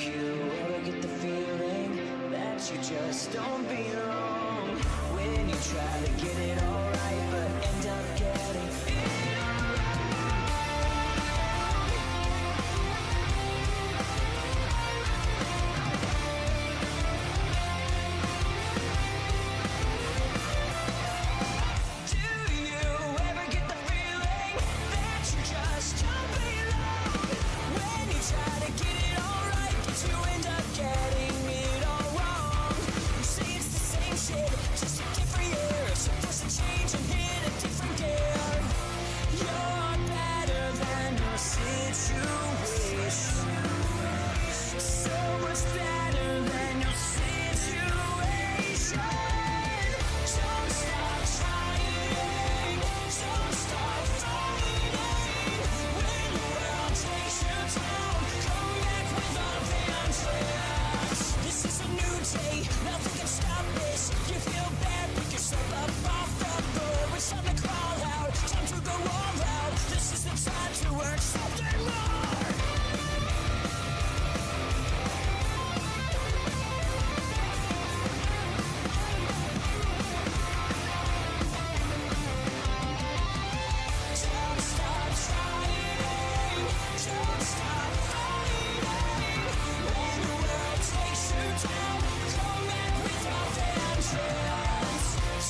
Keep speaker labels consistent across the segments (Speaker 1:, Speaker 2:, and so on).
Speaker 1: you ever get the feeling that you just don't belong? When you try to get it all right, but end up getting it all right. Do you ever get the feeling that you just don't belong? When you try to get it all right, but you end up getting it all wrong. You say it's the same shit, just a different year. So push the change and hit a different gear. You're better than your situation. So much better than your situation. Don't stop trying. Don't stop fighting. When the world takes you down, come back with a vengeance. This is a new day, nothing can stop this. You feel bad, pick yourself up off the floor. It's time to crawl out, time to go all out. This is the time to earn something more. Don't stop trying. Don't stop fighting. When the world takes you down, come back with a vengeance.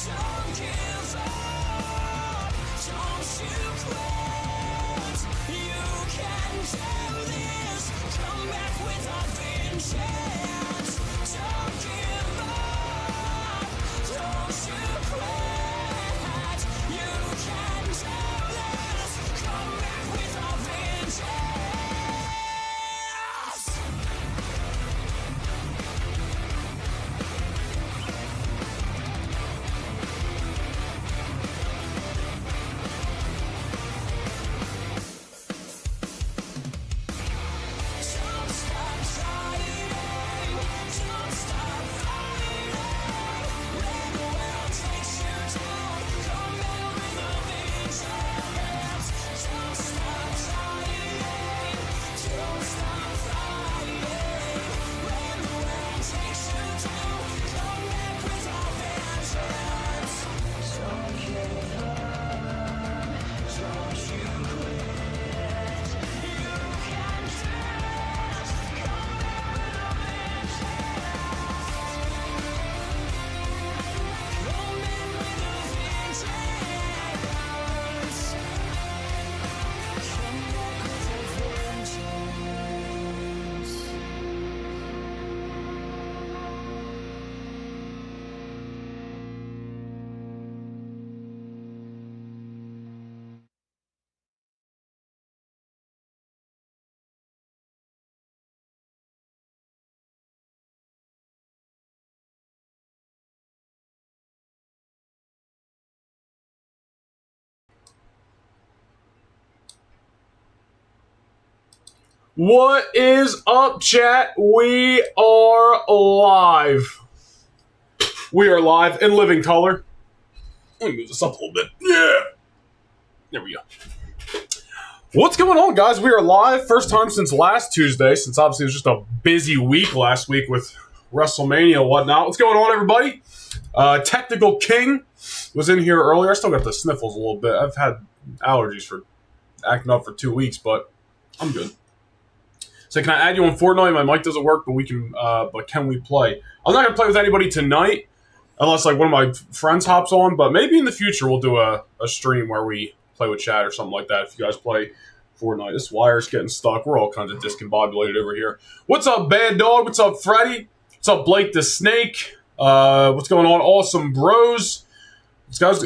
Speaker 1: Don't give up. Don't you quit. You can do this. Come back with a vengeance. Don't give up. Don't you quit. You can do this. Come back with a vengeance. Don't stop trying. Don't stop fighting. When the world takes you down, come back with a vengeance. Don't stop trying. Don't stop fighting. When the world takes you down, come back with a vengeance. Don't give up. Don't you quit. You can do it. Come back with a vengeance. Come back with a vengeance. Come back with a vengeance.
Speaker 2: What is up, chat? We are live. We are live in living color. Let me move this up a little bit. Yeah. There we go. What's going on, guys? We are live. First time since last Tuesday, since obviously it was just a busy week last week with WrestleMania and whatnot. What's going on, everybody? Technical King was in here earlier. I still got the sniffles a little bit. I've had allergies for acting up for 2 weeks, but I'm good. So can I add you on Fortnite? My mic doesn't work, but we can. But can we play? I'm not gonna play with anybody tonight, unless like one of my friends hops on. But maybe in the future we'll do a stream where we play with chat or something like that. If you guys play Fortnite, this wire's getting stuck. We're all kinds of discombobulated over here. What's up, Bad Dog? What's up, Freddy? What's up, Blake the Snake? What's going on, Awesome Bros? What's going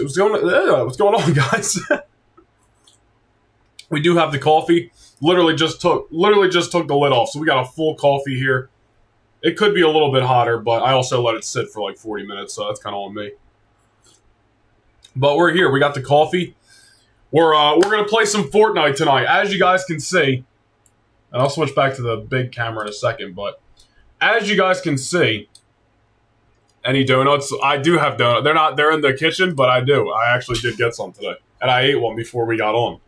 Speaker 2: on, guys? We do have the coffee. Literally just took the lid off, so we got a full coffee here. It could be a little bit hotter, but I also let it sit for like 40 minutes, so that's kind of on me. But we're here. We got the coffee. We're gonna play some Fortnite tonight, as you guys can see. And I'll switch back to the big camera in a second, but as you guys can see, any donuts? I do have donuts. They're in the kitchen, but I do. I actually did get some today, and I ate one before we got on.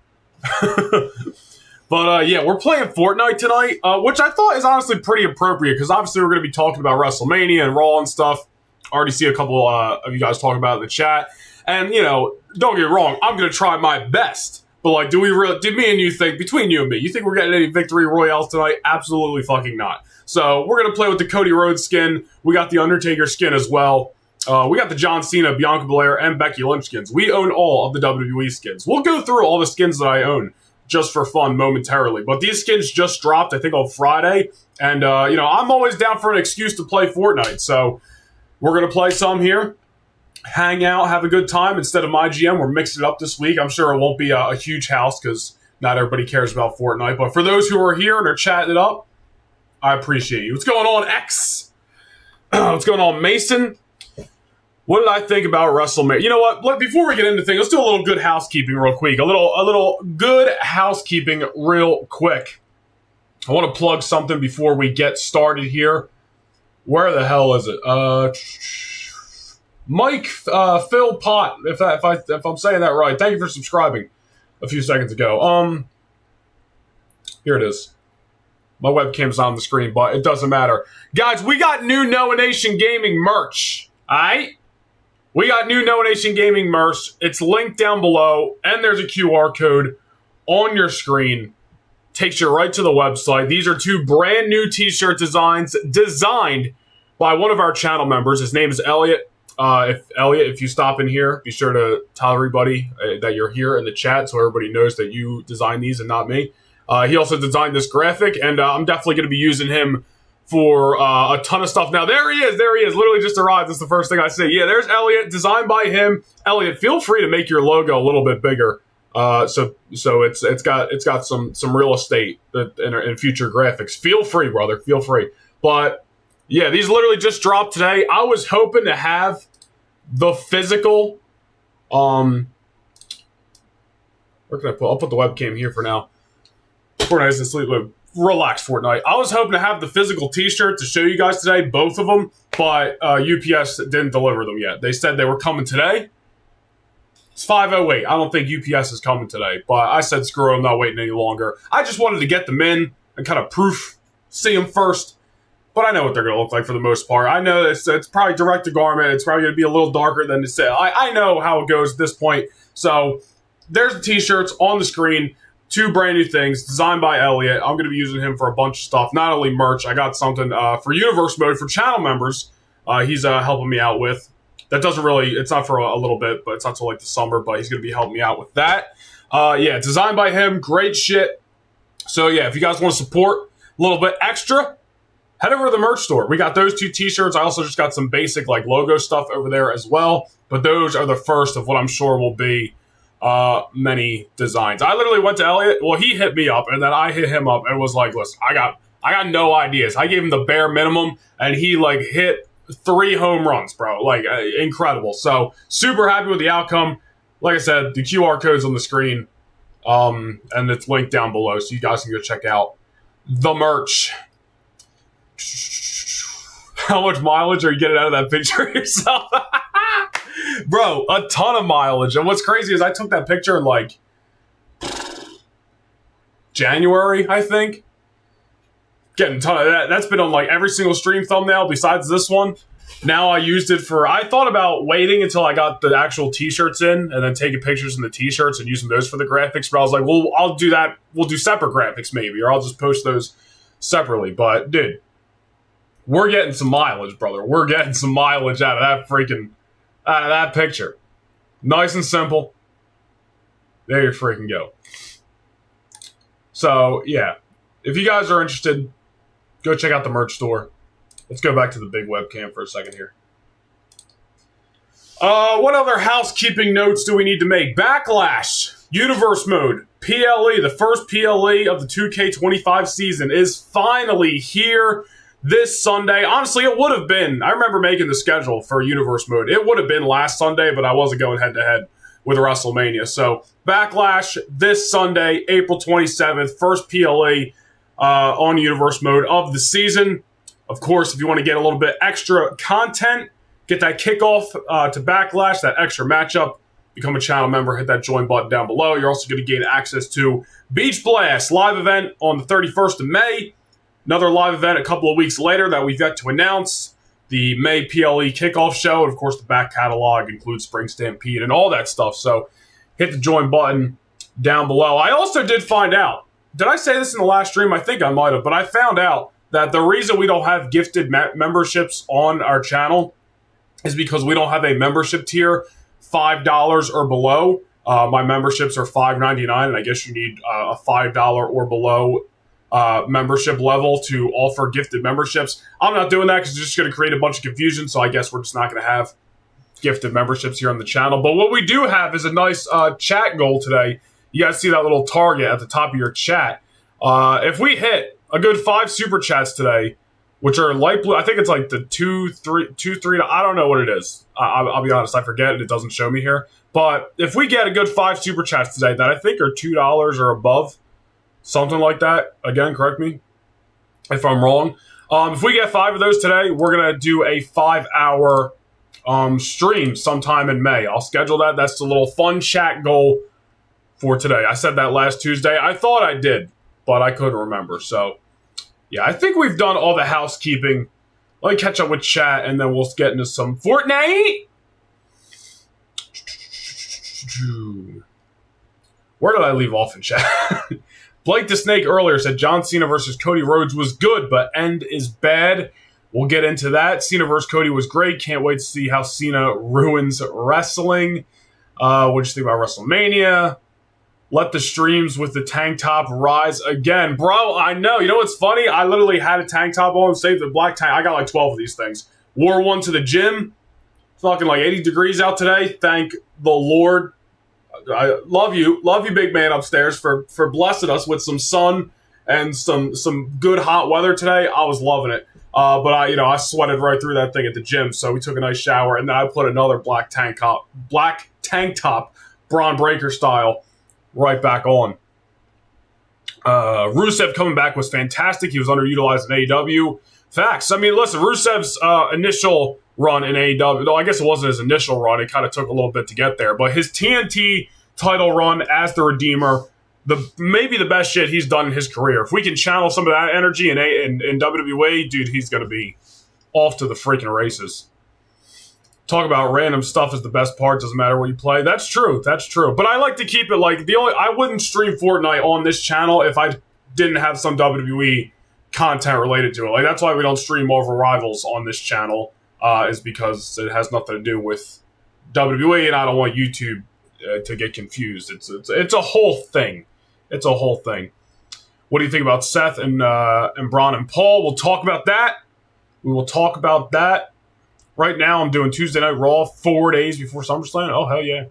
Speaker 2: But yeah, we're playing Fortnite tonight, which I thought is honestly pretty appropriate because obviously we're going to be talking about WrestleMania and Raw and stuff. I already see a couple of you guys talking about it in the chat. And, you know, don't get me wrong, I'm going to try my best. But, like, do me and you think, between you and me, you think we're getting any victory royales tonight? Absolutely fucking not. So we're going to play with the Cody Rhodes skin. We got the Undertaker skin as well. We got the John Cena, Bianca Belair, and Becky Lynch skins. We own all of the WWE skins. We'll go through all the skins that I own just for fun momentarily. But these skins just dropped, I think, on Friday. And, you know, I'm always down for an excuse to play Fortnite. So we're going to play some here. Hang out, have a good time. Instead of my GM, we're mixing it up this week. I'm sure it won't be a huge house because not everybody cares about Fortnite. But for those who are here and are chatting it up, I appreciate you. What's going on, X? What's going on, Mason? What did I think about WrestleMania? You know what? Before we get into things, let's do a little good housekeeping real quick. A little good housekeeping real quick. I want to plug something before we get started here. Where the hell is it? Mike Phil Pot, if I'm saying that right. Thank you for subscribing a few seconds ago. Here it is. My webcam's on the screen, but it doesn't matter. Guys, we got new Noah Nation Gaming merch. Alright? We got new Noah Nation Gaming merch. It's linked down below, and there's a QR code on your screen. Takes you right to the website. These are two brand new t-shirt designs designed by one of our channel members. His name is Elliot. If you stop in here, be sure to tell everybody that you're here in the chat so everybody knows that you designed these and not me. He also designed this graphic, and I'm definitely going to be using him for a ton of stuff. Now, there he is. Literally just arrived. That's the first thing I see. Yeah, there's Elliot, designed by him. Elliot, feel free to make your logo a little bit bigger. So it's got some real estate in future graphics. Feel free, brother. Feel free. But yeah, these literally just dropped today. I was hoping to have the physical. Where can I put? I'll put the webcam here for now. Fortnite isn't sleep. Relax, Fortnite. I was hoping to have the physical T-shirt to show you guys today, both of them, but UPS didn't deliver them yet. They said they were coming today. It's 5:08. I don't think UPS is coming today, but I said screw it, I'm not waiting any longer. I just wanted to get them in and kind of see them first. But I know what they're going to look like for the most part. I know it's probably direct to garment. It's probably going to be a little darker than it's. I know how it goes at this point. So there's the T-shirts on the screen. Two brand new things designed by Elliot. I'm going to be using him for a bunch of stuff. Not only merch, I got something for Universe Mode for channel members. He's helping me out with. That doesn't really. It's not for a little bit, but it's not till like the summer. But he's going to be helping me out with that. Yeah, designed by him. Great shit. So yeah, if you guys want to support a little bit extra, head over to the merch store. We got those two T-shirts. I also just got some basic like logo stuff over there as well. But those are the first of what I'm sure will be many designs. I literally went to Elliot. Well, he hit me up, and then I hit him up and was like, "Listen, I got no ideas." I gave him the bare minimum, and he like hit 3 home runs, bro. Like incredible. So super happy with the outcome. Like I said, the QR code's on the screen, and it's linked down below, so you guys can go check out the merch. How much mileage are you getting out of that picture yourself? Bro, a ton of mileage. And what's crazy is I took that picture in like January, I think. Getting a ton of that. That's been on like every single stream thumbnail besides this one. Now I used it for, I thought about waiting until I got the actual T-shirts in and then taking pictures in the T-shirts and using those for the graphics. But I was like, well, I'll do that. We'll do separate graphics maybe, or I'll just post those separately. But dude, we're getting some mileage, brother. We're getting some mileage out of that picture. Nice and simple. There you freaking go. So, yeah. If you guys are interested, go check out the merch store. Let's go back to the big webcam for a second here. What other housekeeping notes do we need to make? Backlash. Universe Mode. PLE. The first PLE of the 2K25 season is finally here. This Sunday, honestly, it would have been. I remember making the schedule for Universe Mode. It would have been last Sunday, but I wasn't going head-to-head with WrestleMania. So, Backlash this Sunday, April 27th, first PLE on Universe Mode of the season. Of course, if you want to get a little bit extra content, get that kickoff to Backlash, that extra matchup become a channel member, hit that join button down below. You're also going to gain access to Beach Blast live event on the 31st of May. Another live event a couple of weeks later that we've yet to announce. The May PLE kickoff show. And of course, the back catalog includes Spring Stampede and all that stuff. So hit the join button down below. I also did find out, did I say this in the last stream? I think I might have, but I found out that the reason we don't have gifted memberships on our channel is because we don't have a membership tier $5 or below. My memberships are $5.99, and I guess you need a $5 or below membership level to offer gifted memberships. I'm not doing that because it's just going to create a bunch of confusion, so I guess we're just not going to have gifted memberships here on the channel. But what we do have is a nice chat goal today. You guys see that little target at the top of your chat. If we hit a good 5 super chats today, which are light blue, I think it's like the 2, 3, I don't know what it is. I'll be honest, I forget, it doesn't show me here. But if we get a good 5 super chats today that I think are $2 or above, something like that, again, correct me if I'm wrong. If we get 5 of those today, we're going to do a 5-hour stream sometime in May. I'll schedule that. That's the little fun chat goal for today. I said that last Tuesday. I thought I did, but I couldn't remember. So, yeah, I think we've done all the housekeeping. Let me catch up with chat, and then we'll get into some Fortnite. Where did I leave off in chat? Blake the Snake earlier said John Cena versus Cody Rhodes was good, but end is bad. We'll get into that. Cena versus Cody was great. Can't wait to see how Cena ruins wrestling. What'd you think about WrestleMania? Let the streams with the tank top rise again. Bro, I know. You know what's funny? I literally had a tank top on, saved the black tank. I got like 12 of these things. Wore one to the gym. It's fucking like 80 degrees out today. Thank the Lord. I love you, big man upstairs, for blessing us with some sun and some good hot weather today. I was loving it. But I sweated right through that thing at the gym. So we took a nice shower, and then I put another black tank top, Braun Breaker style, right back on. Rusev coming back was fantastic. He was underutilized in AEW. Facts. I mean, listen, Rusev's initial run in AEW, though I guess it wasn't his initial run. It kind of took a little bit to get there. But his TNT title run as the Redeemer, maybe the best shit he's done in his career. If we can channel some of that energy in WWE, dude, he's going to be off to the freaking races. Talk about random stuff is the best part. Doesn't matter what you play. That's true. That's true. But I like to keep it like I wouldn't stream Fortnite on this channel if I didn't have some WWE content related to it. Like, that's why we don't stream Marvel Rivals on this channel, is because it has nothing to do with WWE, and I don't want YouTube to get confused. It's a whole thing. It's a whole thing. What do you think about Seth and Braun and Paul? We'll talk about that. We will talk about that. Right now, I'm doing Tuesday Night Raw 4 days before SummerSlam. Oh, hell yeah.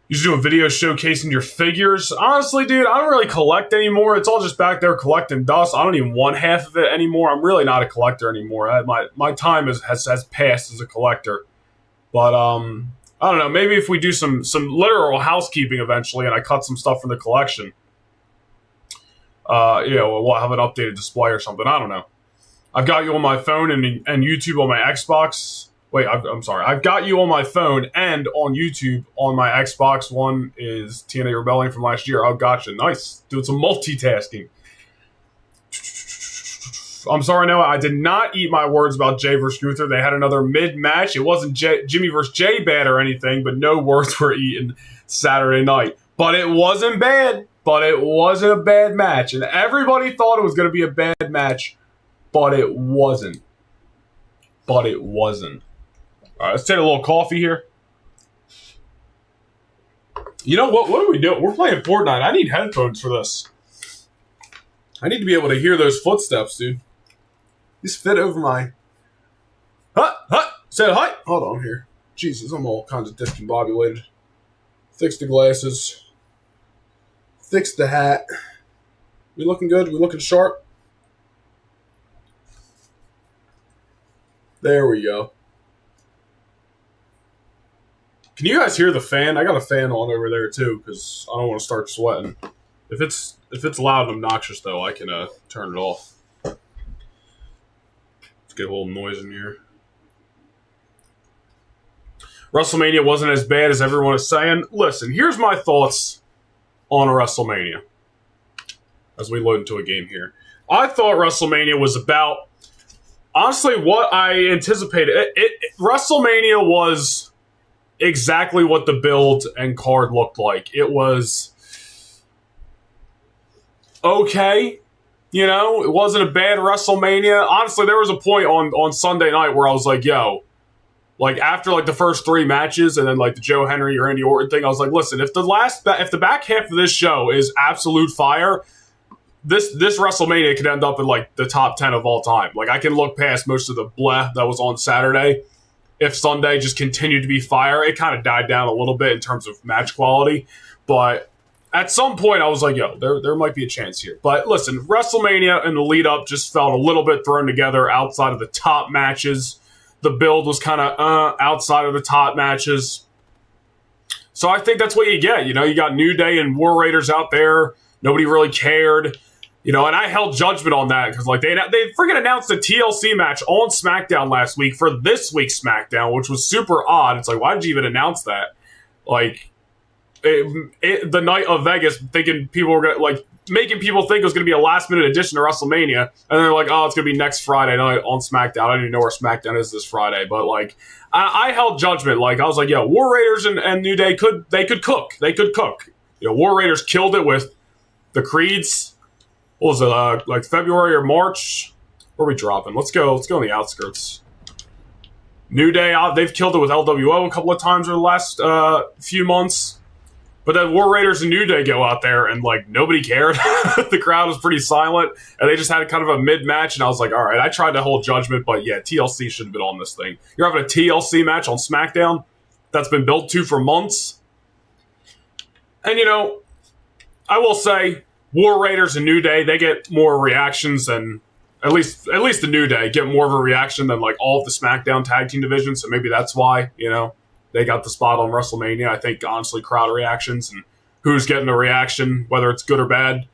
Speaker 2: You should do a video showcasing your figures. Honestly, dude, I don't really collect anymore. It's all just back there collecting dust. I don't even want half of it anymore. I'm really not a collector anymore. My time has passed as a collector. But, I don't know. Maybe if we do some literal housekeeping eventually and I cut some stuff from the collection, we'll have an updated display or something. I don't know. I've got you on my phone and YouTube on my Xbox. Wait, I'm sorry. I've got you on my phone and on YouTube on my Xbox. One is TNA Rebellion from last year. Oh, gotcha. Nice. Doing some multitasking. I'm sorry, Noah. I did not eat my words about Jay versus Gunther. They had another mid-match. It wasn't Jimmy versus Jay bad or anything, but no words were eaten Saturday night. But it wasn't bad. But it wasn't a bad match. And everybody thought it was going to be a bad match. But it wasn't. All right, let's take a little coffee here. You know what? What are we doing? We're playing Fortnite. I need headphones for this. I need to be able to hear those footsteps, dude. These fit over my... Say hi. Hold on here. Jesus, I'm all kinds of discombobulated. Fix the glasses. Fix the hat. We looking good? We looking sharp? There we go. Can you guys hear the fan? I got a fan on over there too, because I don't want to start sweating. If it's loud and obnoxious though, I can turn it off. Let's get a little noise in here. WrestleMania wasn't as bad as everyone is saying. Listen, here's my thoughts on WrestleMania as we load into a game here. I thought WrestleMania was about, honestly, what I anticipated. WrestleMania was exactly what the build and card looked like. It was okay. You know, it wasn't a bad WrestleMania. Honestly, there was a point on Sunday night where I was like, yo, like after like the first 3 matches and then like the Joe Henry or Randy Orton thing, I was like, listen, if the back half of this show is absolute fire, this WrestleMania could end up in like the top 10 of all time. Like I can look past most of the bleh that was on Saturday. If Sunday just continued to be fire, it kind of died down a little bit in terms of match quality, but at some point, I was like, yo, there might be a chance here. But listen, WrestleMania and the lead-up just felt a little bit thrown together outside of the top matches. The build was kind of outside of the top matches. So I think that's what you get. You know, you got New Day and War Raiders out there. Nobody really cared. You know, and I held judgment on that because like they freaking announced a TLC match on SmackDown last week for this week's SmackDown, which was super odd. It's like, why did you even announce that? Like, the night of Vegas, thinking people were gonna like making people think it was gonna be a last minute addition to WrestleMania, and they're like, oh, it's gonna be next Friday night on SmackDown. I don't even know where SmackDown is this Friday, but like I held judgment. Like I was like, yeah, War Raiders and New Day could cook. They could cook. You know, War Raiders killed it with the Creeds. What was it, like February or March? Where are we dropping? Let's go on the outskirts. New Day, they've killed it with LWO a couple of times over the last few months. But then War Raiders and New Day go out there and, like, nobody cared. The crowd was pretty silent, and they just had kind of a mid-match, and I was like, all right, I tried to hold judgment, but yeah, TLC should have been on this thing. You're having a TLC match on SmackDown that's been built to for months. And, you know, I will say, War Raiders and New Day, they get more reactions than, at least the New Day get more of a reaction than, like, all of the SmackDown tag team divisions, so maybe that's why, you know. They got the spot on WrestleMania. I think, honestly, crowd reactions and who's getting a reaction, whether it's good or bad,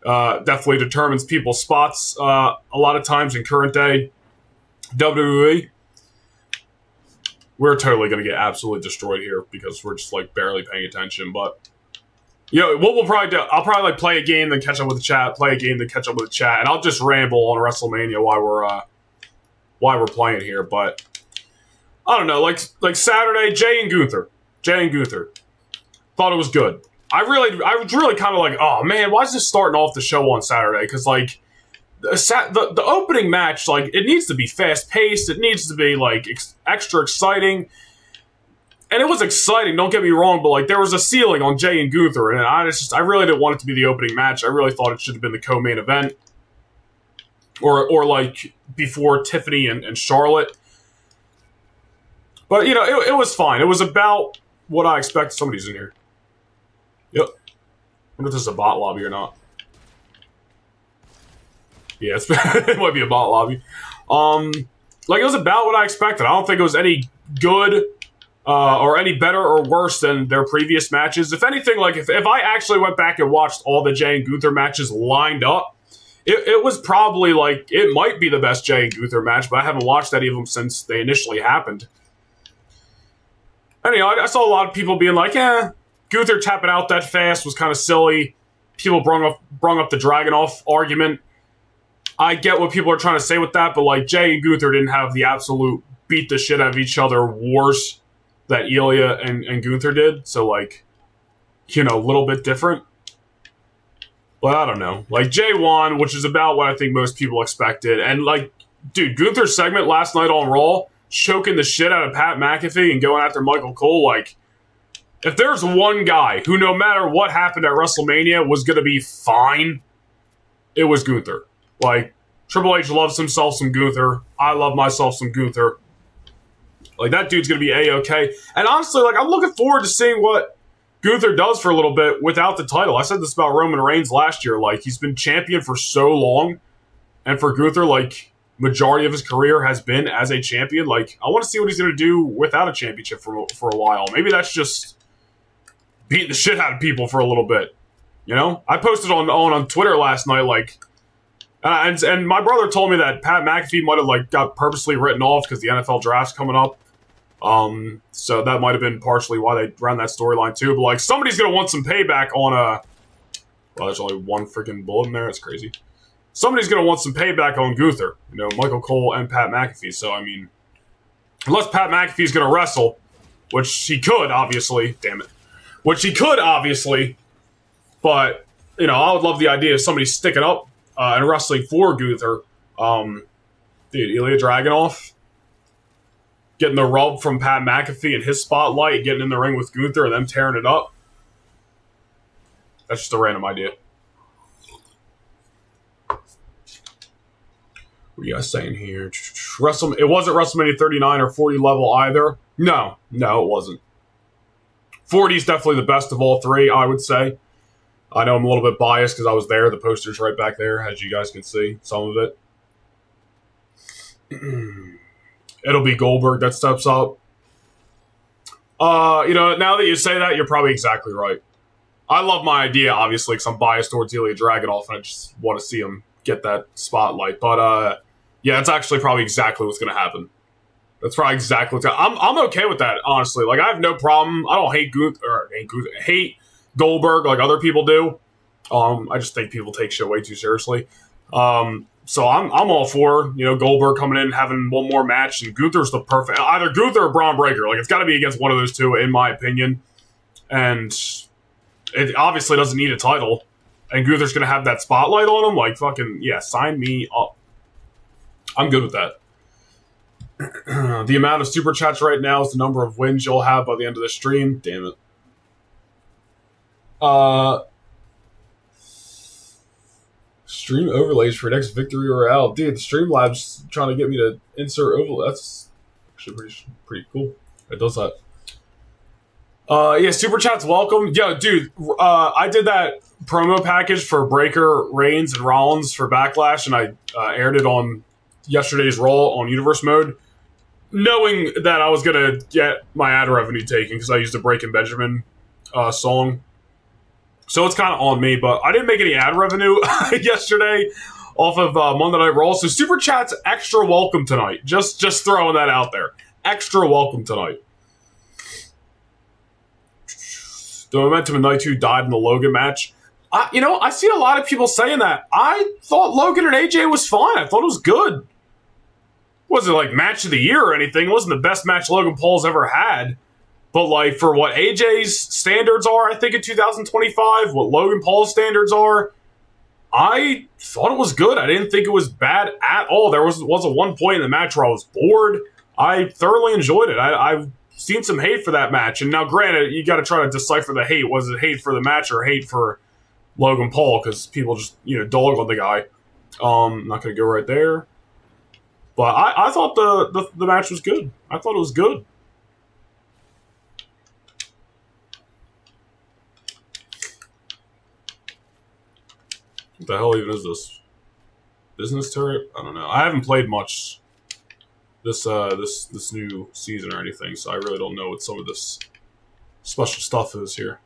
Speaker 2: definitely determines people's spots a lot of times in current day WWE. We're totally going to get absolutely destroyed here because we're just, like, barely paying attention. But, you know, what we'll probably do, I'll probably, like, play a game, then catch up with the chat, play a game, then catch up with the chat, and I'll just ramble on WrestleMania while we're playing here. But I don't know, like Saturday, Jay and Gunther. Thought it was good. I was really kind of like, oh man, why is this starting off the show on Saturday? Because like the opening match, like it needs to be fast paced. It needs to be like extra exciting. And it was exciting, don't get me wrong, but like there was a ceiling on Jay and Gunther, and I really didn't want it to be the opening match. I really thought it should have been the co-main event, or like before Tiffany and Charlotte. But, you know, it was fine. It was about what I expected. Somebody's in here. Yep. I wonder if this is a bot lobby or not. Yeah, it might be a bot lobby. Like, it was about what I expected. I don't think it was any good or any better or worse than their previous matches. If anything, like, if I actually went back and watched all the Jay and Gunther matches lined up, it was probably, like, it might be the best Jay and Gunther match, but I haven't watched any of them since they initially happened. Anyhow, I saw a lot of people being like, Gunther tapping out that fast was kind of silly. People brung up the Dragunov argument. I get what people are trying to say with that, but like Jay and Gunther didn't have the absolute beat the shit out of each other wars that Ilya and Gunther did. So like, you know, a little bit different. But I don't know. Like Jay won, which is about what I think most people expected. And like, dude, Gunther's segment last night on Raw, choking the shit out of Pat McAfee and going after Michael Cole, like, if there's one guy who, no matter what happened at WrestleMania, was going to be fine, it was Gunther. Like, Triple H loves himself some Gunther. I love myself some Gunther. Like, that dude's going to be A-okay. And honestly, like, I'm looking forward to seeing what Gunther does for a little bit without the title. I said this about Roman Reigns last year. Like, he's been champion for so long. And for Gunther, like, majority of his career has been as a champion. Like, I want to see what he's going to do without a championship for a while. Maybe that's just beating the shit out of people for a little bit. You know? I posted on Twitter last night, like, and my brother told me that Pat McAfee might have, like, got purposely written off because the NFL draft's coming up. So that might have been partially why they ran that storyline too. But like, somebody's gonna want some payback on well, there's only one freaking bullet in there. It's crazy. Somebody's gonna want some payback on Gunther. You know, Michael Cole and Pat McAfee. So I mean, unless Pat McAfee's gonna wrestle, which he could, obviously. Damn it. Which he could, obviously. But, you know, I would love the idea of somebody sticking up and wrestling for Gunther. Dude, Ilya Dragunov getting the rub from Pat McAfee and his spotlight, getting in the ring with Gunther and them tearing it up. That's just a random idea. What are you guys saying here? It wasn't WrestleMania 39 or 40 level either. No, it wasn't. 40 is definitely the best of all three, I would say. I know I'm a little bit biased because I was there. The poster's right back there, as you guys can see, some of it. It'll be Goldberg that steps up. You know, now that you say that, you're probably exactly right. I love my idea, obviously, because I'm biased towards Ilya Dragunov, and I just want to see him get that spotlight. But, yeah, that's actually probably exactly what's going to happen. That's probably exactly what's going to happen. I'm okay with that, honestly. Like, I have no problem. I don't hate Goldberg like other people do. I just think people take shit way too seriously. So I'm all for, you know, Goldberg coming in, having one more match, and Gunther's the perfect, either Gunther or Braun Breaker. Like, it's got to be against one of those two, in my opinion. And it obviously doesn't need a title. And Gunther's going to have that spotlight on him. Like, fucking, yeah, sign me up. I'm good with that. The amount of super chats right now is the number of wins you'll have by the end of the stream. Damn it. Stream overlays for next Victory Royale. Dude, the Streamlabs trying to get me to insert overlay. That's actually pretty cool. It does that. Yeah, super chat's welcome. Yo, dude, I did that promo package for Breaker, Reigns, and Rollins for Backlash, and I aired it on yesterday's Raw on Universe Mode, knowing that I was gonna get my ad revenue taken because I used a Breaking Benjamin song. So it's kind of on me, but I didn't make any ad revenue yesterday off of Monday Night Raw. So super chat's extra welcome tonight. Just throwing that out there. Extra welcome tonight. The momentum in night 2 died in the Logan match. I see a lot of people saying that. I thought Logan and AJ was fine. I thought it was good. It wasn't like match of the year or anything. It wasn't the best match Logan Paul's ever had. But, like, for what AJ's standards are, I think, in 2025, what Logan Paul's standards are, I thought it was good. I didn't think it was bad at all. There was a one point in the match where I was bored. I thoroughly enjoyed it. I've seen some hate for that match. And now, granted, you got to try to decipher the hate. Was it hate for the match or hate for Logan Paul? Because people just, dog on the guy. I'm not going to go right there. But I thought the match was good. I thought it was good. What the hell even is this? Business turret? I don't know. I haven't played much this new season or anything, so I really don't know what some of this special stuff is here.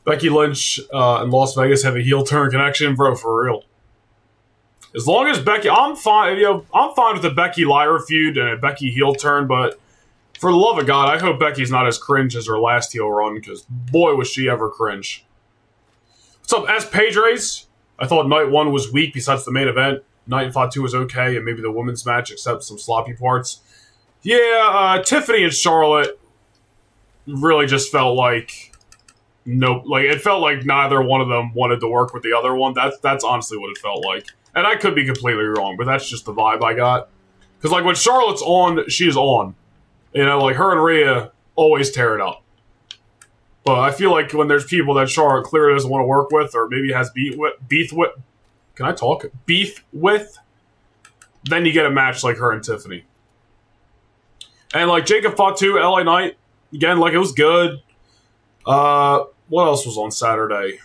Speaker 2: Becky Lynch and Las Vegas have a heel turn connection, bro, for real. As long as Becky, I'm fine. I'm fine with the Becky Lyra feud and a Becky heel turn, but for the love of God, I hope Becky's not as cringe as her last heel run, because boy, was she ever cringe. What's up, S. Padres? I thought Night 1 was weak besides the main event. Night 2 was okay, and maybe the women's match, except some sloppy parts. Yeah, Tiffany and Charlotte really just felt like... Nope. Like, it felt like neither one of them wanted to work with the other one. That's honestly what it felt like. And I could be completely wrong, but that's just the vibe I got. Because, like, when Charlotte's on, she's on. Like, her and Rhea always tear it up. But I feel like when there's people that Charlotte clearly doesn't want to work with, or maybe has beef with, can I talk? Beef with, then you get a match like her and Tiffany. And, like, Jacob Fatu, LA Knight, again, like, it was good. What else was on Saturday?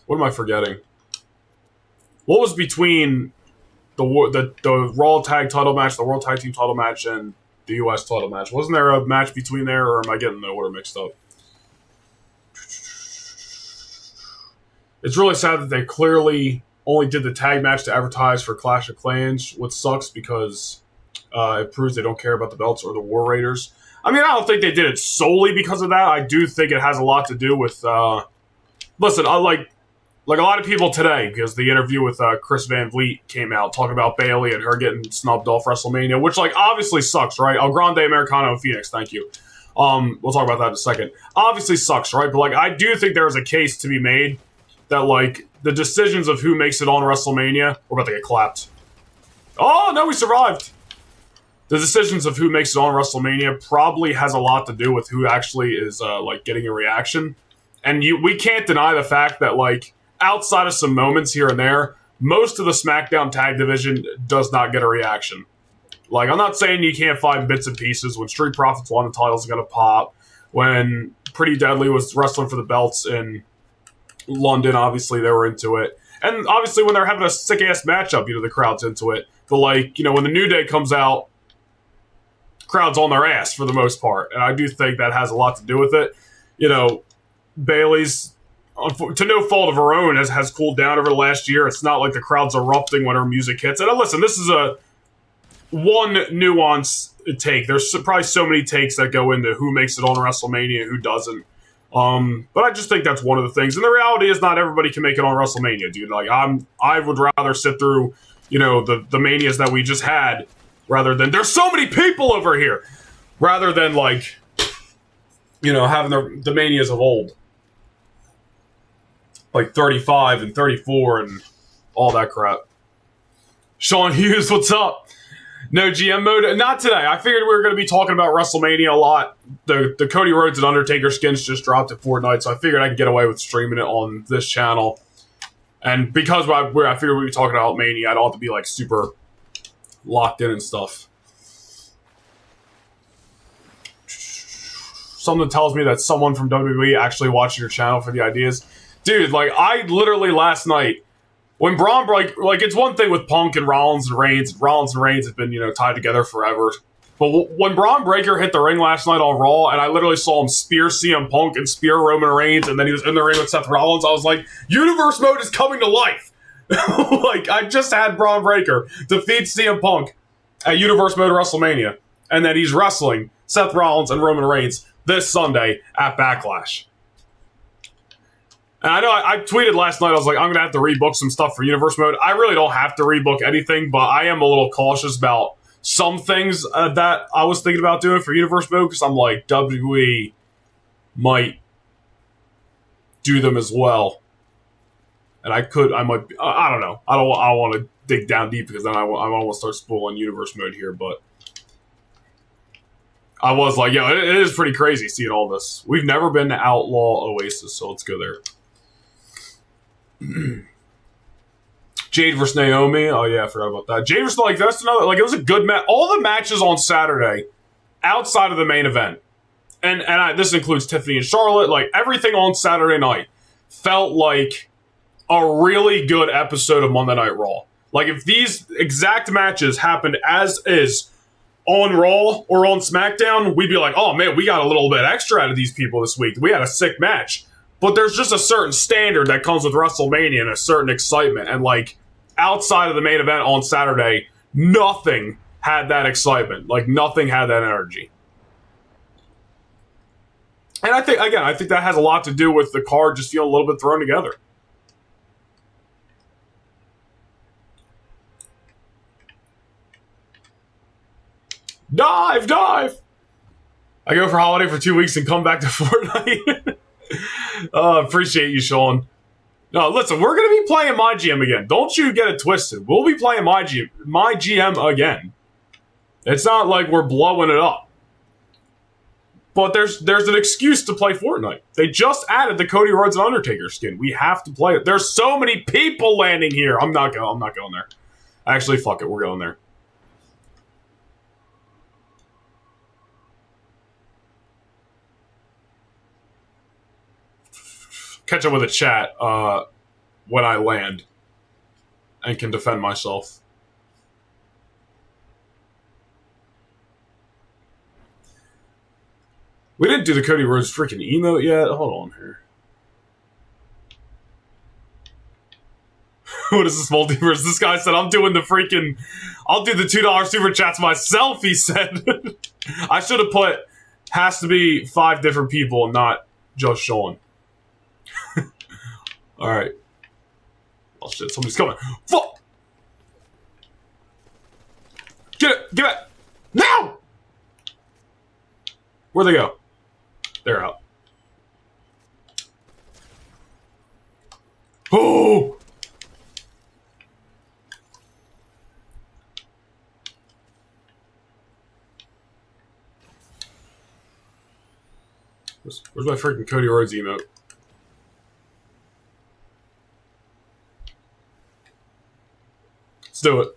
Speaker 2: What am I forgetting? What was between the Raw Tag title match, the World Tag Team title match, and the U.S. title match? Wasn't there a match between there, or am I getting the order mixed up? It's really sad that they clearly only did the tag match to advertise for Clash of Clans, which sucks because it proves they don't care about the belts or the War Raiders. I mean, I don't think they did it solely because of that. I do think it has a lot to do with. Listen, I like a lot of people today, because the interview with Chris Van Vliet came out talking about Bayley and her getting snubbed off WrestleMania, which like obviously sucks, right? El Grande Americano and Phoenix, thank you. We'll talk about that in a second. Obviously sucks, right? But like I do think there is a case to be made that like the decisions of who makes it on WrestleMania, we're about to get clapped. Oh no, we survived. The decisions of who makes it on WrestleMania probably has a lot to do with who actually is like getting a reaction. And we can't deny the fact that like outside of some moments here and there, most of the SmackDown tag division does not get a reaction. Like, I'm not saying you can't find bits and pieces. When Street Profits won, the titles going to pop. When Pretty Deadly was wrestling for the belts in London, obviously they were into it. And obviously when they're having a sick-ass matchup, the crowd's into it. But like, when the New Day comes out, crowd's on their ass for the most part. And I do think that has a lot to do with it. Bayley's, to no fault of her own, has cooled down over the last year. It's not like the crowd's erupting when her music hits. And listen, this is one nuance take. There's probably so many takes that go into who makes it on WrestleMania, who doesn't. But I just think that's one of the things. And the reality is not everybody can make it on WrestleMania, dude. Like I would rather sit through, the manias that we just had rather than there's so many people over here, rather than like, having the manias of old. Like 35 and 34 and all that crap. Sean Hughes, what's up? No GM mode? Not today. I figured we were going to be talking about WrestleMania a lot. The Cody Rhodes and Undertaker skins just dropped at Fortnite, so I figured I could get away with streaming it on this channel. And because I figured we'd be talking about Mania, I don't have to be like super locked in and stuff. Something tells me that someone from WWE actually watched your channel for the ideas. Dude, like, I literally last night, when Braun, like it's one thing with Punk and Rollins and Reigns. Rollins and Reigns have been, tied together forever. But when Braun Breaker hit the ring last night on Raw, and I literally saw him spear CM Punk and spear Roman Reigns, and then he was in the ring with Seth Rollins, I was like, Universe Mode is coming to life! Like, I just had Braun Breaker defeat CM Punk at Universe Mode WrestleMania, and then he's wrestling Seth Rollins and Roman Reigns this Sunday at Backlash. And I know I tweeted last night, I was like, I'm going to have to rebook some stuff for Universe Mode. I really don't have to rebook anything, but I am a little cautious about some things that I was thinking about doing for Universe Mode, because I'm like, WWE might do them as well. And I don't know. I don't want to dig down deep, because then I want to start spoiling Universe Mode here, but I was like, yeah, it is pretty crazy seeing all this. We've never been to Outlaw Oasis, so let's go there. Jade versus Naomi. Oh yeah, I forgot about that. Jade versus that's another it was a good match. All the matches on Saturday, outside of the main event, and this includes Tiffany and Charlotte. Like everything on Saturday night felt like a really good episode of Monday Night Raw. Like if these exact matches happened as is on Raw or on SmackDown, we'd be like, oh man, we got a little bit extra out of these people this week. We had a sick match. But there's just a certain standard that comes with WrestleMania and a certain excitement. And, like, outside of the main event on Saturday, nothing had that excitement. Like, nothing had that energy. And I think that has a lot to do with the card just feeling a little bit thrown together. Dive! I go for holiday for 2 weeks and come back to Fortnite. Appreciate you, Sean. No, listen, we're going to be playing My GM again. Don't you get it twisted. We'll be playing My GM again. It's not like we're blowing it up. But there's an excuse to play Fortnite. They just added the Cody Rhodes and Undertaker skin. We have to play it. There's so many people landing here. I'm not going there. Actually, fuck it. We're going there. Catch up with a chat when I land and can defend myself. We didn't do the Cody Rhodes freaking emote yet. Hold on here. What is this multiverse? This guy said, I'll do the $2 super chats myself, he said. I should have put, has to be 5 different people and not just Sean. Alright. Oh shit, somebody's coming. Fuck! Get it! Get it! Now! Where'd they go? They're out. Oh! Where's my freaking Cody Rhodes emote? Let's do it.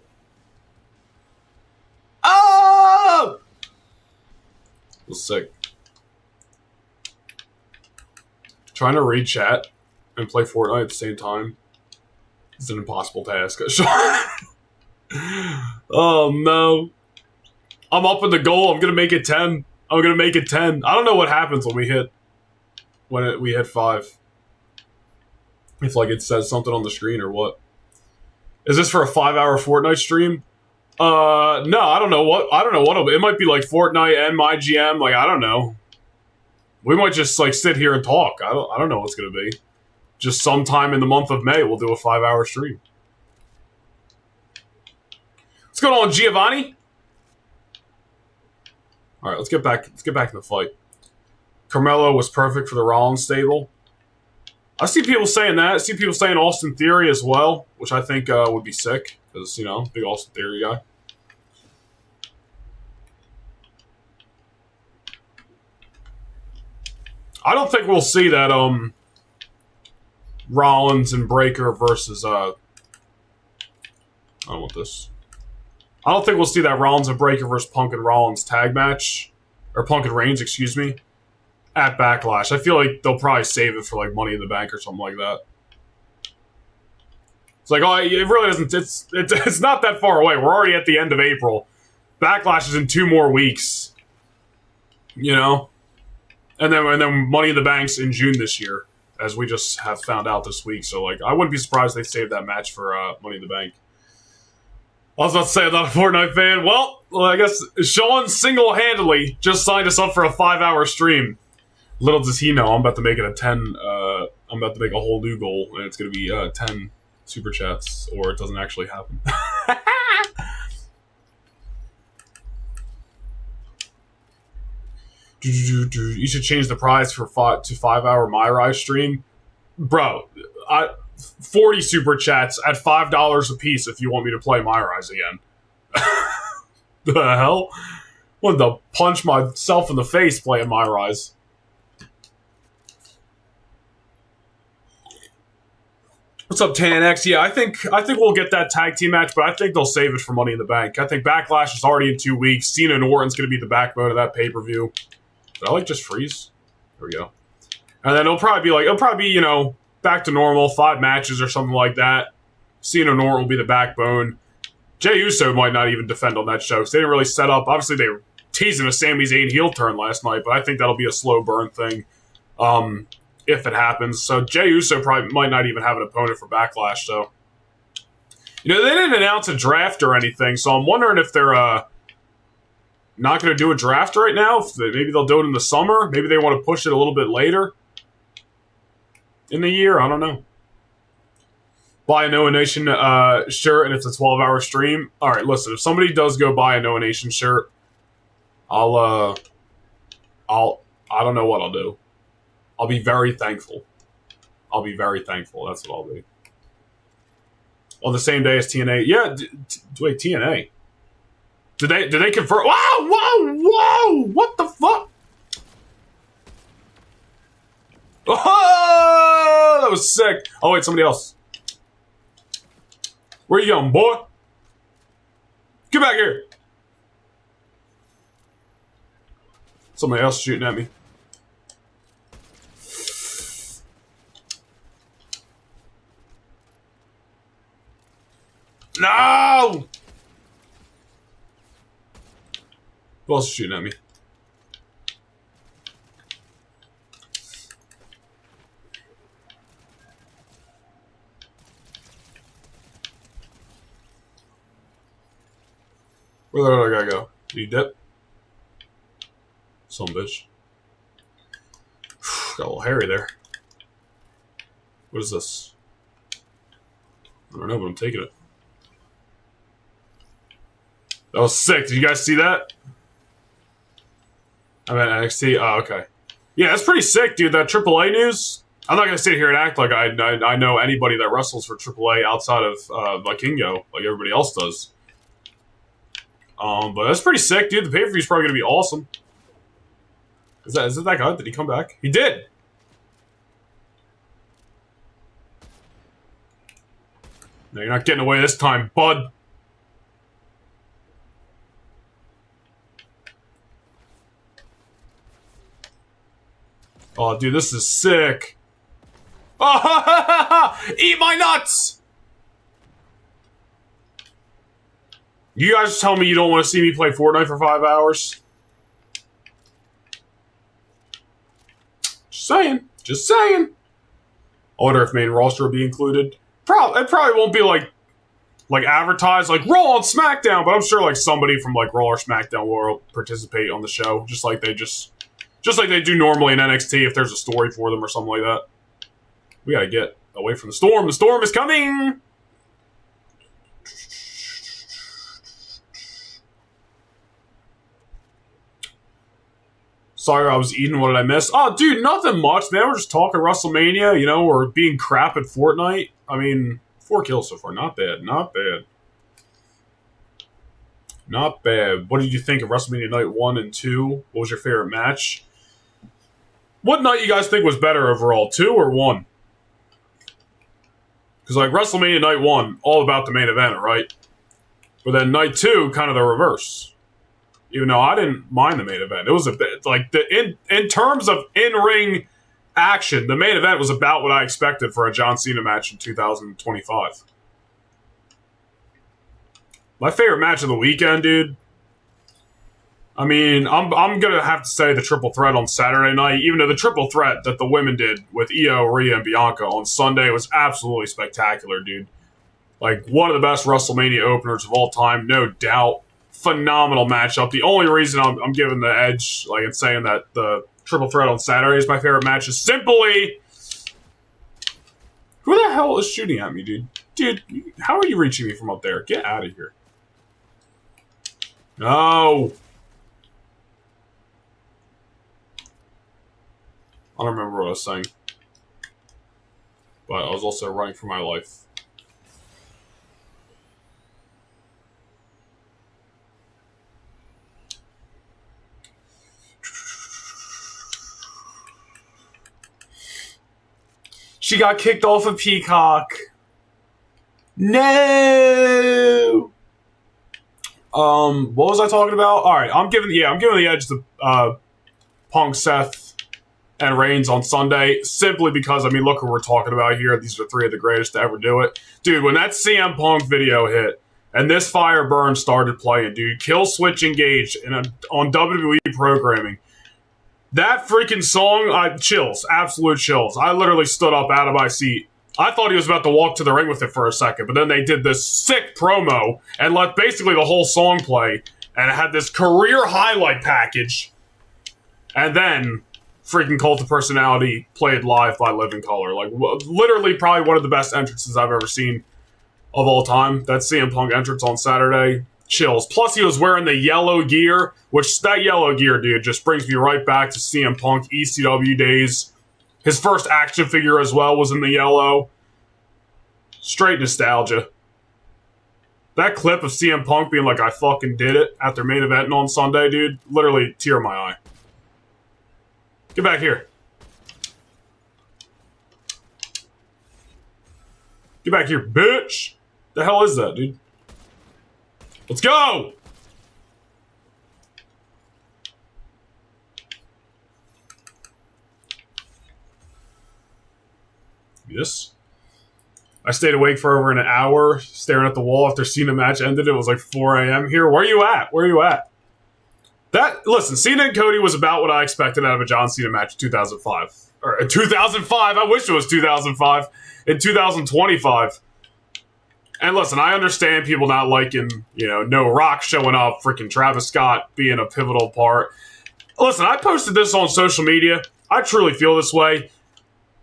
Speaker 2: Oh! That was sick. Trying to read chat and play Fortnite at the same time is an impossible task. Oh no. I'm up in the goal. I'm gonna make it 10. I'm gonna make it 10. I don't know what happens when we hit 5. If like it says something on the screen or what. Is this for a 5-hour Fortnite stream? No, I don't know what. It might be like Fortnite and my GM. Like I don't know. We might just like sit here and talk. I don't know what's gonna be. Just sometime in the month of May, we'll do a 5-hour stream. What's going on, Giovanni? All right, let's get back in the fight. Carmelo was perfect for the Rollins stable. I see people saying that. I see people saying Austin Theory as well, which I think would be sick because big Austin Theory guy. I don't think we'll see that Rollins and Breaker versus I don't want this. I don't think we'll see that Rollins and Breaker versus Punk and Rollins tag match. Or Punk and Reigns, excuse me. At Backlash. I feel like they'll probably save it for like Money in the Bank or something like that. It's like, oh, it really doesn't. It's not that far away. We're already at the end of April. Backlash is in 2 more weeks. And then Money in the Bank's in June this year, as we just have found out this week. So like, I wouldn't be surprised if they saved that match for Money in the Bank. I was about to say I'm not a Fortnite fan. Well, I guess Sean single-handedly just signed us up for a 5-hour stream. Little does he know, I'm about to make it a 10. I'm about to make a whole new goal, and it's going to be 10 super chats, or it doesn't actually happen. You should change the price for 5-hour My Rise stream, bro. 40 super chats at $5 a piece if you want me to play My Rise again. The hell? I wanted to punch myself in the face playing My Rise. What's up, TanX? Yeah, I think we'll get that tag team match, but I think they'll save it for Money in the Bank. I think Backlash is already in 2 weeks. Cena and Orton's going to be the backbone of that pay-per-view. Did I like just freeze? There we go. And then it'll probably be back to normal, 5 matches or something like that. Cena and Orton will be the backbone. Jey Uso might not even defend on that show because they didn't really set up. Obviously, they were teasing a Sami Zayn heel turn last night, but I think that'll be a slow burn thing if it happens. So Jey Uso probably might not even have an opponent for Backlash. So they didn't announce a draft or anything, so I'm wondering if they're not going to do a draft right now. Maybe they'll do it in the summer. Maybe they want to push it a little bit later in the year. I don't know. Buy a Noah Nation shirt, and it's a 12-hour stream. All right, listen. If somebody does go buy a Noah Nation shirt, I don't know what I'll do. I'll be very thankful. That's what I'll be. On the same day as TNA. Yeah. Wait, TNA. Did they confirm? Whoa! What the fuck? Oh, that was sick. Oh wait, somebody else. Where you going, boy? Get back here. Somebody else shooting at me. No! Who else is shooting at me? Where the other guy go? Did he dip? Some bitch. Got a little hairy there. What is this? I don't know, but I'm taking it. That was sick. Did you guys see that? I'm at NXT. Oh, okay. Yeah, that's pretty sick, dude. That AAA news. I'm not gonna sit here and act like I know anybody that wrestles for AAA outside of Vikingo, like everybody else does. But that's pretty sick, dude. The pay-per-view is probably gonna be awesome. Is it that guy? Did he come back? He did. No, you're not getting away this time, bud. Oh, dude, this is sick. Oh, eat my nuts! You guys tell me you don't want to see me play Fortnite for 5 hours? Just saying. Just saying. I wonder if main roster will be included. It probably won't be like advertised like Raw and SmackDown, but I'm sure like somebody from like Raw or SmackDown will participate on the show, just like they do normally in NXT if there's a story for them or something like that. We gotta get away from the storm. The storm is coming! Sorry, I was eating. What did I miss? Oh, dude, nothing much, man. We're just talking WrestleMania, you know, or being crap at Fortnite. I mean, 4 kills so far. Not bad. Not bad. Not bad. What did you think of WrestleMania Night 1 and 2? What was your favorite match? What night you guys think was better overall, 2 or 1? Because, like, WrestleMania Night 1, all about the main event, right? But then Night 2, kind of the reverse. Even though I didn't mind the main event. It was a bit, like, in terms of in-ring action, the main event was about what I expected for a John Cena match in 2025. My favorite match of the weekend, dude. I mean, I'm gonna have to say the triple threat on Saturday night, even though the triple threat that the women did with Io, Rhea, and Bianca on Sunday was absolutely spectacular, dude. Like, one of the best WrestleMania openers of all time, no doubt. Phenomenal matchup. The only reason I'm giving the edge, like, and saying that the triple threat on Saturday is my favorite match is simply... Who the hell is shooting at me, dude? Dude, how are you reaching me from up there? Get out of here. No! I don't remember what I was saying. But I was also running for my life. She got kicked off of Peacock. No! What was I talking about? Alright, I'm giving the edge to Punk, Seth, and Reigns on Sunday, simply because, I mean, look what we're talking about here. These are 3 of the greatest to ever do it. Dude, when that CM Punk video hit, and this Fire Burn started playing, dude, Kill Switch Engage on WWE programming, that freaking song, chills, absolute chills. I literally stood up out of my seat. I thought he was about to walk to the ring with it for a second, but then they did this sick promo and let basically the whole song play, and it had this career highlight package, and then freaking Cult of Personality played live by Living Color. Like, literally probably one of the best entrances I've ever seen of all time. That CM Punk entrance on Saturday. Chills. Plus, he was wearing the yellow gear, which that yellow gear, dude, just brings me right back to CM Punk ECW days. His first action figure as well was in the yellow. Straight nostalgia. That clip of CM Punk being like, I fucking did it after main eventing on Sunday, dude, literally tear in my eye. Get back here. Get back here, bitch. The hell is that, dude? Let's go! Yes. I stayed awake for over an hour, staring at the wall after Cena match ended. It was like 4 a.m. here. Where are you at? Where are you at? Listen, Cena and Cody was about what I expected out of a John Cena match in 2005. Or in 2005, I wish it was 2005. In 2025. And listen, I understand people not liking, no Rock showing up, freaking Travis Scott being a pivotal part. Listen, I posted this on social media. I truly feel this way.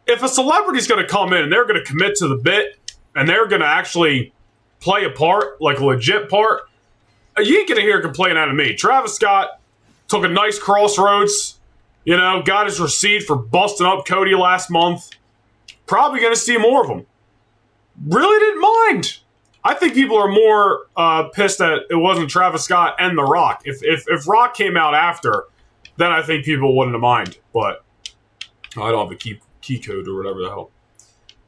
Speaker 2: If a celebrity's going to come in and they're going to commit to the bit and they're going to actually play a part, like a legit part, you ain't going to hear a complaint out of me. Travis Scott took a nice crossroads, got his receipt for busting up Cody last month. Probably going to see more of him. Really didn't mind. I think people are more pissed that it wasn't Travis Scott and The Rock. If Rock came out after, then I think people wouldn't have mind. But I don't have a key code or whatever the hell.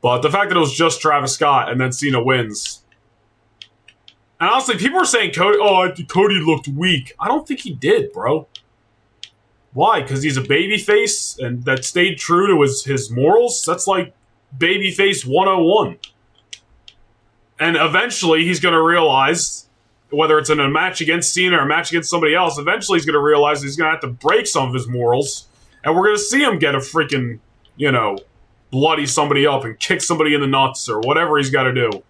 Speaker 2: But the fact that it was just Travis Scott and then Cena wins. And honestly, people are saying Cody looked weak. I don't think he did, bro. Why? Because he's a babyface and that stayed true to his morals? That's like babyface 101. And eventually he's going to realize, whether it's in a match against Cena or a match against somebody else, eventually he's going to realize he's going to have to break some of his morals. And we're going to see him get a freaking, bloody somebody up and kick somebody in the nuts or whatever he's got to do.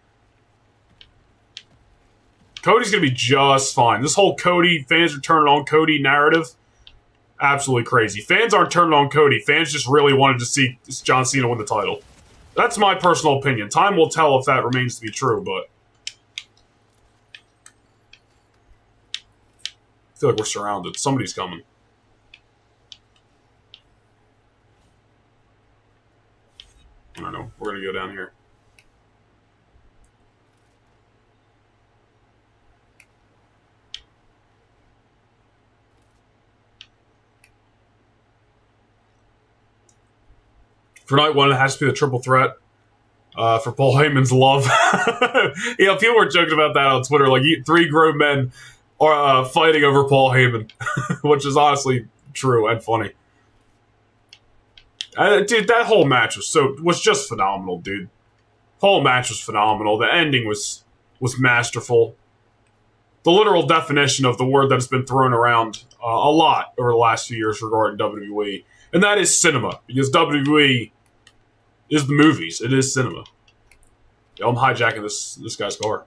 Speaker 2: Cody's going to be just fine. This whole fans are turning on Cody narrative, absolutely crazy. Fans aren't turning on Cody. Fans just really wanted to see John Cena win the title. That's my personal opinion. Time will tell if that remains to be true, but I feel like we're surrounded. Somebody's coming. I don't know. We're going to go down here. For night one, it has to be the triple threat for Paul Heyman's love. People were joking about that on Twitter. Like, 3 grown men are fighting over Paul Heyman, which is honestly true and funny. Dude, that whole match was just phenomenal, dude. Whole match was phenomenal. The ending was masterful. The literal definition of the word that has been thrown around a lot over the last few years regarding WWE, and that is cinema, because WWE is the movies. It is cinema. Yo, I'm hijacking this guy's car.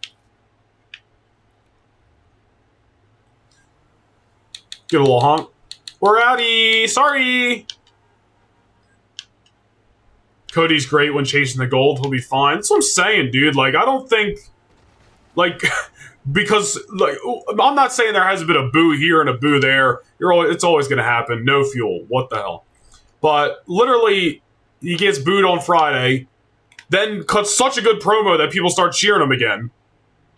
Speaker 2: Get a little honk. We're outie. Sorry. Cody's great when chasing the gold. He'll be fine. That's what I'm saying, dude. Like, I don't think, because, I'm not saying there hasn't been a boo here and a boo there. It's always going to happen. No fuel. What the hell? But literally, he gets booed on Friday, then cuts such a good promo that people start cheering him again.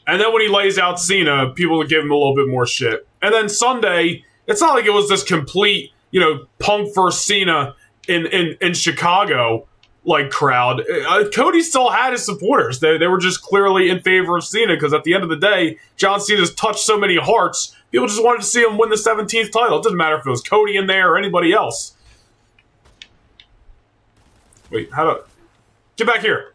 Speaker 2: And then when he lays out Cena, people give him a little bit more shit. And then Sunday, it's not like it was this complete, Punk versus Cena in Chicago crowd. Cody still had his supporters. They were just clearly in favor of Cena, because at the end of the day, John Cena's touched so many hearts, people just wanted to see him win the 17th title. It didn't matter if it was Cody in there or anybody else. Wait, get back here.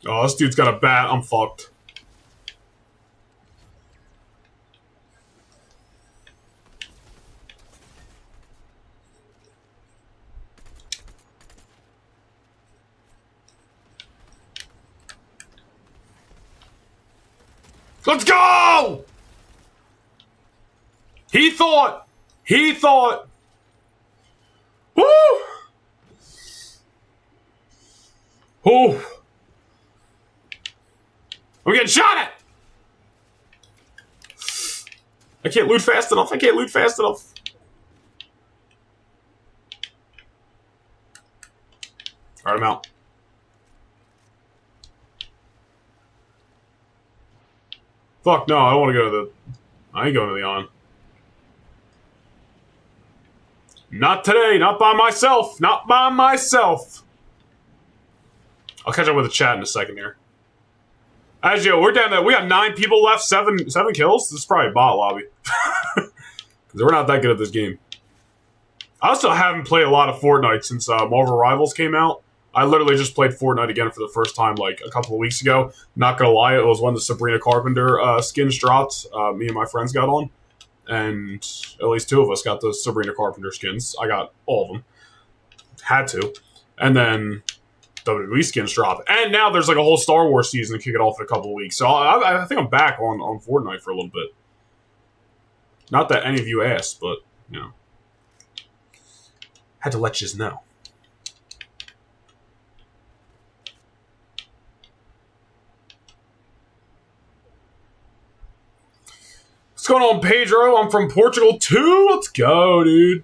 Speaker 2: Oh, this dude's got a bat. I'm fucked. Let's go! He thought. Woo! Whew. I'm getting shot at! I can't loot fast enough. Alright, I'm out. Fuck no, I don't want to go to I ain't going to the on. Not today, not by myself. I'll catch up with the chat in a second here. As you know, we're down there. We got 9 people left, 7 kills. This is probably a bot lobby. Because we're not that good at this game. I also haven't played a lot of Fortnite since Marvel Rivals came out. I literally just played Fortnite again for the first time like a couple of weeks ago. Not gonna lie, it was when the Sabrina Carpenter skins dropped. Me and my friends got on, and at least two of us got the Sabrina Carpenter skins. I got all of them. Had to. And then WWE skins dropped. And now there's like a whole Star Wars season to kick it off in a couple of weeks. So I think I'm back on Fortnite for a little bit. Not that any of you asked, but, you know. Had to let you know. What's going on, Pedro? I'm from Portugal too. Let's go, dude.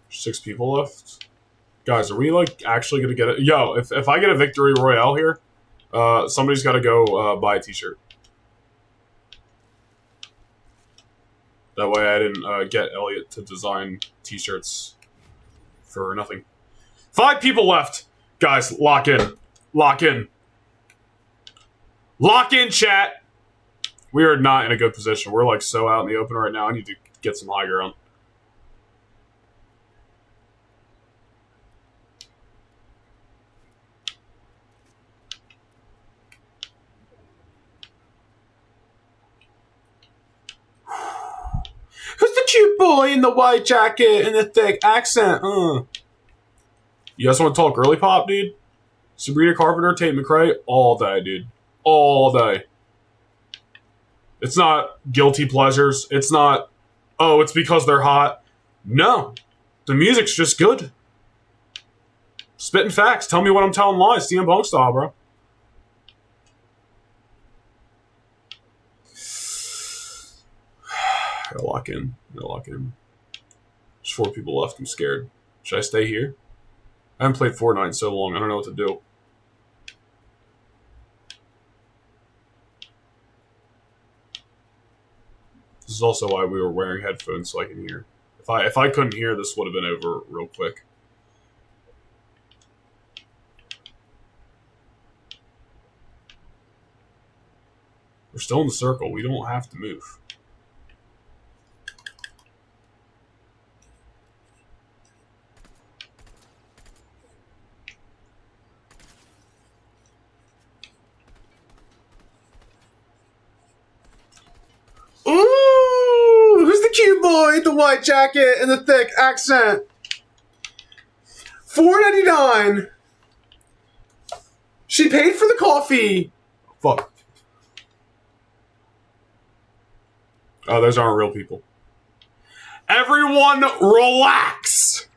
Speaker 2: Six people left. Guys, are we like actually gonna get it? Yo, if I get a victory royale here, somebody's got to go buy a t-shirt. That way I didn't get Elliot to design t-shirts for nothing. 5 people left. Guys, lock in. Lock in. Lock in, chat. We are not in a good position. We're like so out in the open right now. I need to get some high ground. Who's the cute boy in the white jacket and the thick accent? You guys want to talk girly pop, dude? Sabrina Carpenter, Tate McRae, all day, dude. All day. It's not guilty pleasures. It's not, oh, it's because they're hot. No. The music's just good. Spitting facts. Tell me what I'm telling lies. CM Punk style, bro. Gotta lock in. Gotta lock in. There's 4 people left. I'm scared. Should I stay here? I haven't played Fortnite in so long. I don't know what to do. This is also why we were wearing headphones so I can hear. If I couldn't hear, this would have been over real quick. We're still in the circle. We don't have to move. Ooh, who's the cute boy in the white jacket and the thick accent? $4.99. She paid for the coffee. Fuck. Oh, those aren't real people. Everyone relax.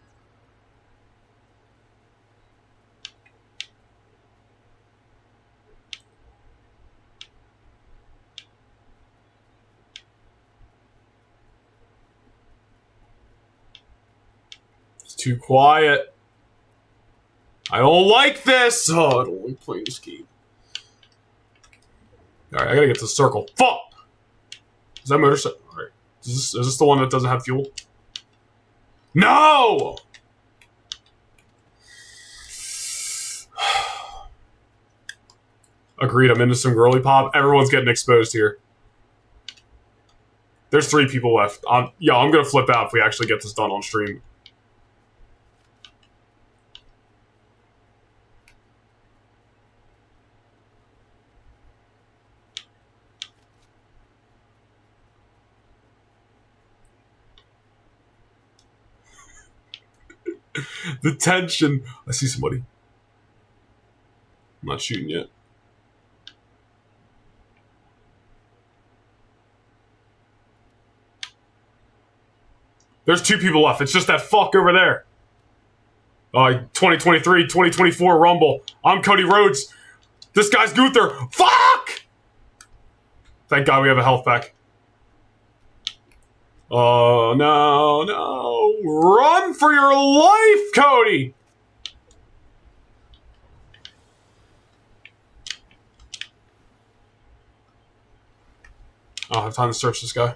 Speaker 2: It's too quiet. I don't like this. Oh, I don't like playing this game. Alright, I gotta get to the circle. Fuck! Is that motorcycle? Alright. Is this the one that doesn't have fuel? No! Agreed, I'm into some girly pop. Everyone's getting exposed here. There's 3 people left. Yeah, I'm gonna flip out if we actually get this done on stream. The tension. I see somebody. I'm not shooting yet. There's 2 people left. It's just that fuck over there. 2023, 2024 Rumble. I'm Cody Rhodes. This guy's Gunther. Fuck! Thank God we have a health pack. Oh, no, no. Run for your life, Cody! I don't have time to search this guy.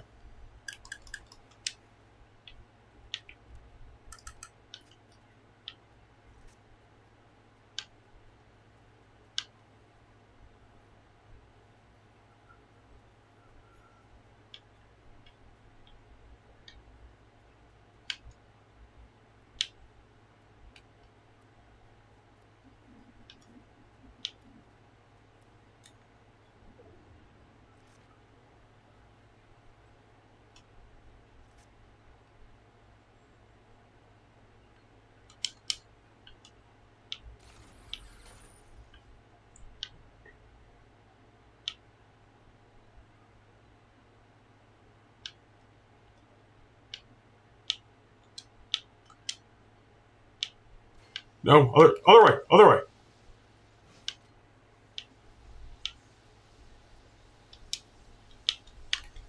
Speaker 2: No, other way, other way.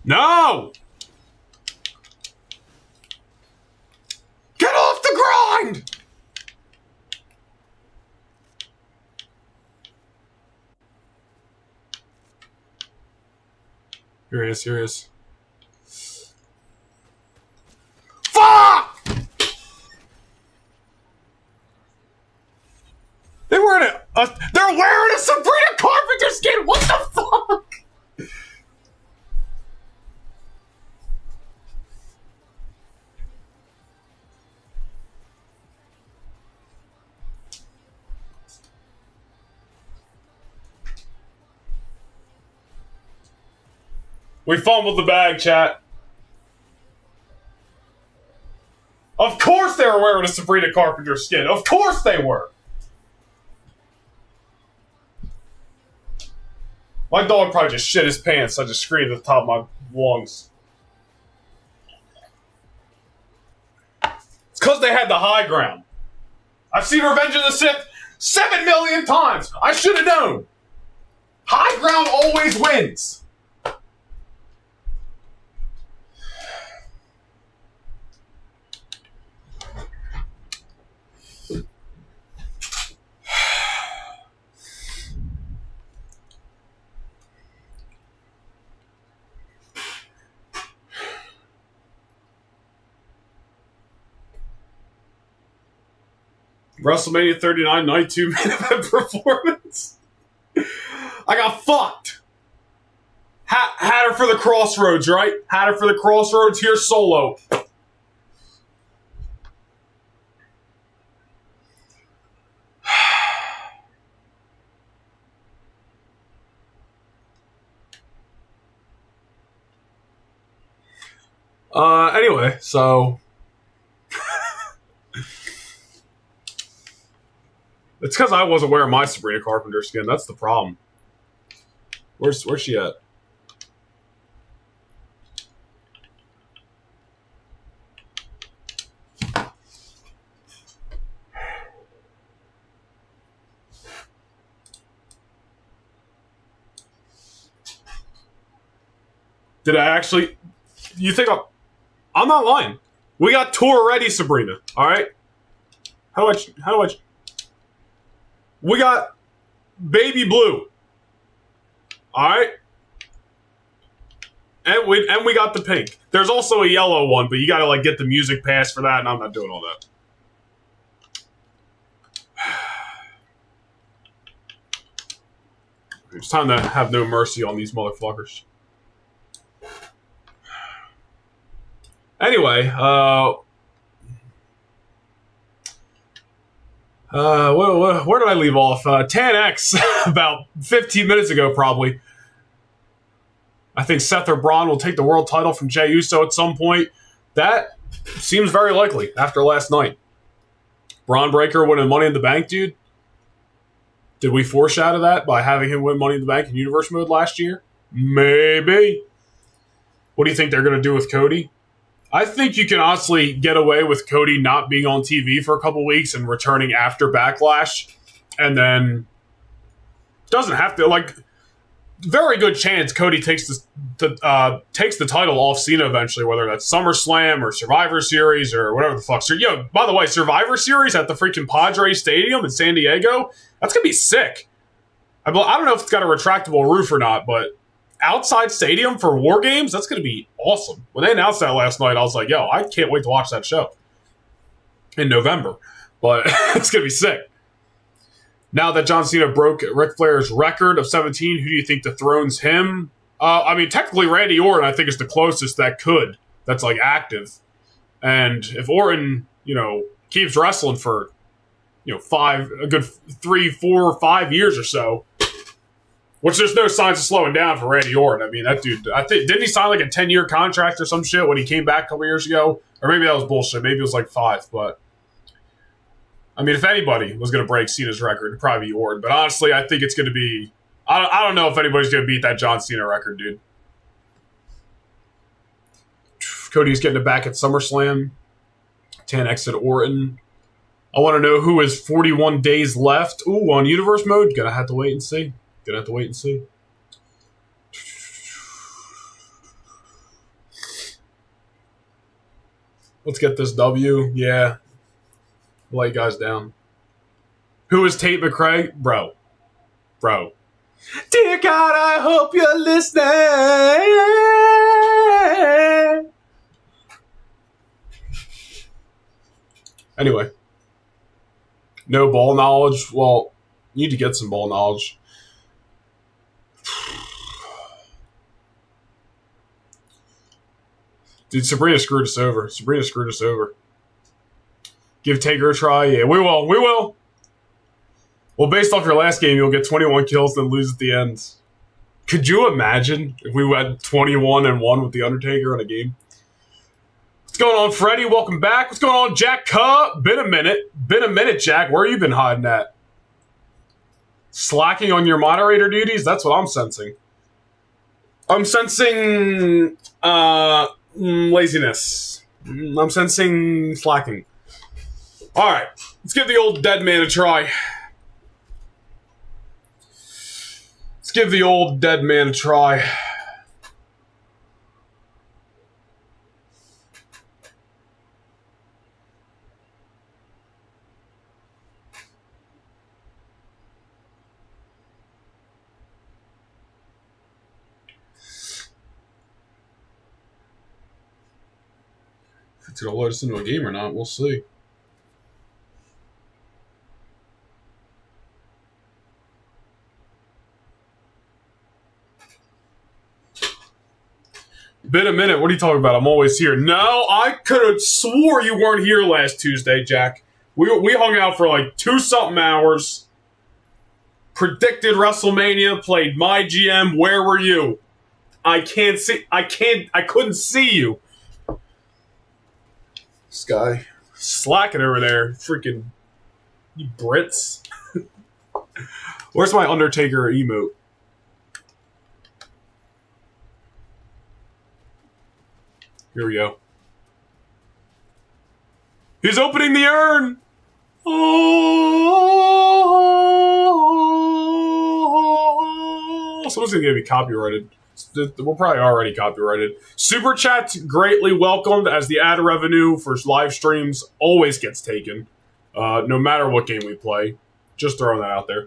Speaker 2: No! Get off the grind! Here he is, here he is. Fuck! They're wearing a Sabrina Carpenter skin! What the fuck? We fumbled the bag, chat. Of course they were wearing a Sabrina Carpenter skin. Of course they were. My dog probably just shit his pants. I just screamed at the top of my lungs. It's because they had the high ground. I've seen Revenge of the Sith 7 million times. I should have known. High ground always wins. WrestleMania 39 Night 2 main event performance. I got fucked. Had her for the Crossroads, right? Had her for the Crossroads. Here's Solo. Anyway, so it's because I wasn't wearing my Sabrina Carpenter skin. That's the problem. Where's she at? Did I actually? You think I'm not lying. We got tour ready, Sabrina. All right. How much? We got baby blue. All right. And we got the pink. There's also a yellow one, but you got to like get the music pass for that, and I'm not doing all that. It's time to have no mercy on these motherfuckers. Anyway, where did I leave off? Tan X, about 15 minutes ago, probably. I think Seth or Braun will take the world title from Jey Uso at some point. That seems very likely after last night. Braun Breaker winning Money in the Bank, dude. Did we foreshadow that by having him win Money in the Bank in Universe Mode last year? Maybe. What do you think they're going to do with Cody? I think you can honestly get away with Cody not being on TV for a couple weeks and returning after Backlash. And then doesn't have to, like, very good chance Cody takes the title off Cena eventually, whether that's SummerSlam or Survivor Series or whatever the fuck. So, by the way, Survivor Series at the freaking Padres Stadium in San Diego, that's going to be sick. I don't know if it's got a retractable roof or not, but outside stadium for War Games, that's going to be awesome. When they announced that last night, I was like, I can't wait to watch that show in November. But it's going to be sick. Now that John Cena broke Ric Flair's record of 17, who do you think dethrones him? Technically Randy Orton, I think, is the closest that's like active. And if Orton, keeps wrestling for, a good 3, 4, 5 years or so, which there's no signs of slowing down for Randy Orton. I mean, that dude, didn't he sign like a 10-year contract or some shit when he came back a couple years ago? Or maybe that was bullshit. Maybe it was like 5, but I mean, if anybody was going to break Cena's record, it'd probably be Orton. But honestly, I think it's going to be, I don't know if anybody's going to beat that John Cena record, dude. Cody's getting it back at SummerSlam. Tan X at Orton. I want to know who is 41 days left. Ooh, on universe mode. Gonna have to wait and see. Let's get this W. Yeah. Lay you guys down. Who is Tate McRae? Bro. Dear God, I hope you're listening. Anyway. No ball knowledge. Well, you need to get some ball knowledge. Dude, Sabrina screwed us over. Give Taker a try. Yeah, we will. Well, based off your last game, you'll get 21 kills, then lose at the end. Could you imagine if we went 21-1 with the Undertaker in a game? What's going on, Freddie? Welcome back. What's going on, Jack Cup? Been a minute, Jack. Where you been hiding at? Slacking on your moderator duties? That's what I'm sensing. I'm sensing laziness. I'm sensing slacking. All right, let's give the old dead man a try. If it's going to load us into a game or not, we'll see. Been a minute. What are you talking about? I'm always here. No, I could have swore you weren't here last Tuesday, Jack. We hung out for like 2-something hours. Predicted WrestleMania. Played my GM. Where were you? I couldn't see you. This guy slacking over there. Freaking you Brits. Where's my Undertaker emote? Here we go. He's opening the urn! Oh, someone's going to be copyrighted. We're probably already copyrighted. Super Chat's greatly welcomed as the ad revenue for live streams always gets taken. No matter what game we play. Just throwing that out there.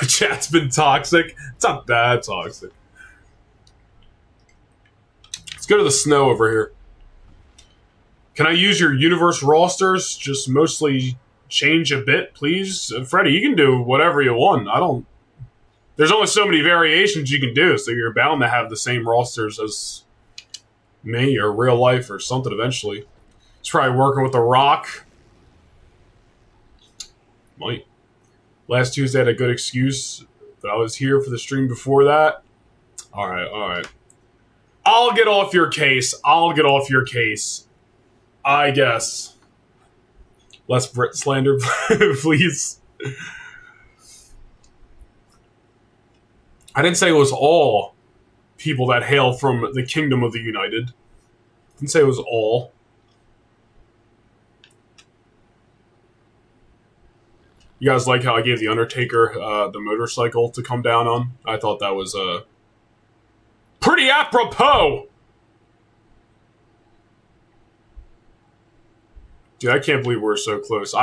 Speaker 2: Chat's been toxic. It's not that toxic. Let's go to the snow over here. Can I use your universe rosters? Just mostly change a bit, please? Freddie, you can do whatever you want. There's only so many variations you can do, so you're bound to have the same rosters as me or real life or something eventually. It's probably working with The Rock. Might. Last Tuesday I had a good excuse, but I was here for the stream before that. All right. I'll get off your case, I guess. Less Brit slander, please. I didn't say it was all people that hail from the Kingdom of the United. I didn't say it was all. You guys like how I gave the Undertaker the motorcycle to come down on? I thought that was pretty apropos! Dude, I can't believe we're so close.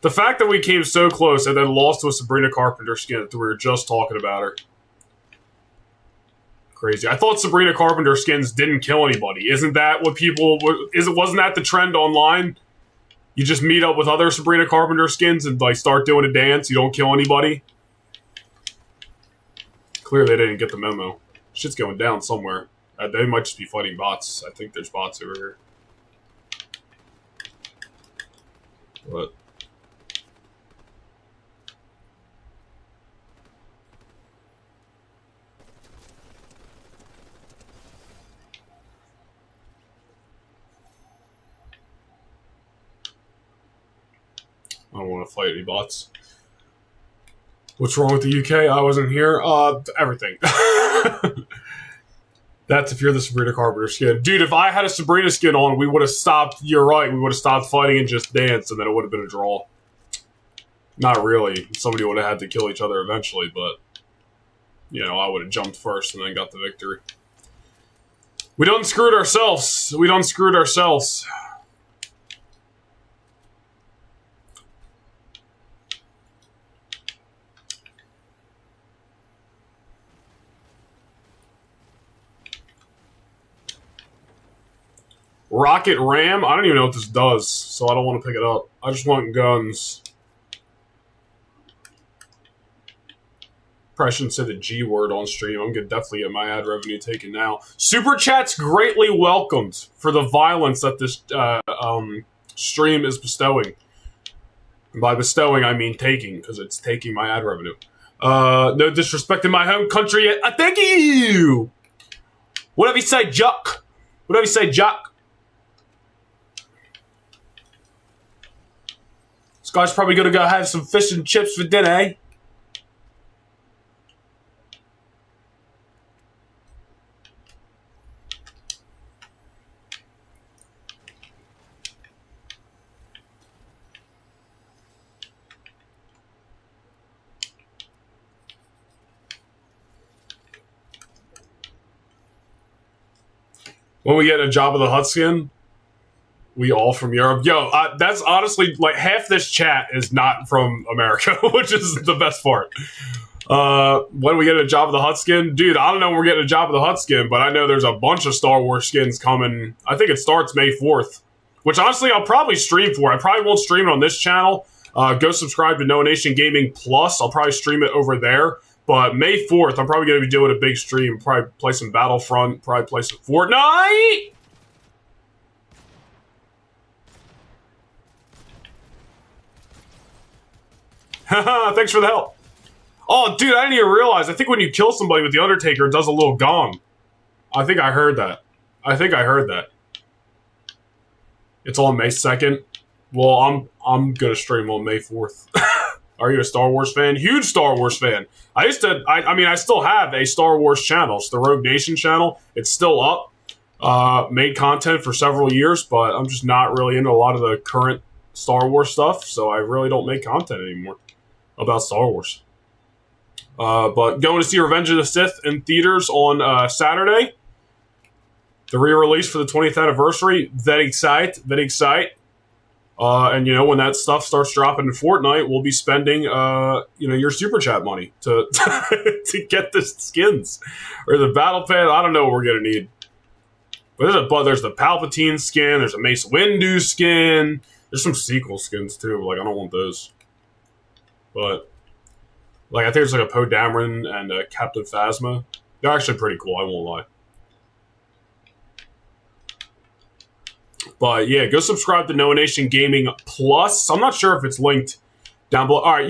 Speaker 2: The fact that we came so close and then lost to a Sabrina Carpenter skin that we were just talking about her. Crazy. I thought Sabrina Carpenter skins didn't kill anybody. Isn't that what people... Wasn't that the trend online? You just meet up with other Sabrina Carpenter skins and like start doing a dance. You don't kill anybody. Clearly they didn't get the memo. Shit's going down somewhere. They might just be fighting bots. I think there's bots over here. What? I don't want to fight any bots. What's wrong with the UK? I wasn't here. Everything. That's if you're the Sabrina Carpenter skin. Dude, if I had a Sabrina skin on, we would have stopped. You're right. We would have stopped fighting and just danced, and then it would have been a draw. Not really. Somebody would have had to kill each other eventually, but, you know, I would have jumped first and then got the victory. We done screwed ourselves. We done screwed ourselves. Rocket Ram? I don't even know what this does, so I don't want to pick it up. I just want guns. Probably shouldn't say the G word on stream. I'm going to definitely get my ad revenue taken now. Super Chat's greatly welcomed for the violence that this stream is bestowing. And by bestowing, I mean taking, because it's taking my ad revenue. No disrespect in my home country yet. Thank you! Whatever you say, Jock. Whatever you say, Jock. This guy's probably going to go have some fish and chips for dinner, eh? When we get a Job of the Hutt skin, we all from Europe. Yo, that's honestly, like, half this chat is not from America, which is the best part. When we get a Job of the Hutt skin, dude, I don't know when we're getting a Job of the Hutt skin, but I know there's a bunch of Star Wars skins coming. I think it starts May 4th, which honestly I'll probably stream for. I probably won't stream it on this channel. Go subscribe to No Nation Gaming Plus. I'll probably stream it over there. But May 4th, I'm probably going to be doing a big stream. Probably play some Battlefront. Probably play some Fortnite. Haha, thanks for the help. Oh, dude, I didn't even realize. I think when you kill somebody with the Undertaker, it does a little gong. I think I heard that. It's on May 2nd. Well, I'm going to stream on May 4th. Are you a Star Wars fan? Huge Star Wars fan. I still have a Star Wars channel. It's the Rogue Nation channel. It's still up. Made content for several years, but I'm just not really into a lot of the current Star Wars stuff, so I really don't make content anymore about Star Wars. But going to see Revenge of the Sith in theaters on Saturday. The re-release for the 20th anniversary. Very excited. And, you know, when that stuff starts dropping in Fortnite, we'll be spending, your Super Chat money to to get the skins. Or the Battle Pass. I don't know what we're going to need. But there's the Palpatine skin. There's a Mace Windu skin. There's some sequel skins, too. Like, I don't want those. But, like, I think there's, like, a Poe Dameron and a Captain Phasma. They're actually pretty cool, I won't lie. But yeah, go subscribe to No Nation Gaming Plus. I'm not sure if it's linked down below. All right,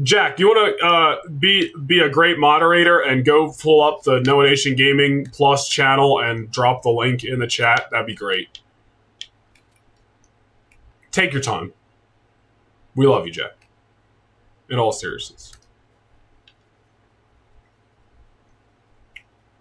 Speaker 2: Jack, you want to be a great moderator and go pull up the No Nation Gaming Plus channel and drop the link in the chat? That'd be great. Take your time. We love you, Jack. In all seriousness.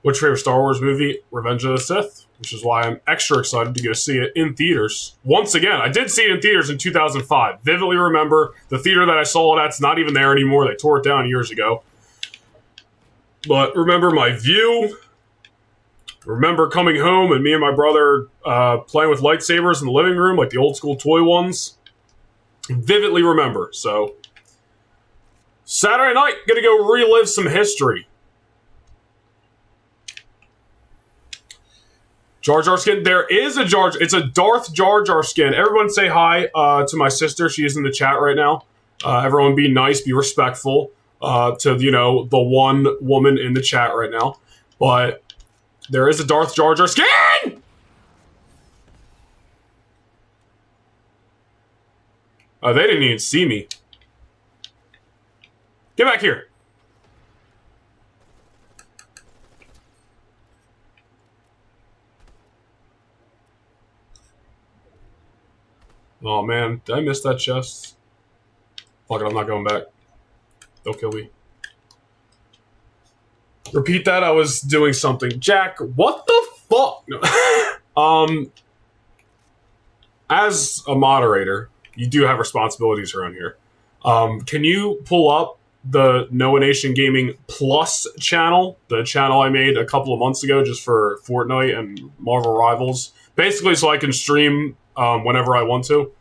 Speaker 2: What's your favorite Star Wars movie? Revenge of the Sith, which is why I'm extra excited to go see it in theaters. Once again, I did see it in theaters in 2005. Vividly remember the theater that I saw it at's not even there anymore. They tore it down years ago. But remember my view. Remember coming home and me and my brother playing with lightsabers in the living room, like the old school toy ones. Vividly remember. So, Saturday night, gonna go relive some history. Jar Jar skin. There is a Jar. It's a Darth Jar Jar skin. Everyone say hi to my sister. She is in the chat right now. Everyone be nice, be respectful to, the one woman in the chat right now. But there is a Darth Jar Jar skin! They didn't even see me. Get back here. Oh man, did I miss that chest? Fuck it, I'm not going back. They'll kill me. Repeat that. I was doing something. Jack, what the fuck? No. As a moderator, you do have responsibilities around here. Can you pull up the Noah Nation Gaming Plus channel, the channel I made a couple of months ago just for Fortnite and Marvel Rivals, basically so I can stream whenever I want to.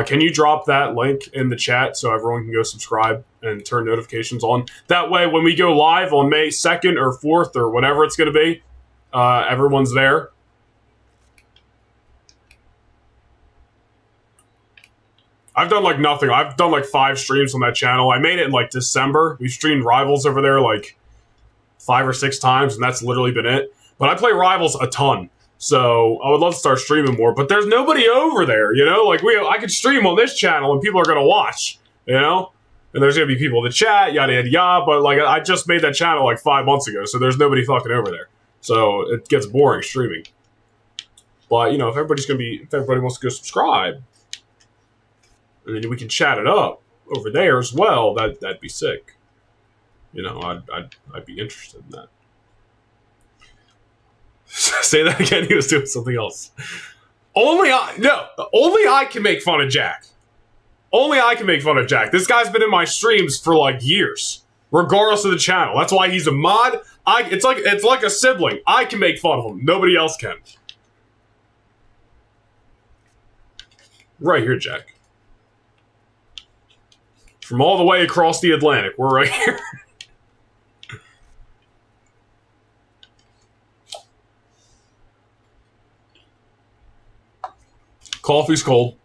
Speaker 2: Can you drop that link in the chat so everyone can go subscribe and turn notifications on? That way, when we go live on May 2nd or 4th or whatever it's going to be, everyone's there. I've done like nothing. I've done like 5 streams on that channel. I made it in like December. We've streamed Rivals over there like 5 or 6 times, and that's literally been it. But I play Rivals a ton, so I would love to start streaming more. But there's nobody over there, you know? Like I could stream on this channel, and people are gonna watch, you know? And there's gonna be people in the chat, yada yada yada. But like I just made that channel like 5 months ago, so there's nobody fucking over there. So it gets boring streaming. But you know, if everybody wants to go subscribe, and then we can chat it up over there as well. That'd be sick. You know, I'd be interested in that. Say that again. He was doing something else. Only I can make fun of Jack. Only I can make fun of Jack. This guy's been in my streams for like years, regardless of the channel. That's why he's a mod. It's like a sibling. I can make fun of him. Nobody else can. Right here, Jack. From all the way across the Atlantic, we're right here. Coffee's cold.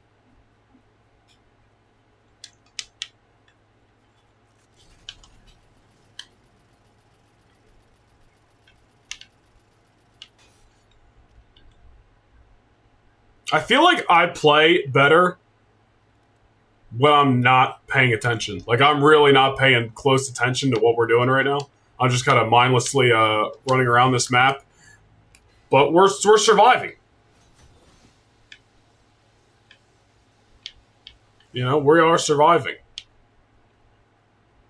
Speaker 2: I feel like I play better when I'm not paying attention. Like, I'm really not paying close attention to what we're doing right now. I'm just kind of mindlessly running around this map. But we're surviving. You know, we are surviving.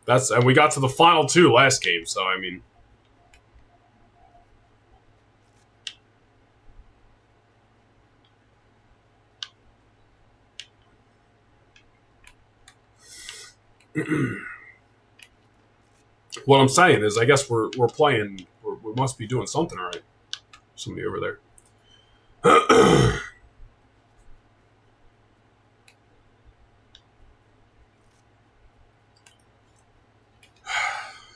Speaker 2: And we got to the final 2 last game, so I mean. What I'm saying is, I guess we're playing. We must be doing something all right. Somebody over there.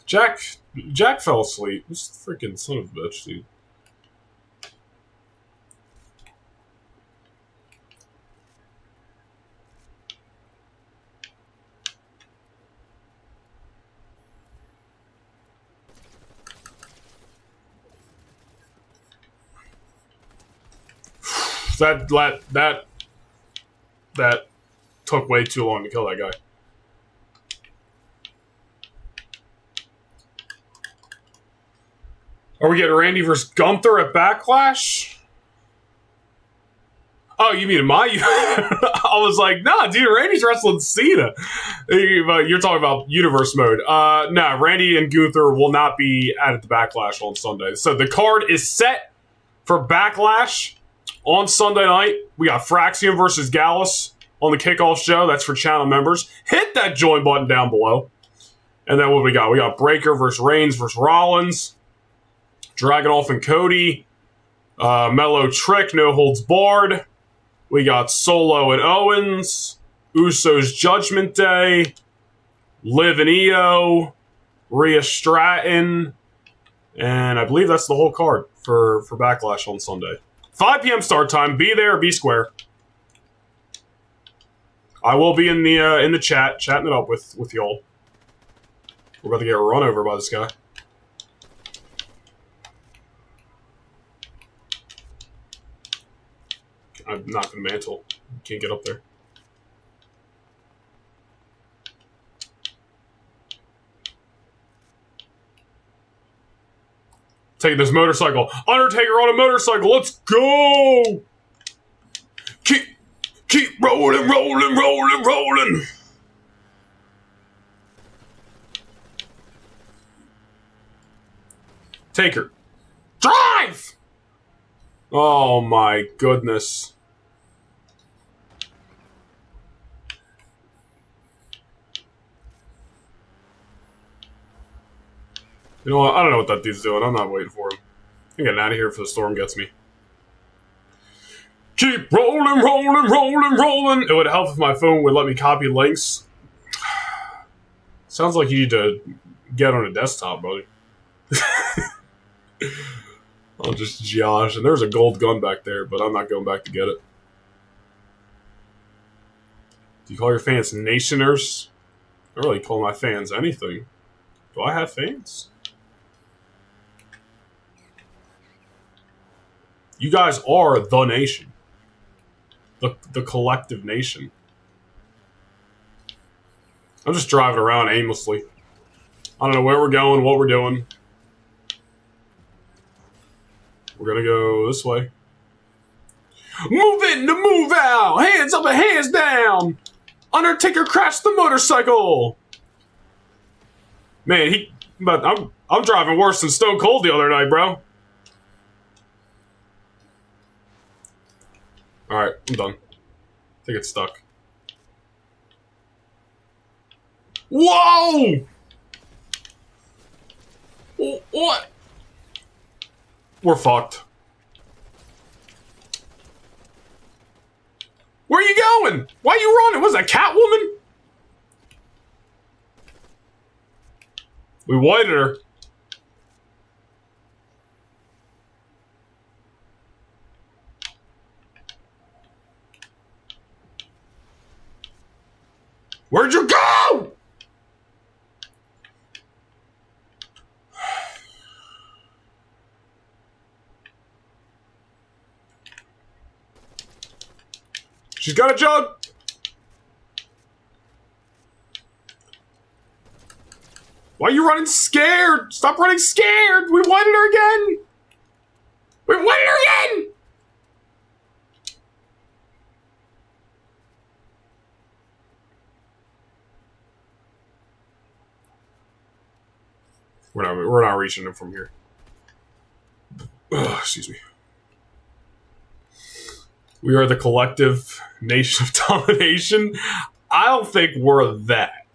Speaker 2: Jack fell asleep. This freaking son of a bitch, dude. That took way too long to kill that guy. Are we getting Randy versus Gunther at Backlash? Oh, you mean my? I was like, nah, dude, Randy's wrestling Cena. You're talking about Universe mode. No, Randy and Gunther will not be at the Backlash on Sunday. So the card is set for Backlash on Sunday night. We got Fraxium versus Gallus on the kickoff show. That's for channel members. Hit that join button down below. And then what we got? We got Breaker versus Reigns versus Rollins. Dragunov and Cody. Mellow Trick, no holds barred. We got Solo and Owens. Usos Judgment Day. Liv and Io. Rhea Stratton. And I believe that's the whole card for Backlash on Sunday. 5 p.m. start time. Be there, be square. I will be in the chat, chatting it up with y'all. We're about to get run over by this guy. I'm not going to mantle. Can't get up there. Taking this motorcycle. Undertaker on a motorcycle. Let's go! Keep rolling, rolling, rolling, rolling. Taker. Drive! Oh my goodness. You know what? I don't know what that dude's doing. I'm not waiting for him. I'm getting out of here before the storm gets me. Keep rolling, rolling, rolling, rolling. It would help if my phone would let me copy links. Sounds like you need to get on a desktop, buddy. I'll just Josh. And there's a gold gun back there, but I'm not going back to get it. Do you call your fans nationers? I don't really call my fans anything. Do I have fans? You guys are the nation. The collective nation. I'm just driving around aimlessly. I don't know where we're going, what we're doing. We're gonna go this way. Move in to move out! Hands up and hands down! Undertaker crashed the motorcycle! Man, but I'm driving worse than Stone Cold the other night, bro. Alright, I'm done. I think it's stuck. Whoa! What? We're fucked. Where are you going? Why are you running? Was that Catwoman? We whited her. Where'd you go? She's got a jug. Why are you running scared? Stop running scared. We whited her again. We whited her again. We're not reaching him from here. Ugh, excuse me. We are the collective nation of domination. I don't think we're that.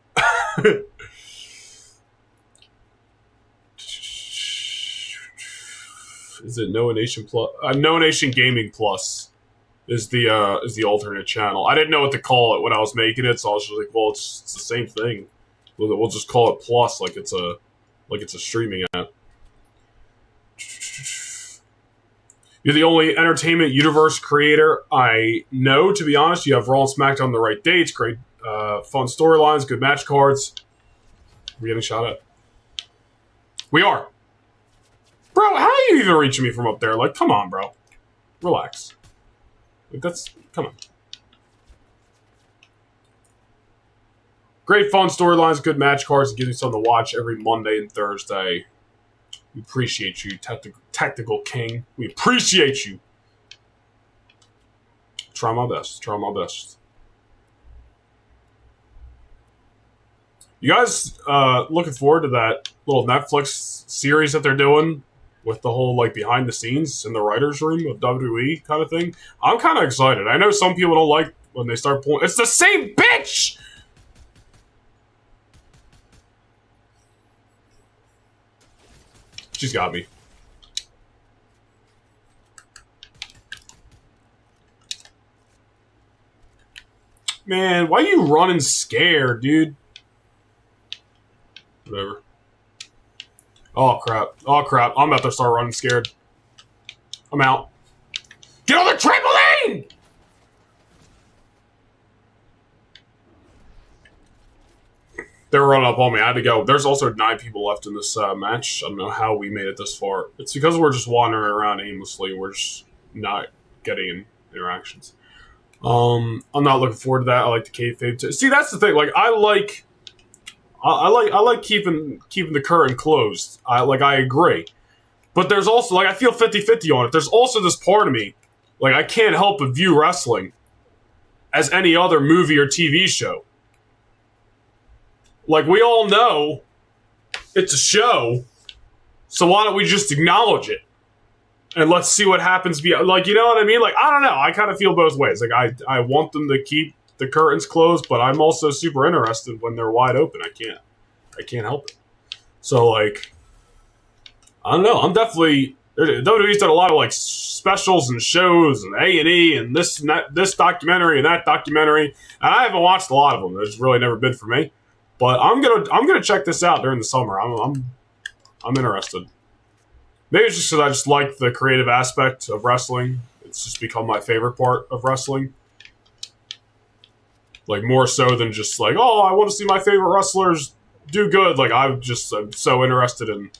Speaker 2: Is it No Nation Plus? No Nation Gaming Plus is the alternate channel. I didn't know what to call it when I was making it, so I was just like, well, it's the same thing. We'll just call it Plus, like it's a streaming app. You're the only entertainment universe creator I know, to be honest. You have Raw and SmackDown on the right dates, great fun storylines, good match cards. We're getting shot at. We are. Bro, how are you even reaching me from up there? Like, come on, bro. Relax. Like, come on. Great fun storylines, good match cards, and gives you something to watch every Monday and Thursday. We appreciate you, Tactical King. We appreciate you. Try my best. Try my best. You guys looking forward to that little Netflix series that they're doing with the whole like behind the scenes in the writer's room of WWE kind of thing? I'm kind of excited. I know some people don't like when they start pulling. It's the same bitch! She's got me. Man, why are you running scared, dude? Whatever. Oh, crap. Oh, crap. I'm about to start running scared. I'm out. Get on the trampoline! They were running up on me. I had to go. There's also 9 people left in this match. I don't know how we made it this far. It's because we're just wandering around aimlessly. We're just not getting interactions. I'm not looking forward to that. I like the kayfabe. See, that's the thing. Like, I like keeping the curtain closed. I agree. But there's also, like, I feel 50-50 on it. There's also this part of me, like, I can't help but view wrestling as any other movie or TV show. Like, we all know it's a show, So why don't we just acknowledge it? And let's see what happens. Like, you know what I mean? Like, I don't know. I kind of feel both ways. Like, I want them to keep the curtains closed, but I'm also super interested when they're wide open. I can't help it. So, like, I don't know. I'm definitely... WWE's done a lot of, like, specials and shows and A&E and this documentary and that documentary. And I haven't watched a lot of them. It's really never been for me. But I'm gonna check this out during the summer. I'm interested. Maybe it's just because I just like the creative aspect of wrestling. It's just become my favorite part of wrestling. Like, more so than just like, oh, I want to see my favorite wrestlers do good. Like, I'm so interested in,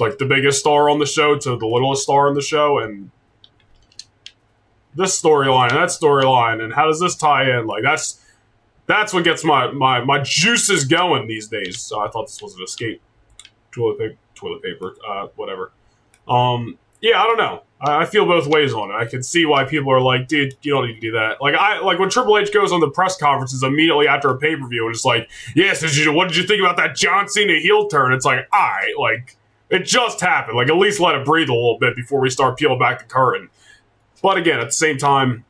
Speaker 2: like, the biggest star on the show to the littlest star on the show, and this storyline and that storyline, and how does this tie in? Like, that's what gets my juices going these days. So I thought this was an escape. Toilet paper, whatever. Yeah, I don't know. I feel both ways on it. I can see why people are like, dude, you don't need to do that. Like when Triple H goes on the press conferences immediately after a pay-per-view and it's like, yes, what did you think about that John Cena heel turn? It's like, alright, like, it just happened. Like, at least let it breathe a little bit before we start peeling back the curtain. But again, at the same time,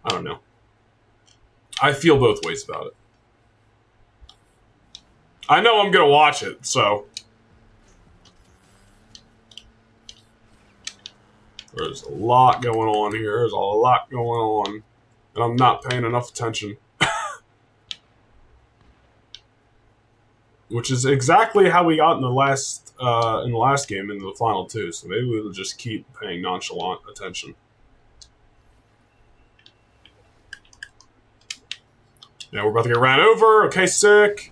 Speaker 2: I don't know. I feel both ways about it. I know I'm gonna watch it, so... There's a lot going on here. There's a lot going on. And I'm not paying enough attention. Which is exactly how we got in the last game, in the final two. So maybe we'll just keep paying nonchalant attention. Yeah, we're about to get ran over. Okay, sick.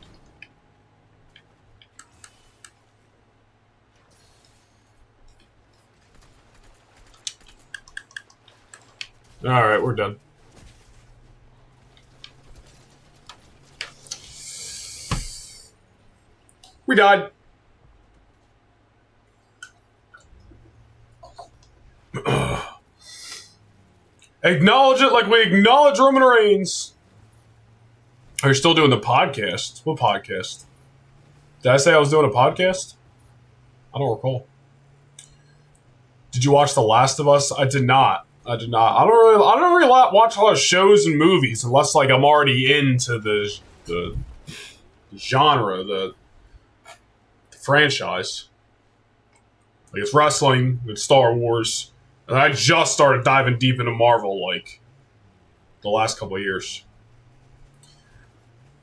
Speaker 2: Alright, we're done. We died. Acknowledge it like we acknowledge Roman Reigns. Are you still doing the podcast? What podcast? Did I say I was doing a podcast? I don't recall. Did you watch The Last of Us? I did not. I don't really watch a lot of shows and movies unless, like, I'm already into the genre, the franchise. Like, it's wrestling, it's Star Wars, and I just started diving deep into Marvel, like, the last couple of years.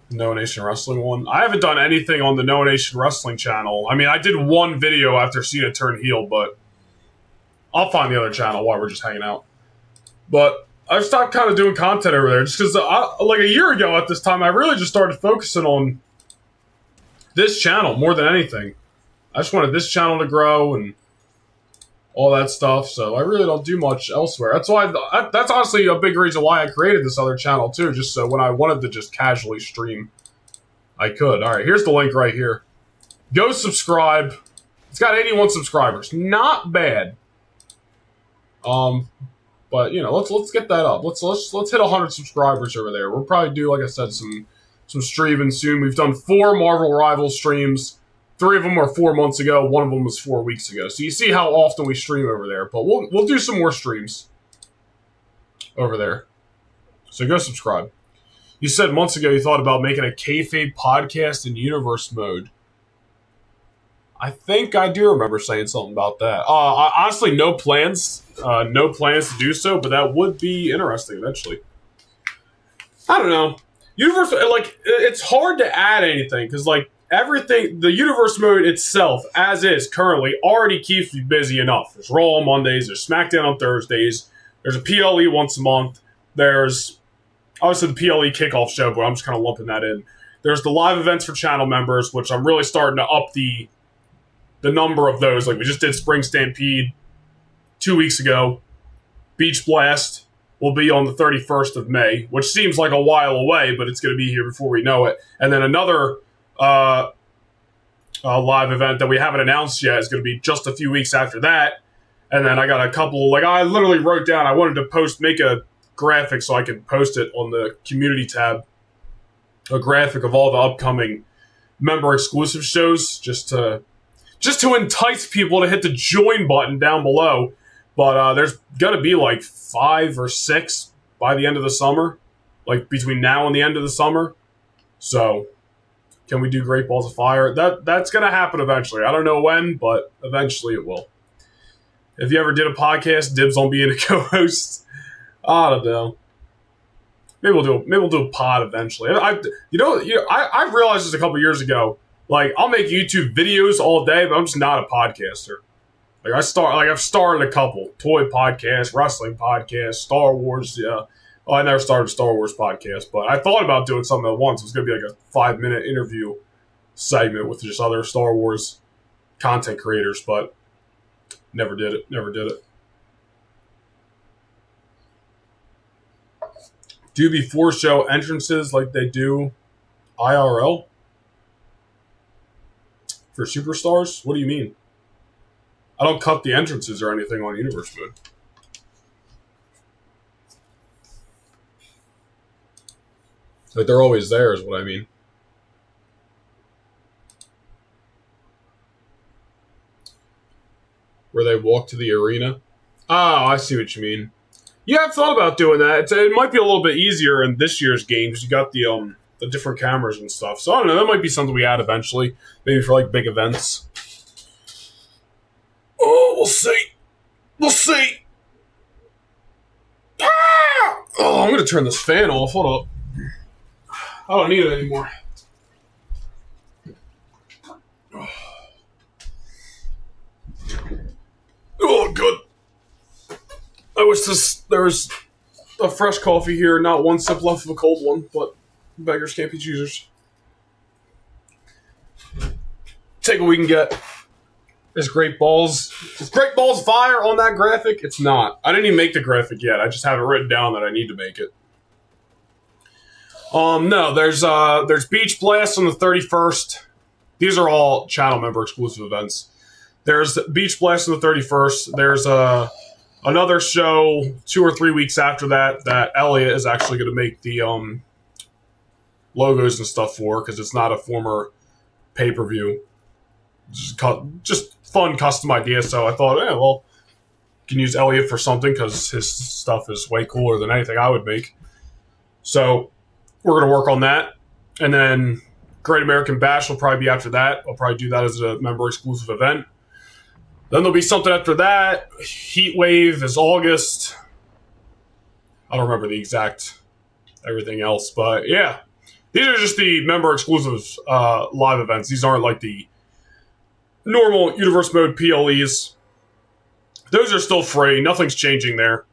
Speaker 2: No Nation Wrestling one. I haven't done anything on the No Nation Wrestling channel. I mean, I did one video after Cena turned heel, but I'll find the other channel while we're just hanging out. But I've stopped kind of doing content over there just because, like, a year ago at this time, I really just started focusing on this channel more than anything. I just wanted this channel to grow and all that stuff, so I really don't do much elsewhere. That's why that's honestly a big reason why I created this other channel too, just so when I wanted to just casually stream, I could. All right, here's the link right here. Go subscribe. It's got 81 subscribers. Not bad. But you know, let's get that up. Let's hit 100 subscribers over there. We'll probably do, like I said, some streaming soon. We've done 4 Marvel Rivals streams. 3 of them were 4 months ago. 1 of them was 4 weeks ago. So you see how often we stream over there. But we'll do some more streams over there. So go subscribe. You said months ago you thought about making a kayfabe podcast in universe mode. I think I do remember saying something about that. Honestly, no plans. No plans to do so, but that would be interesting eventually. I don't know. Universe, like, it's hard to add anything because, like, everything, the universe mode itself, as is currently, already keeps me busy enough. There's Raw on Mondays, there's SmackDown on Thursdays, there's a PLE once a month, there's obviously the PLE kickoff show, but I'm just kind of lumping that in. There's the live events for channel members, which I'm really starting to up the number of those. Like, we just did Spring Stampede 2 weeks ago. Beach Blast will be on the 31st of May, which seems like a while away, but it's going to be here before we know it. And then another live event that we haven't announced yet is going to be just a few weeks after that. And then I got a couple, like, I literally wrote down, I wanted to make a graphic so I could post it on the community tab, a graphic of all the upcoming member exclusive shows, just to just to entice people to hit the join button down below. But there's going to be like 5 or 6 by the end of the summer, like between now and the end of the summer. So can we do Great Balls of Fire? That's going to happen eventually. I don't know when, but eventually it will. If you ever did a podcast, dibs on being a co-host. I don't know. Maybe we'll do a pod eventually. I realized this a couple years ago. Like, I'll make YouTube videos all day, but I'm just not a podcaster. Like, I've started a couple toy podcasts, wrestling podcasts, Star Wars. Yeah, well, I never started a Star Wars podcast, but I thought about doing something at once. It was going to be like a 5-minute interview segment with just other Star Wars content creators, but never did it. Do before show entrances like they do IRL for superstars? What do you mean? I don't cut the entrances or anything on Universe Mode. Like, they're always there is what I mean. Where they walk to the arena. Oh, I see what you mean. Yeah, I've thought about doing that. It might be a little bit easier in this year's games. You got the different cameras and stuff. So I don't know. That might be something we add eventually, maybe for like big events. Oh, we'll see. Ah! Oh, I'm gonna turn this fan off. Hold up. I don't need it anymore. Oh, good. I wish there was a fresh coffee here, not one sip left of a cold one, but beggars can't be choosers. Take what we can get. Is Great Balls of Fire on that graphic? It's not. I didn't even make the graphic yet. I just have it written down that I need to make it. No, there's Beach Blast on the 31st. These are all channel member exclusive events. There's Beach Blast on the 31st. There's another show 2 or 3 weeks after that Elliot is actually going to make the logos and stuff for, because it's not a former pay-per-view. Just fun custom idea. So I thought, well, can use Elliot for something because his stuff is way cooler than anything I would make. So we're going to work on that. And then Great American Bash will probably be after that. I'll probably do that as a member exclusive event. Then there'll be something after that. Heat Wave is August. I don't remember the exact everything else, but yeah. These are just the member exclusive live events. These aren't like the normal Universe Mode PLEs. Those are still free. Nothing's changing there.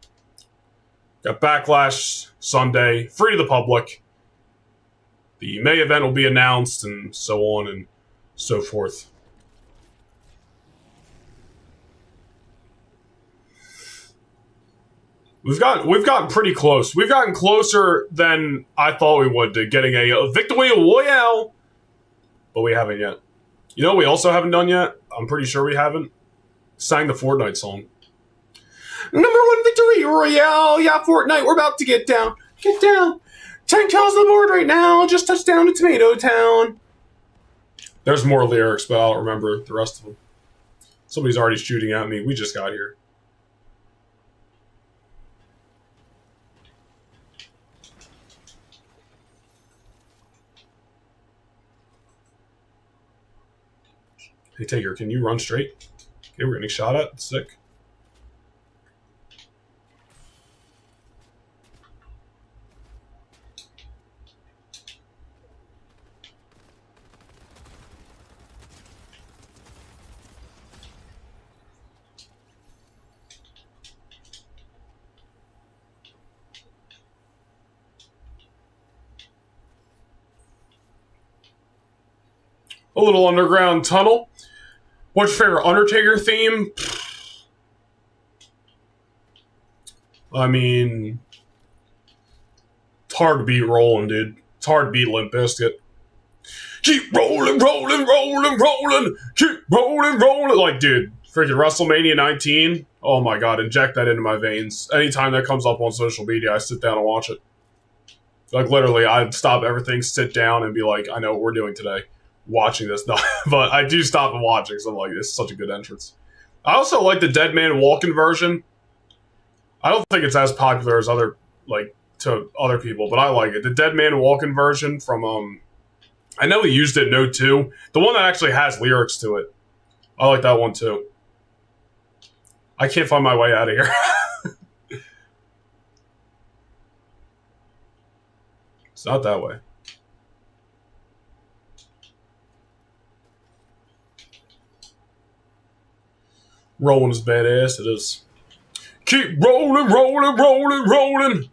Speaker 2: Got Backlash Sunday, free to the public. The May event will be announced, and so on and so forth. We've gotten pretty close. We've gotten closer than I thought we would to getting a Victory Royale, but we haven't yet. You know what we also haven't done yet? I'm pretty sure we haven't. Sang the Fortnite song. Number 1 Victory Royale. Yeah, Fortnite, we're about to get down. Get down. 10 kills on the board right now. Just touched down to Tomato Town. There's more lyrics, but I don't remember the rest of them. Somebody's already shooting at me. We just got here. Hey, Taker, can you run straight? Okay, we're getting shot at. Sick. A little underground tunnel. What's your favorite Undertaker theme? I mean, it's hard to beat rolling, dude. It's hard to beat Limp Bizkit. Keep rolling, rolling, rolling, rolling. Keep rolling, rolling. Like, dude, freaking WrestleMania 19. Oh my god, inject that into my veins. Anytime that comes up on social media, I sit down and watch it. Like, literally, I'd stop everything, sit down, and be like, I know what we're doing today. watching this. No, but I do stop and watch it because I'm like, it's such a good entrance. I also like the Dead Man Walking version. I don't think it's as popular as other to other people, but I like it. The Dead Man Walking version from I know he used it in No 2. The one that actually has lyrics to it. I like that one too. I can't find my way out of here. It's not that way. Rolling is badass. It is. Keep rolling, rolling, rolling, rolling.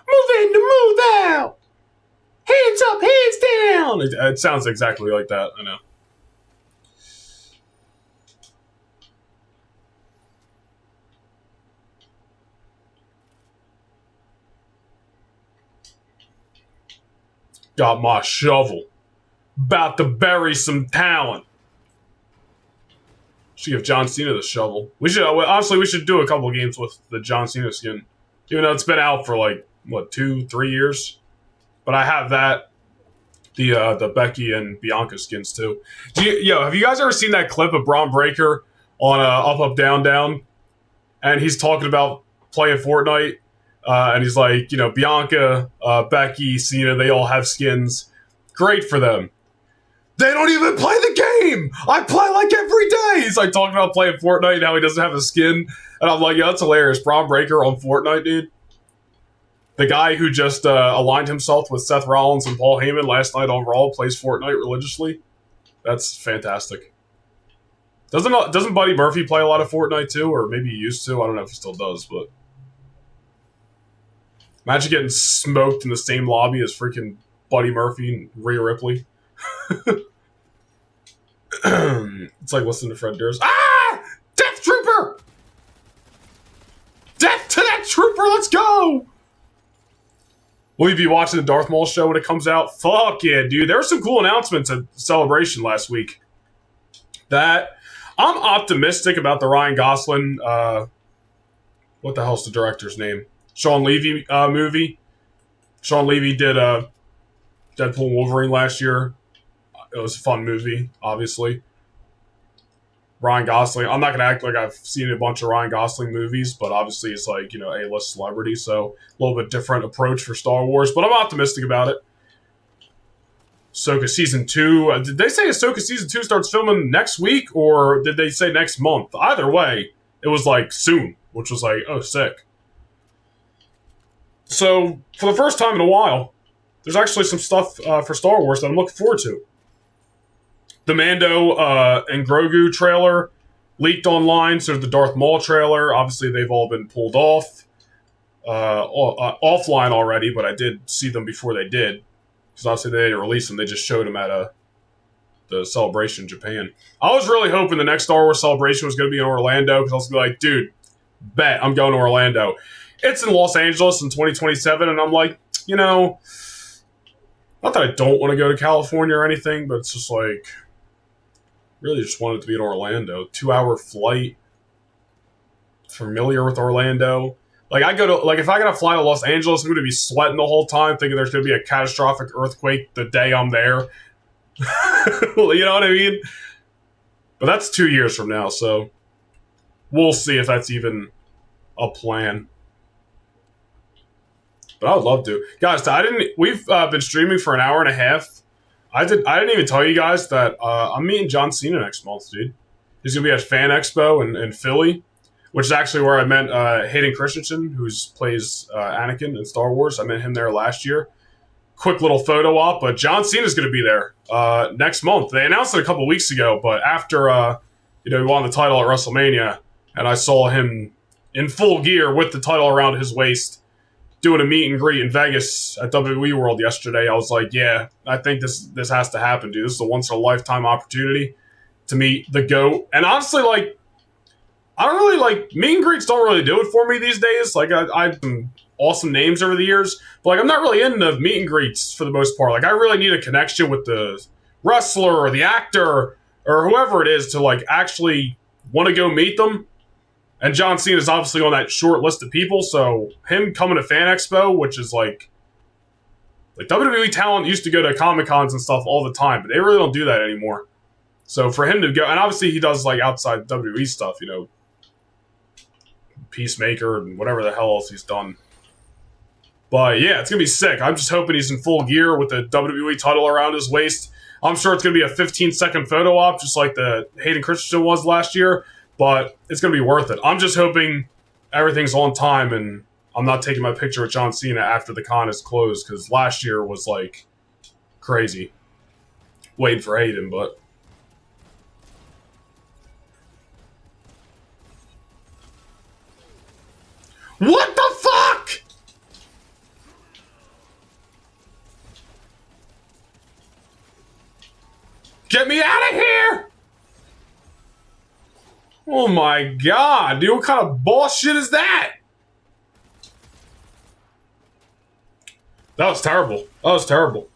Speaker 2: Move in to move out. Hands up, hands down. It sounds exactly like that. I know. Got my shovel. About to bury some talent. Should give John Cena the shovel. We should honestly we should do a couple games with the John Cena skin, even though it's been out for like what 2-3 years. But I have that, the Becky and Bianca skins too. Have you guys ever seen that clip of Braun Breaker on Up Up Down Down, and he's talking about playing Fortnite, and he's like, Bianca, Becky, Cena, they all have skins. Great for them. They don't even play the game! I play like every day! He's like talking about playing Fortnite and how he doesn't have a skin. And I'm like, yeah, that's hilarious. Braun Breaker on Fortnite, dude. The guy who just aligned himself with Seth Rollins and Paul Heyman last night on Raw plays Fortnite religiously. That's fantastic. Doesn't Buddy Murphy play a lot of Fortnite too? Or maybe he used to. I don't know if he still does, but... Imagine getting smoked in the same lobby as freaking Buddy Murphy and Rhea Ripley. It's like listening to Fred Durst. Ah! Death Trooper! Death to that trooper, let's go! Will you be watching the Darth Maul show when it comes out? Fuck yeah, dude. There were some cool announcements at Celebration last week. I'm optimistic about the Ryan Gosling, what the hell's the director's name? Sean Levy movie. Sean Levy did Deadpool and Wolverine last year. It was a fun movie, obviously. Ryan Gosling. I'm not going to act like I've seen a bunch of Ryan Gosling movies, but obviously it's like, A-list celebrity, so a little bit different approach for Star Wars, but I'm optimistic about it. Ahsoka Season 2. Did they say Ahsoka Season 2 starts filming next week, or did they say next month? Either way, it was like soon, which was like, oh, sick. So, for the first time in a while, there's actually some stuff for Star Wars that I'm looking forward to. The Mando and Grogu trailer leaked online, so the Darth Maul trailer. Obviously, they've all been pulled off offline already, but I did see them before they did. Because obviously they didn't release them, they just showed them at the Celebration in Japan. I was really hoping the next Star Wars Celebration was going to be in Orlando, because I was going to be like, dude, bet I'm going to Orlando. It's in Los Angeles in 2027, and I'm like, not that I don't want to go to California or anything, but it's just like, really just wanted it to be in Orlando. 2-hour flight. Familiar with Orlando. Like, if I gotta fly to Los Angeles, I'm gonna be sweating the whole time, thinking there's gonna be a catastrophic earthquake the day I'm there. You know what I mean? But that's 2 years from now, so we'll see if that's even a plan. But I would love to. Guys, we've been streaming for an hour and a half. I didn't even tell you guys that I'm meeting John Cena next month, dude. He's going to be at Fan Expo in Philly, which is actually where I met Hayden Christensen, who plays Anakin in Star Wars. I met him there last year. Quick little photo op, but John Cena's going to be there next month. They announced it a couple weeks ago, but after he won the title at WrestleMania, and I saw him in full gear with the title around his waist, doing a meet and greet in Vegas at WWE World yesterday, I was like, yeah, I think this has to happen, dude. This is a once-in-a-lifetime opportunity to meet the GOAT. And honestly, like, I don't really, meet and greets don't really do it for me these days. Like, I've some awesome names over the years, but, I'm not really into meet and greets for the most part. Like, I really need a connection with the wrestler or the actor or whoever it is to, actually want to go meet them. And John Cena is obviously on that short list of people, so him coming to Fan Expo, which is Like, WWE talent used to go to Comic-Cons and stuff all the time, but they really don't do that anymore. So for him to go, and obviously he does, like, outside WWE stuff, you know, Peacemaker and whatever the hell else he's done. But yeah, it's going to be sick. I'm just hoping he's in full gear with the WWE title around his waist. I'm sure it's going to be a 15-second photo op, just like the Hayden Christensen was last year, but it's going to be worth it. I'm just hoping everything's on time and I'm not taking my picture with John Cena after the con is closed, because last year was, like, crazy. Waiting for Hayden, but... What the fuck?! Get me out of here! Oh my god, dude, what kind of bullshit is that? That was terrible. That was terrible.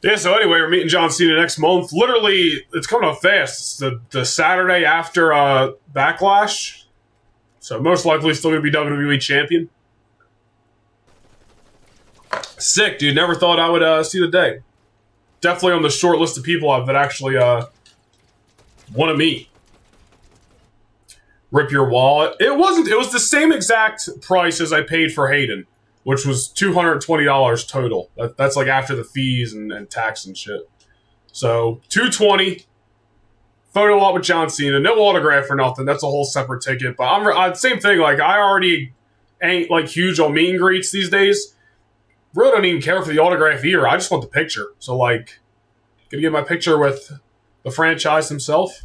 Speaker 2: Yeah, so anyway, we're meeting John Cena next month. Literally, it's coming up fast. It's the Saturday after Backlash. So most likely still going to be WWE Champion. Sick, dude. Never thought I would see the day. Definitely on the short list of people that actually want to meet. Rip your wallet. It wasn't. It was the same exact price as I paid for Hayden, which was $220 total. That's like after the fees and tax and shit. So $220. Photo op with John Cena. No autograph or nothing. That's a whole separate ticket. But I'm same thing. Like, I already ain't like huge on meet and greets these days. Really don't even care for the autograph either. I just want the picture. So like, gonna get my picture with the franchise himself.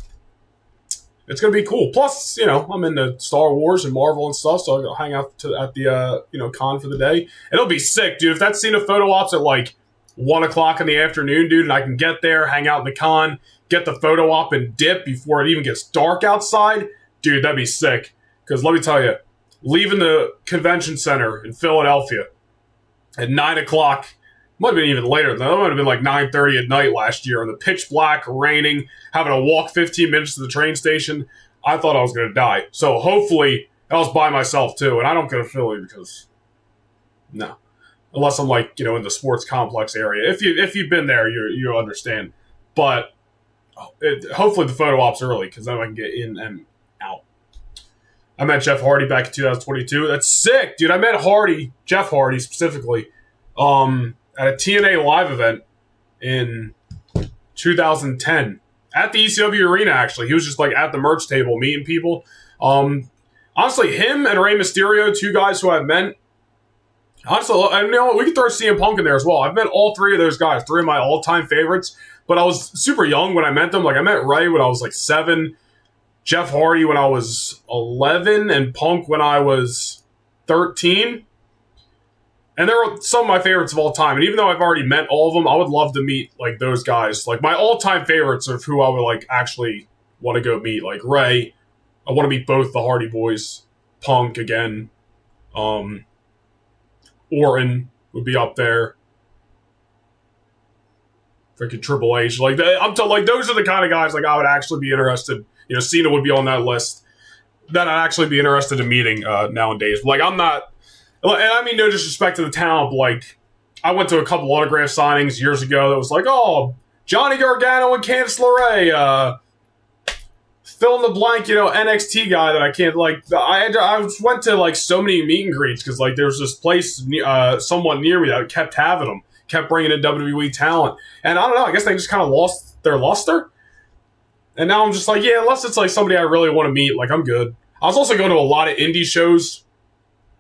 Speaker 2: It's gonna be cool. Plus, you know, I'm into Star Wars and Marvel and stuff, so I'll hang out at the con for the day. It'll be sick, dude. If that's Cena photo ops at like 1 o'clock in the afternoon, dude, and I can get there, hang out in the con, get the photo op and dip before it even gets dark outside, dude, that'd be sick. Because let me tell you, leaving the convention center in Philadelphia at 9 o'clock. Might have been even later than that. It might have been like 9:30 at night last year in the pitch black, raining, having to walk 15 minutes to the train station. I thought I was going to die. So hopefully I was by myself too. And I don't go to Philly because, no. Unless I'm like, in the sports complex area. If you've been there, you'll understand. But hopefully the photo op's early because then I can get in and out. I met Jeff Hardy back in 2022. That's sick, dude. I met Jeff Hardy specifically, at a TNA live event in 2010 at the ECW arena. Actually, he was just like at the merch table meeting people. Honestly, him and Rey Mysterio, two guys who I've met. Honestly, we could throw CM Punk in there as well. I've met all three of those guys, three of my all-time favorites. But I was super young when I met them. Like, I met Rey when I was like 7, Jeff Hardy when I was 11, and Punk when I was 13. And they're some of my favorites of all time. And even though I've already met all of them, I would love to meet, like, those guys. Like, my all-time favorites of who I would, like, actually want to go meet. Like, Rey. I want to meet both the Hardy Boys. Punk, again. Orton would be up there. Freaking Triple H. Like, those are the kind of guys, like, I would actually be interested. Cena would be on that list. That I'd actually be interested in meeting nowadays. Like, I'm not... And I mean no disrespect to the talent, but like, I went to a couple autograph signings years ago that was like, oh, Johnny Gargano and Candice LeRae, fill in the blank, NXT guy that I can't, like, I went to like so many meet and greets because like there was this place somewhat near me that kept having them, kept bringing in WWE talent. And I don't know, I guess they just kind of lost their luster. And now I'm just like, yeah, unless it's like somebody I really want to meet, like I'm good. I was also going to a lot of indie shows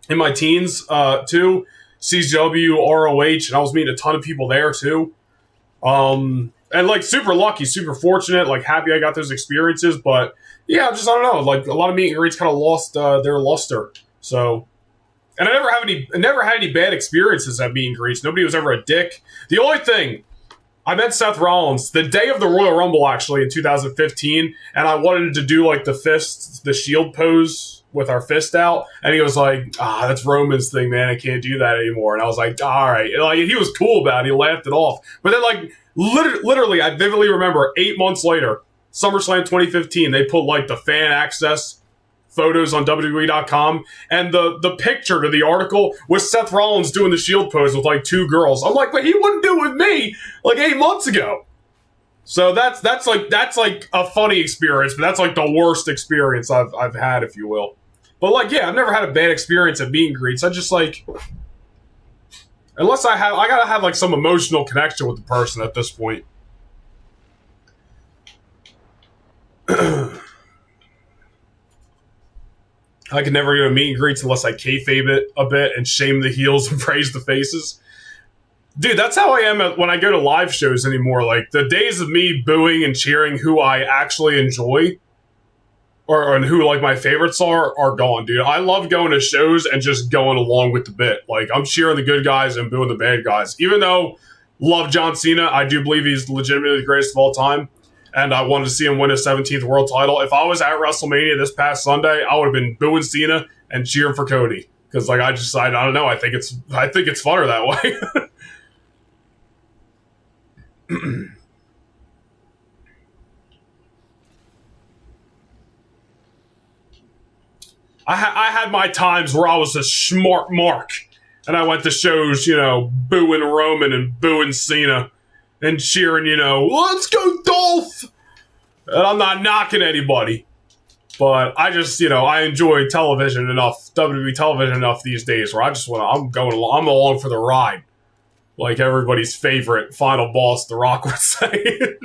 Speaker 2: in my teens, too. CZW, ROH, and I was meeting a ton of people there, too. And, like, super lucky, super fortunate, like, happy I got those experiences, but, yeah, I don't know, like, a lot of meet and greets kind of lost their luster, so... And I never had any bad experiences at meet and greets. Nobody was ever a dick. The only thing... I met Seth Rollins the day of the Royal Rumble, actually, in 2015, and I wanted to do, like, the shield pose with our fist out, and he was like, that's Roman's thing, man, I can't do that anymore. And I was like, all right. And, like, he was cool about it. He laughed it off. But then, like, literally, I vividly remember 8 months later, SummerSlam 2015, they put, like, the fan access photos on WWE.com, and the picture to the article was Seth Rollins doing the Shield pose with like 2 girls. I'm like, but he wouldn't do it with me like 8 months ago. So that's like a funny experience, but that's like the worst experience I've had, if you will. But like, yeah, I've never had a bad experience at meet and greets. I just like, unless I gotta have like some emotional connection with the person at this point. I can never go to meet and greets unless I kayfabe it a bit and shame the heels and praise the faces. Dude, that's how I am when I go to live shows anymore. Like, the days of me booing and cheering who I actually enjoy and who, like, my favorites are gone, dude. I love going to shows and just going along with the bit. Like, I'm cheering the good guys and booing the bad guys. Even though, love John Cena, I do believe he's legitimately the greatest of all time. And I wanted to see him win his 17th world title. If I was at WrestleMania this past Sunday, I would have been booing Cena and cheering for Cody. Because, like, I don't know. I think it's funner that way. I had my times where I was a smart mark. And I went to shows, booing Roman and booing Cena. And cheering, let's go Dolph! And I'm not knocking anybody. But I just, I enjoy television enough, WWE television enough these days where I'm along for the ride. Like everybody's favorite final boss, The Rock would say.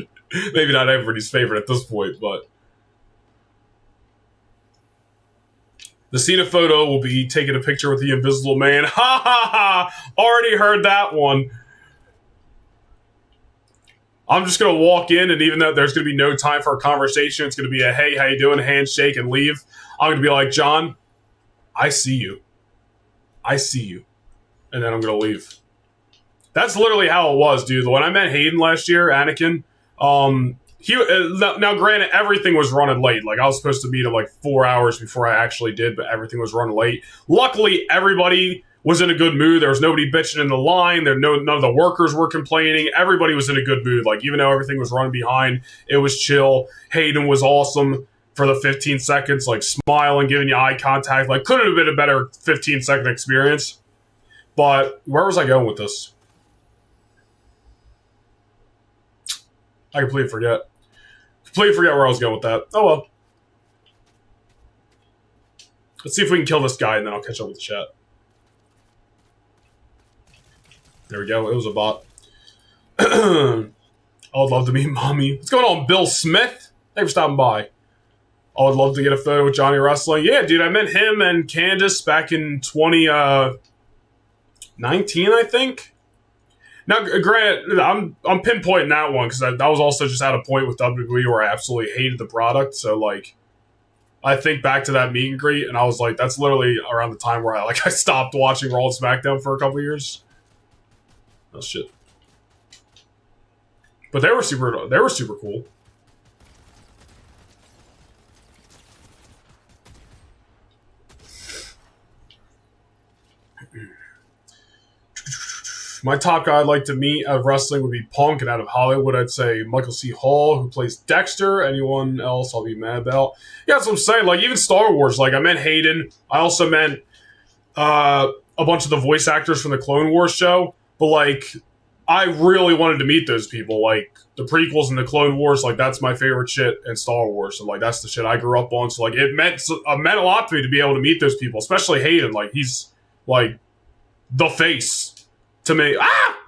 Speaker 2: Maybe not everybody's favorite at this point, but. The Cena photo will be taking a picture with the Invisible Man. Ha ha ha! Already heard that one. I'm just going to walk in, and even though there's going to be no time for a conversation, it's going to be a, hey, how you doing, handshake, and leave. I'm going to be like, John, I see you. I see you. And then I'm going to leave. That's literally how it was, dude. When I met Hayden last year, Anakin, now granted, everything was running late. Like, I was supposed to meet him like 4 hours before I actually did, but everything was running late. Luckily, everybody was in a good mood. There was nobody bitching in the line. None of the workers were complaining. Everybody was in a good mood. Like, even though everything was running behind, it was chill. Hayden was awesome for the 15 seconds, like smiling, giving you eye contact. Like, couldn't have been a better 15-second experience. But where was I going with this? I completely forget. Completely forget where I was going with that. Oh well. Let's see if we can kill this guy, and then I'll catch up with the chat. There we go. It was a bot. I would love to meet Mommy. What's going on, Bill Smith? Thanks for stopping by. I would love to get a photo with Johnny Wrestling. Yeah, dude, I met him and Candace back in 2019, I think. Now, granted, I'm pinpointing that one because that was also just at a point with WWE where I absolutely hated the product. So, like, I think back to that meet and greet, and I was like, that's literally around the time where I stopped watching Raw and SmackDown for a couple years. Oh shit! But they were super cool. My top guy I'd like to meet out of wrestling would be Punk, and out of Hollywood, I'd say Michael C. Hall, who plays Dexter. Anyone else, I'll be mad about. Yeah, that's what I'm saying. Like, even Star Wars, like, I met Hayden. I also met a bunch of the voice actors from the Clone Wars show. But, like, I really wanted to meet those people. Like, the prequels and the Clone Wars, like, that's my favorite shit in Star Wars. So, like, that's the shit I grew up on. So, like, it meant a lot to me to be able to meet those people, especially Hayden. Like, he's, like, the face to me. Ah!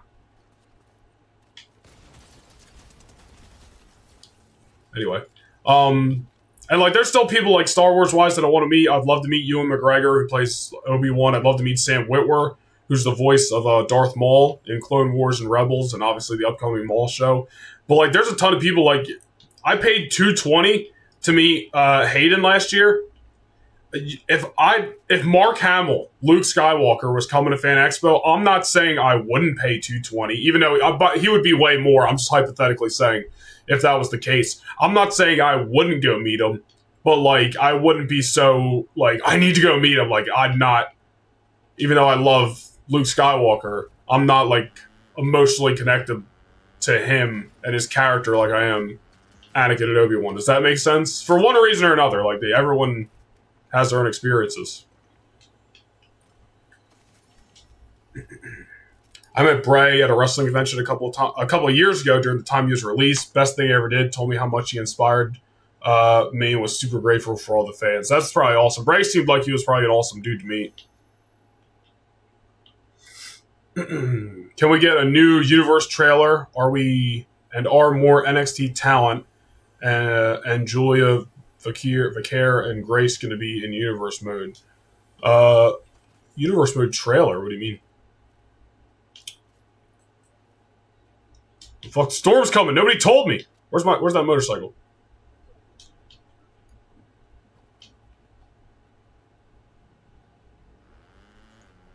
Speaker 2: Anyway. And, like, there's still people, like, Star Wars-wise that I want to meet. I'd love to meet Ewan McGregor, who plays Obi-Wan. I'd love to meet Sam Witwer, who's the voice of Darth Maul in Clone Wars and Rebels, and obviously the upcoming Maul show. But, like, there's a ton of people, like, I paid $220 to meet Hayden last year. If Mark Hamill, Luke Skywalker, was coming to Fan Expo, I'm not saying I wouldn't pay $220, even though but he would be way more. I'm just hypothetically saying if that was the case. I'm not saying I wouldn't go meet him, but, like, I wouldn't be so, like, I need to go meet him. Like, I'm not, even though I love Luke Skywalker, I'm not, like, emotionally connected to him and his character like I am Anakin and Obi-Wan. Does that make sense? For one reason or another, like, everyone has their own experiences. I met Bray at a wrestling convention a couple of years ago during the time he was released. Best thing he ever did. Told me how much he inspired me and was super grateful for all the fans. That's probably awesome. Bray seemed like he was probably an awesome dude to meet. Can we get a new universe trailer? Are more NXT talent and Julia Vicaire and Grace going to be in universe mode? Universe mode trailer? What do you mean? The fuck, storm's coming. Nobody told me. Where's that motorcycle?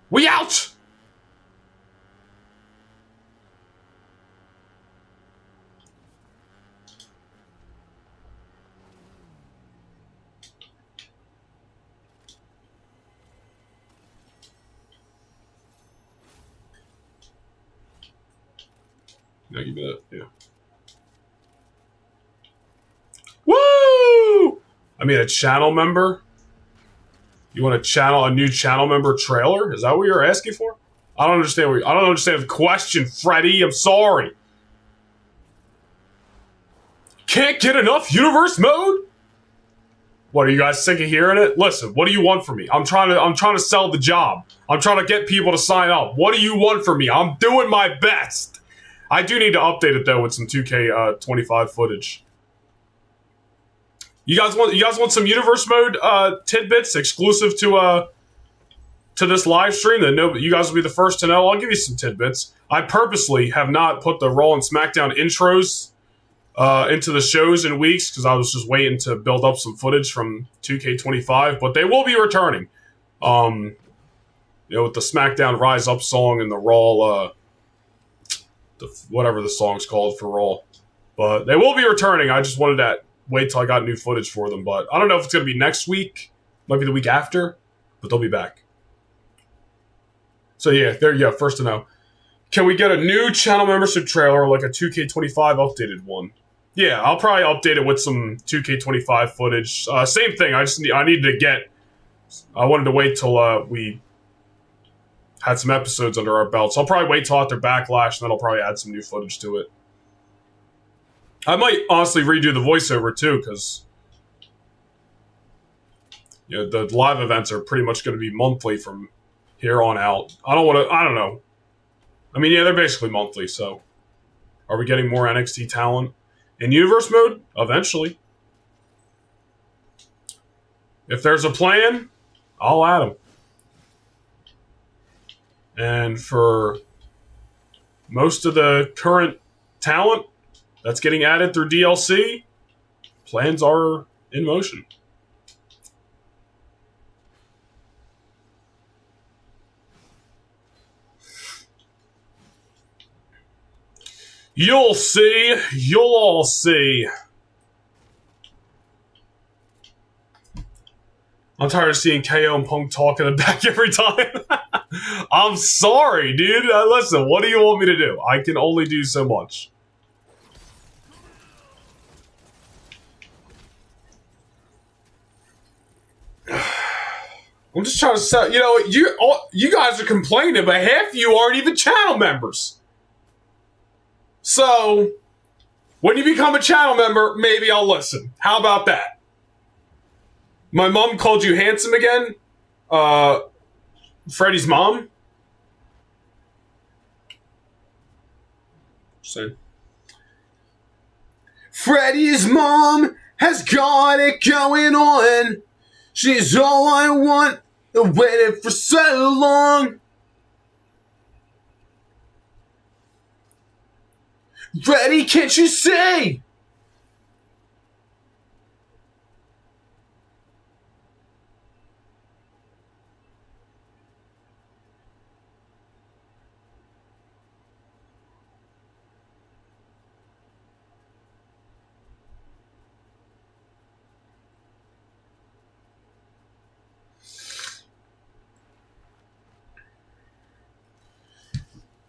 Speaker 2: We out! No, give me that. Yeah. Woo! I mean, a channel member? You want a new channel member trailer? Is that what you're asking for? I don't understand. I don't understand the question, Freddy. I'm sorry. Can't get enough universe mode? What, are you guys sick of hearing it? Listen, what do you want from me? I'm trying to sell the job. I'm trying to get people to sign up. What do you want from me? I'm doing my best. I do need to update it though with some 2K25 footage. You guys want some universe mode tidbits exclusive to this live stream that you guys will be the first to know? I'll give you some tidbits. I purposely have not put the Raw and SmackDown intros into the shows in weeks because I was just waiting to build up some footage from 2K25, but they will be returning. With the SmackDown Rise Up song and the Raw, whatever the song's called for Raw. But they will be returning. I just wanted to wait till I got new footage for them. But I don't know if it's going to be next week. Might be the week after. But they'll be back. So yeah, there you go. First to know. Can we get a new channel membership trailer, like a 2K25 updated one? Yeah, I'll probably update it with some 2K25 footage. Same thing. I wanted to wait till we had some episodes under our belts. So I'll probably wait till after Backlash, and then I'll probably add some new footage to it. I might honestly redo the voiceover too, because the live events are pretty much going to be monthly from here on out. I don't know. I mean, yeah, they're basically monthly, so are we getting more NXT talent in universe mode? Eventually. If there's a plan, I'll add them. And for most of the current talent that's getting added through DLC, plans are in motion. You'll see. You'll all see. I'm tired of seeing KO and Punk talk in the back every time. I'm sorry, dude. Listen, what do you want me to do? I can only do so much. I'm just trying to sell. You guys are complaining, but half of you aren't even channel members. So, when you become a channel member, maybe I'll listen. How about that? My mom called you handsome again? Freddie's mom? Same. Freddie's mom has got it going on. She's all I want. I waited for so long. Freddie, can't you see?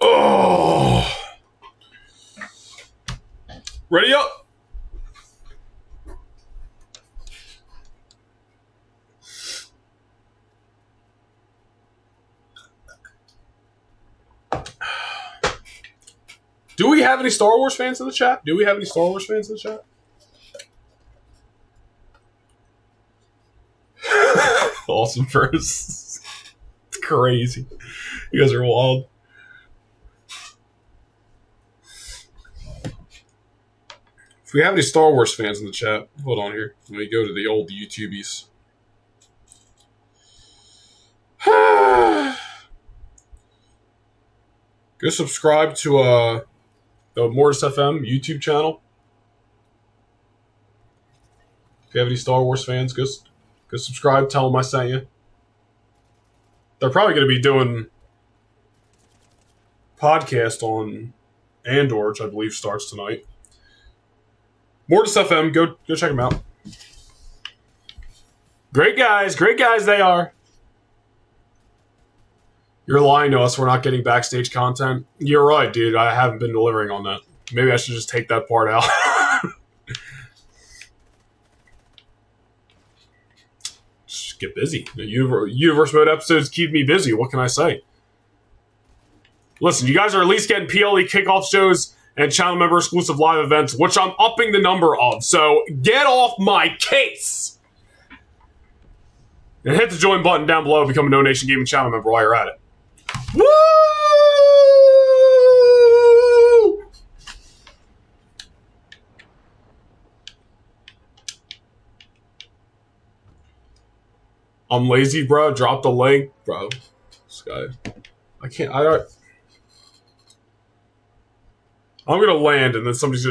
Speaker 2: Oh. Ready up. Do we have any Star Wars fans in the chat? Awesome first. It's crazy. You guys are wild. If we have any Star Wars fans in the chat, hold on here. Let me go to the old YouTubies. Go subscribe to the Mortis FM YouTube channel. If you have any Star Wars fans, go subscribe. Tell them I sent you. They're probably going to be doing podcast on Andor, which I believe starts tonight. Mortis FM, go check them out. Great guys they are. You're lying to us. We're not getting backstage content. You're right, dude. I haven't been delivering on that. Maybe I should just take that part out. Just get busy. The Universe Mode episodes keep me busy. What can I say? Listen, you guys are at least getting PLE kickoff shows and channel member exclusive live events, which I'm upping the number of. So get off my case. And hit the join button down below to become a No Nation Gaming channel member while you're at it. Woo! I'm lazy, bro. Drop the link, bro. This guy. I can't. I'm gonna land and then somebody's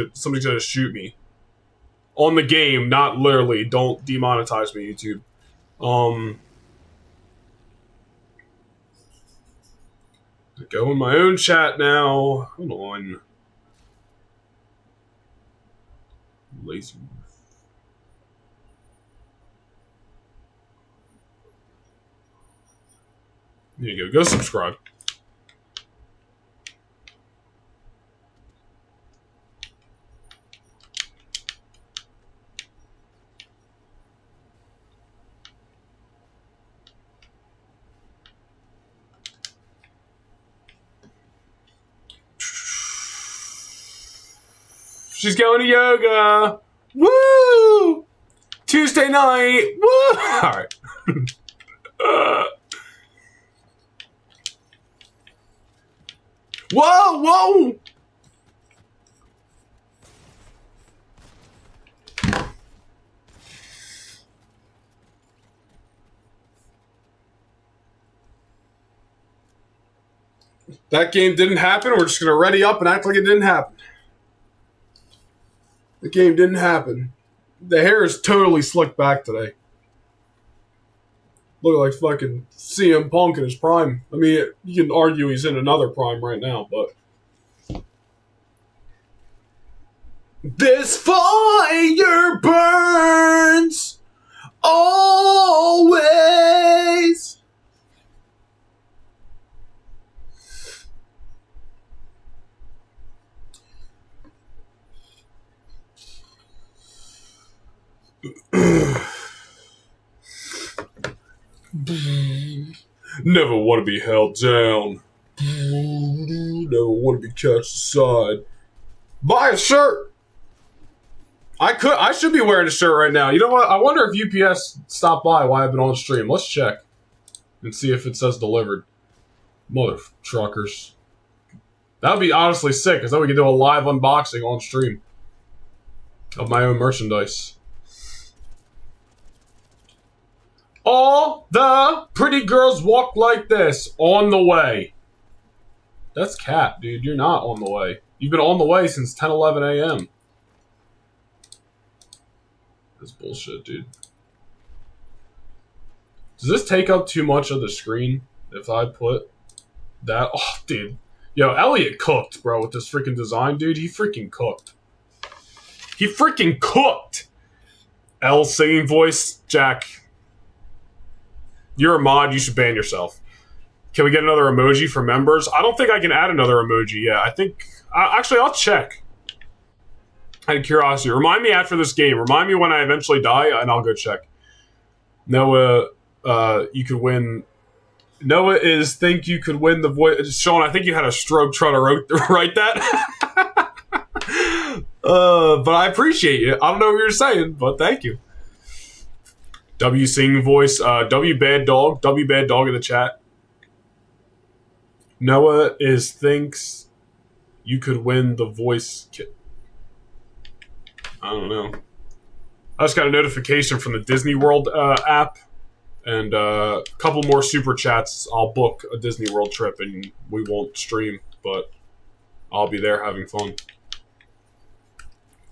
Speaker 2: gonna shoot me. On the game, not literally. Don't demonetize me, YouTube. Go in my own chat now. Hold on. Lazy. There you go. Go subscribe. She's going to yoga. Woo! Tuesday night. Woo! All right. Whoa! That game didn't happen. We're just going to ready up and act like it didn't happen. The game didn't happen. The hair is totally slicked back today. Look like fucking CM Punk in his prime. I mean, you can argue he's in another prime right now, but... This fire burns always. Never want to be held down. Never want to be cast aside. Buy a shirt. I should be wearing a shirt right now. You know what? I wonder if UPS stopped by while I've been on stream. Let's check and see if it says delivered. Mother truckers. That would be honestly sick, because then we could do a live unboxing on stream of my own merchandise. All the pretty girls walk like this on the way. That's Cat, dude. You're not on the way. You've been on the way since 10:11 a.m. That's bullshit, dude. Does this take up too much of the screen if I put that? Oh, dude. Yo, Elliot cooked, bro, with this freaking design, dude. He freaking cooked. He freaking cooked. L singing voice, Jack. You're a mod. You should ban yourself. Can we get another emoji for members? I don't think I can add another emoji yet. I think... actually, I'll check. Out of curiosity. Remind me after this game. Remind me when I eventually die, and I'll go check. Noah, you could win... Noah is think you could win the voice... Sean, I think you had a stroke trying to write that. But I appreciate you. I don't know what you're saying, but thank you. W singing voice. W bad dog. W bad dog in the chat. Noah thinks you could win the voice kit. I don't know. I just got a notification from the Disney World app, and a couple more super chats. I'll book a Disney World trip, and we won't stream, but I'll be there having fun.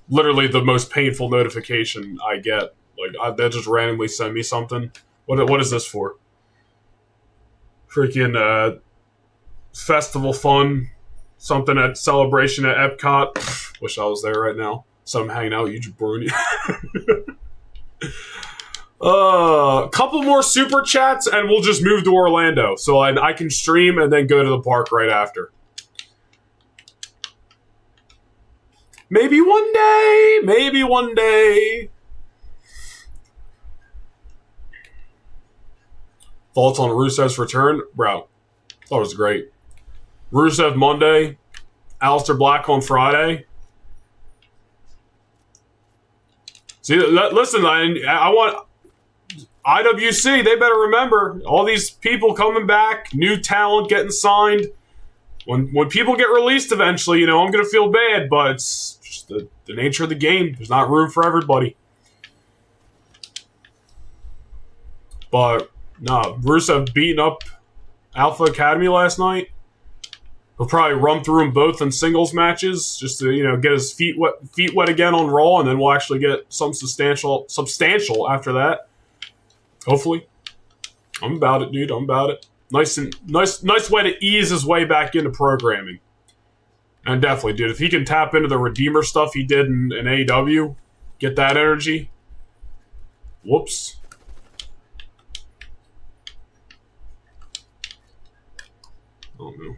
Speaker 2: Literally the most painful notification I get. Like, they just randomly send me something. What is this for? Freaking festival fun. Something at Celebration at Epcot. Wish I was there right now. So I'm hanging out with you, jabroni. Couple more super chats and we'll just move to Orlando. So I can stream and then go to the park right after. Maybe one day. Maybe one day. Thoughts on Rusev's return? Bro, thought it was great. Rusev Monday. Aleister Black on Friday. See, listen, I want IWC. They better remember all these people coming back, new talent getting signed. When people get released eventually, you know, I'm gonna feel bad, but it's just the nature of the game. There's not room for everybody. But no, Rusev beating up Alpha Academy last night. He'll probably run through them both in singles matches just to, you know, get his feet wet again on Raw, and then we'll actually get some substantial after that. Hopefully. I'm about it, dude. I'm about it. Nice way to ease his way back into programming. And definitely, dude, if he can tap into the Redeemer stuff he did in AEW, get that energy. Whoops. Oh no.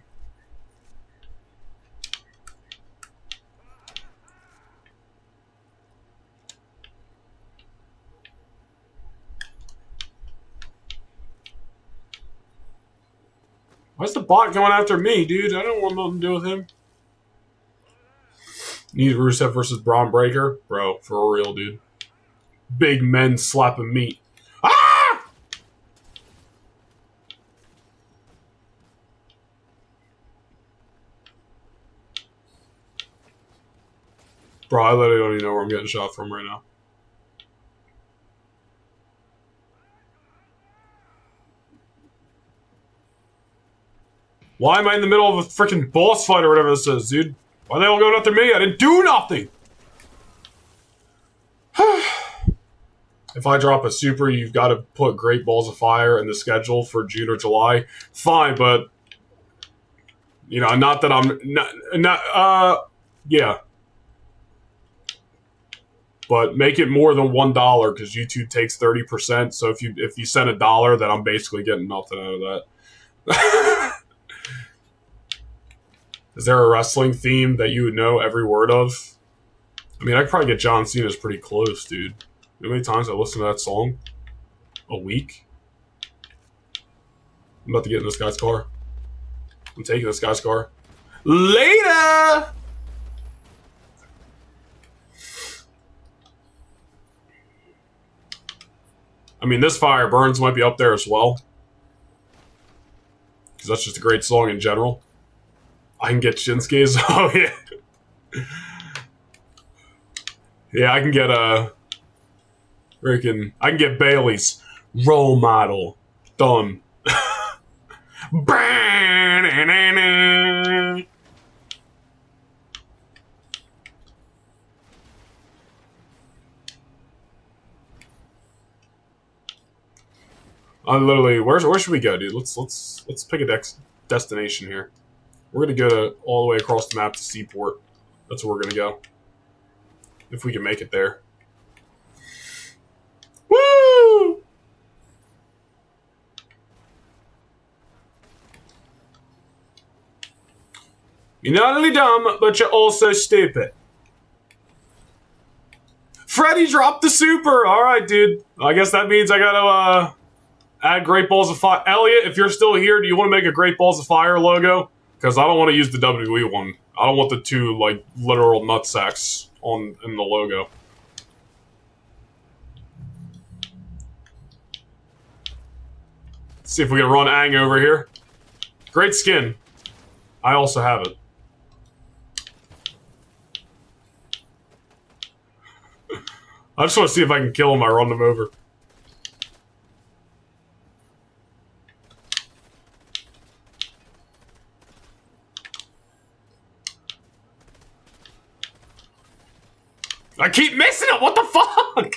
Speaker 2: Why's the bot going after me, dude? I don't want nothing to do with him. Need Rusev versus Braun Breaker? Bro, for real, dude. Big men slapping meat. Ah! Bro, I literally don't even know where I'm getting shot from right now. Why am I in the middle of a freaking boss fight or whatever this is, dude? Why are they all going after me? I didn't do nothing! If I drop a super, you've got to put Great Balls of Fire in the schedule for June or July. Fine, but... You know, not that I'm... Yeah. But make it more than $1, because YouTube takes 30%, so if you send $1, then I'm basically getting nothing out of that. Is there a wrestling theme that you would know every word of? I mean, I could probably get John Cena's pretty close, dude. You know how many times I listen to that song? A week? I'm about to get in this guy's car. I'm taking this guy's car. Later! I mean, This Fire Burns might be up there as well. Because that's just a great song in general. I can get Shinsuke's. Oh, yeah. Yeah, I can get I can get Bailey's Role Model. Done. I literally, where should we go, dude? Let's pick a destination here. We're gonna go all the way across the map to Seaport. That's where we're gonna go. If we can make it there. Woo! You're not only dumb, but you're also stupid. Freddy dropped the super! Alright, dude. I guess that means I gotta, add Great Balls of Fire. Elliot, if you're still here, do you want to make a Great Balls of Fire logo? Because I don't want to use the WWE one. I don't want the two, like, literal nutsacks in the logo. Let's see if we can run Aang over here. Great skin. I also have it. I just want to see if I can kill him. I run them over. I keep missing it. What the fuck?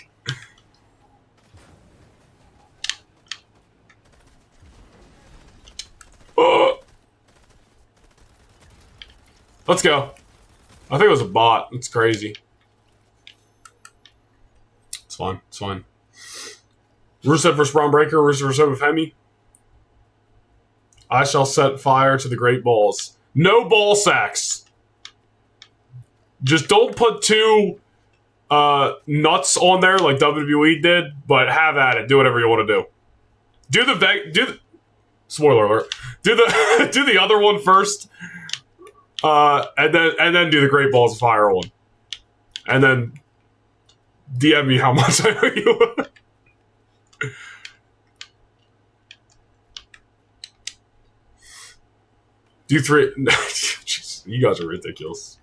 Speaker 2: Let's go. I think it was a bot. It's crazy. It's fine. It's fine. Rusev versus Braun Breaker. Rusev versus Hemi. I shall set fire to the great balls. No ball sacks. Just don't put two nuts on there like WWE did, but have at it. Do whatever you want to do. Do the spoiler alert. Do the other one first. And then do the Great Balls of Fire one. And then DM me how much I owe you. Do 3. Jeez, you guys are ridiculous.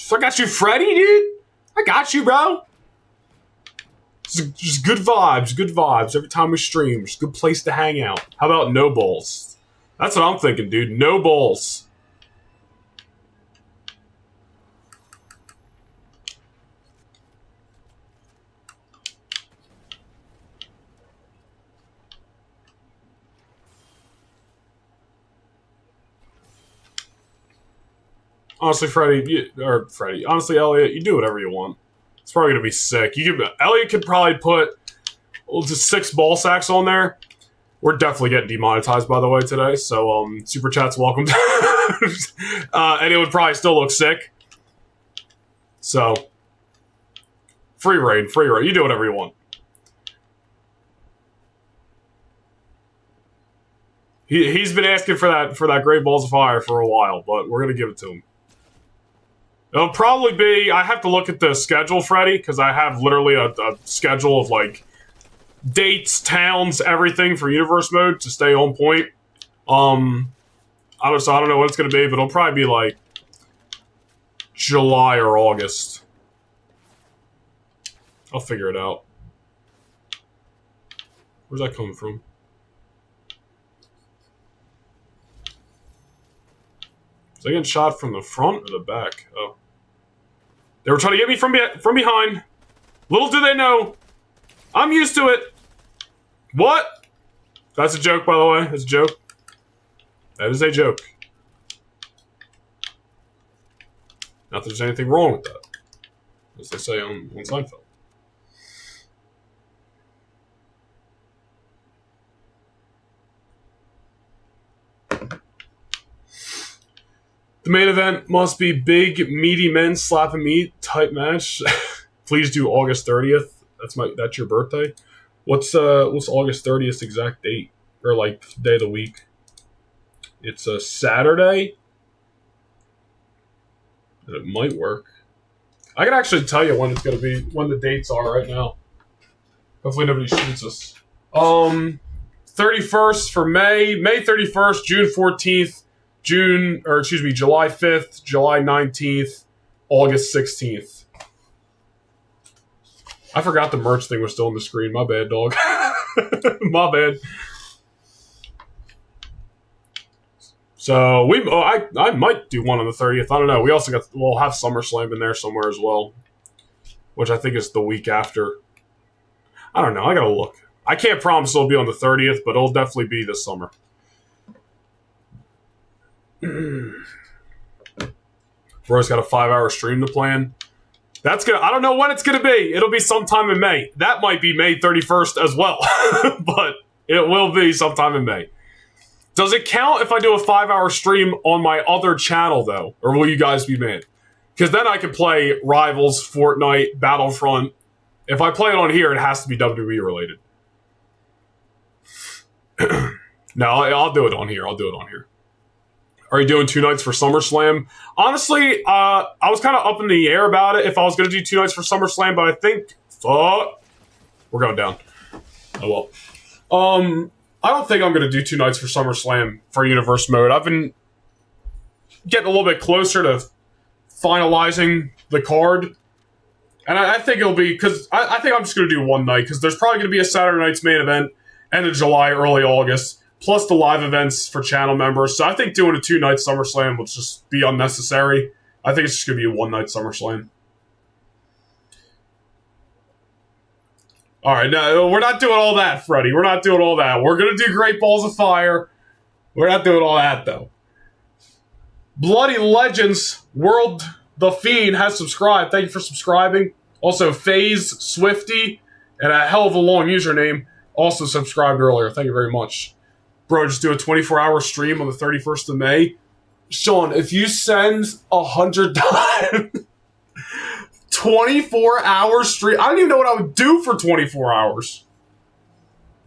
Speaker 2: So I got you, Freddy, dude. I got you, bro. Just good vibes every time we stream. Just a good place to hang out. How about no balls? That's what I'm thinking, dude. No balls. Honestly, honestly, Elliot, you do whatever you want. It's probably gonna be sick. Elliot could probably put just 6 ball sacks on there. We're definitely getting demonetized, by the way, today. So, super chats welcome. And it would probably still look sick. So, free reign. You do whatever you want. He's been asking for that Great Balls of Fire for a while, but we're gonna give it to him. It'll probably be... I have to look at the schedule, Freddy, because I have literally a schedule of, like, dates, towns, everything for Universe Mode to stay on point. I don't know what it's going to be, but it'll probably be, like, July or August. I'll figure it out. Where's that coming from? Is they getting shot from the front or the back? Oh. They were trying to get me from behind. Little do they know, I'm used to it. What? That's a joke, by the way. That's a joke. That is a joke. Not that there's anything wrong with that. As they say on Seinfeld. The main event must be big, meaty men slapping meat type match. Please do August 30th. That's your birthday. What's August 30th exact date? Or like day of the week? It's a Saturday. It might work. I can actually tell you when it's gonna be, when the dates are right now. Hopefully nobody shoots us. 31st for May 31st, June 14th. July 5th, July 19th, August 16th. I forgot the merch thing was still on the screen. My bad, dog. My bad. So I might do one on the 30th. I don't know. We'll have SummerSlam in there somewhere as well, which I think is the week after. I don't know. I gotta look. I can't promise it'll be on the 30th, but it'll definitely be this summer. Bro's got a 5-hour stream to plan. That's good. I don't know when it's going to be. It'll be sometime in May. That might be May 31st as well. But it will be sometime in May. Does it count if I do a 5-hour stream on my other channel, though? Or will you guys be mad? Because then I can play Rivals, Fortnite, Battlefront. If I play it on here, it has to be WWE related. No, I'll do it on here. I'll do it on here. Are you doing 2 nights for SummerSlam? Honestly, I was kind of up in the air about it if I was going to do 2 nights for SummerSlam, but I think we're going down. Oh well. I don't think I'm going to do 2 nights for SummerSlam for Universe Mode. I've been getting a little bit closer to finalizing the card, and I think it'll be because I think I'm just going to do 1 night because there's probably going to be a Saturday night's main event, end of July, early August. Plus the live events for channel members. So I think doing a 2-night SummerSlam will just be unnecessary. I think it's just going to be a 1-night SummerSlam. All right, no, we're not doing all that, Freddie. We're not doing all that. We're going to do Great Balls of Fire. We're not doing all that, though. Bloody Legends World The Fiend has subscribed. Thank you for subscribing. Also, FaZe Swifty and a hell of a long username also subscribed earlier. Thank you very much. Bro, just do a 24-hour stream on the 31st of May. Sean, if you send 100 times, 24-hour stream, I don't even know what I would do for 24 hours.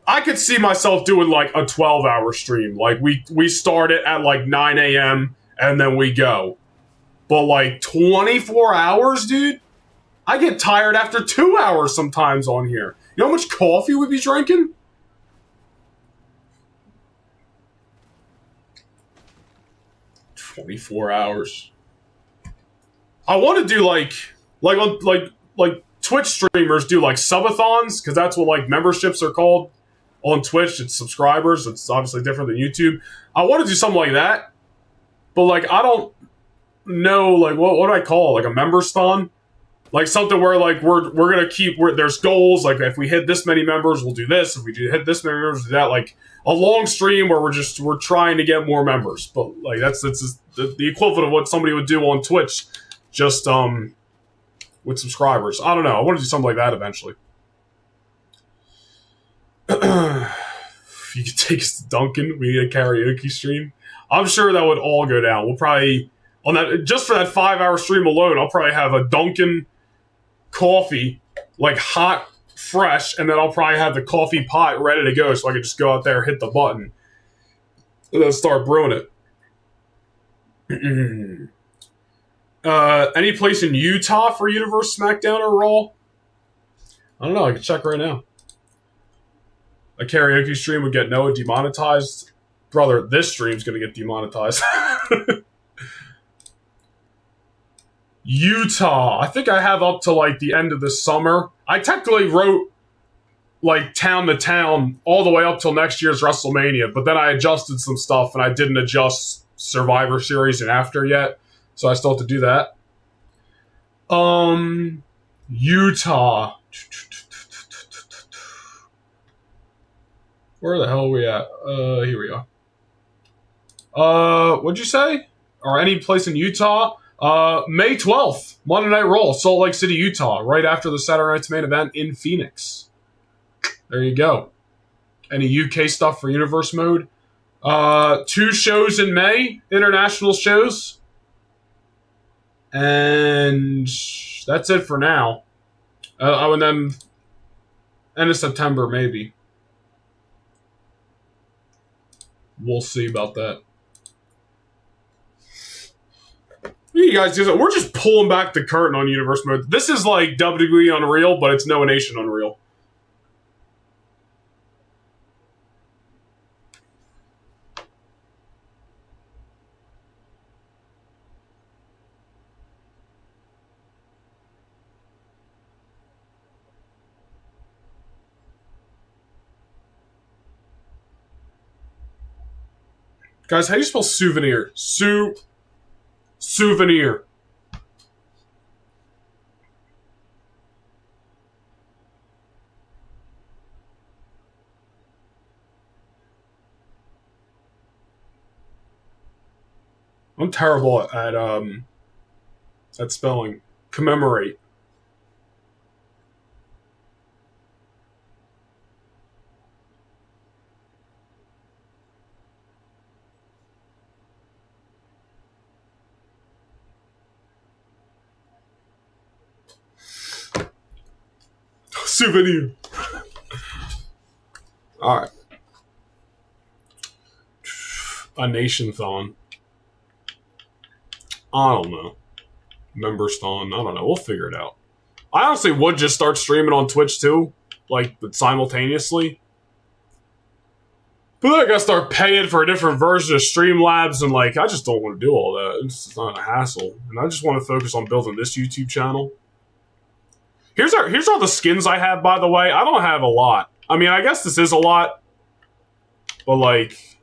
Speaker 2: I could see myself doing like a 12-hour stream. Like we start it at like 9 a.m. and then we go. But like 24 hours, dude? I get tired after 2 hours sometimes on here. You know how much coffee we'd be drinking? 24 hours. I want to do like Twitch streamers do like subathons because that's what like memberships are called on Twitch. It's subscribers. It's obviously different than YouTube. I want to do something like that, but like I don't know like what do I call it? Like a member-thon? Like something where like we're gonna keep there's goals. Like if we hit this many members, we'll do this. If we hit this many members, we'll do that. Like a long stream where we're trying to get more members. But like that's the equivalent of what somebody would do on Twitch, just with subscribers. I don't know. I want to do something like that eventually. If you could take us to Duncan, we need a karaoke stream. I'm sure that would all go down. We'll probably on that just for that 5-hour stream alone. I'll probably have a Duncan coffee, like hot, fresh, and then I'll probably have the coffee pot ready to go so I can just go out there, hit the button, and then start brewing it. Any place in Utah for Universe SmackDown or Raw? I don't know. I can check right now. A karaoke stream would get Noah demonetized. Brother, this stream's going to get demonetized. Utah. I think I have up to like the end of the summer. I technically wrote like town to town all the way up till next year's WrestleMania, but then I adjusted some stuff and I didn't adjust Survivor Series and after yet, so I still have to do that. Utah. Where the hell are we at? Here we are. What'd you say? Or any place in Utah? May 12th, Monday Night Raw, Salt Lake City, Utah, right after the Saturday night's main event in Phoenix. There you go. Any UK stuff for Universe Mode? 2 shows in May, international shows. And that's it for now. And then end of September, maybe. We'll see about that. You guys do that. We're just pulling back the curtain on Universe Mode. This is like WWE Unreal, but it's Noah Nation Unreal. Guys, how do you spell souvenir? Souvenir. I'm terrible at spelling. Commemorate. Souvenir. All right. A nation-thon. I don't know. Members-thon. I don't know. We'll figure it out. I honestly would just start streaming on Twitch too, like, but simultaneously. But then I gotta start paying for a different version of Streamlabs, and like, I just don't want to do all that. It's not a hassle, and I just want to focus on building this YouTube channel. Here's all the skins I have, by the way. I don't have a lot. I mean, I guess this is a lot, but like,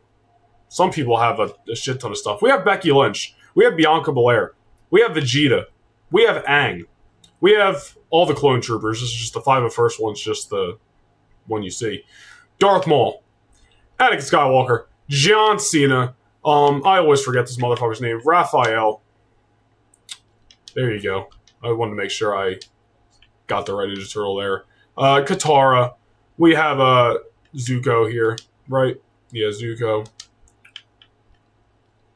Speaker 2: some people have a shit ton of stuff. We have Becky Lynch. We have Bianca Belair. We have Vegeta. We have Aang. We have all the clone troopers. This is just the 5 of first one's just the one you see. Darth Maul. Anakin Skywalker. John Cena. I always forget this motherfucker's name. Raphael. There you go. I wanted to make sure I got the right Ninja Turtle there. Katara. We have Zuko here, right? Yeah, Zuko.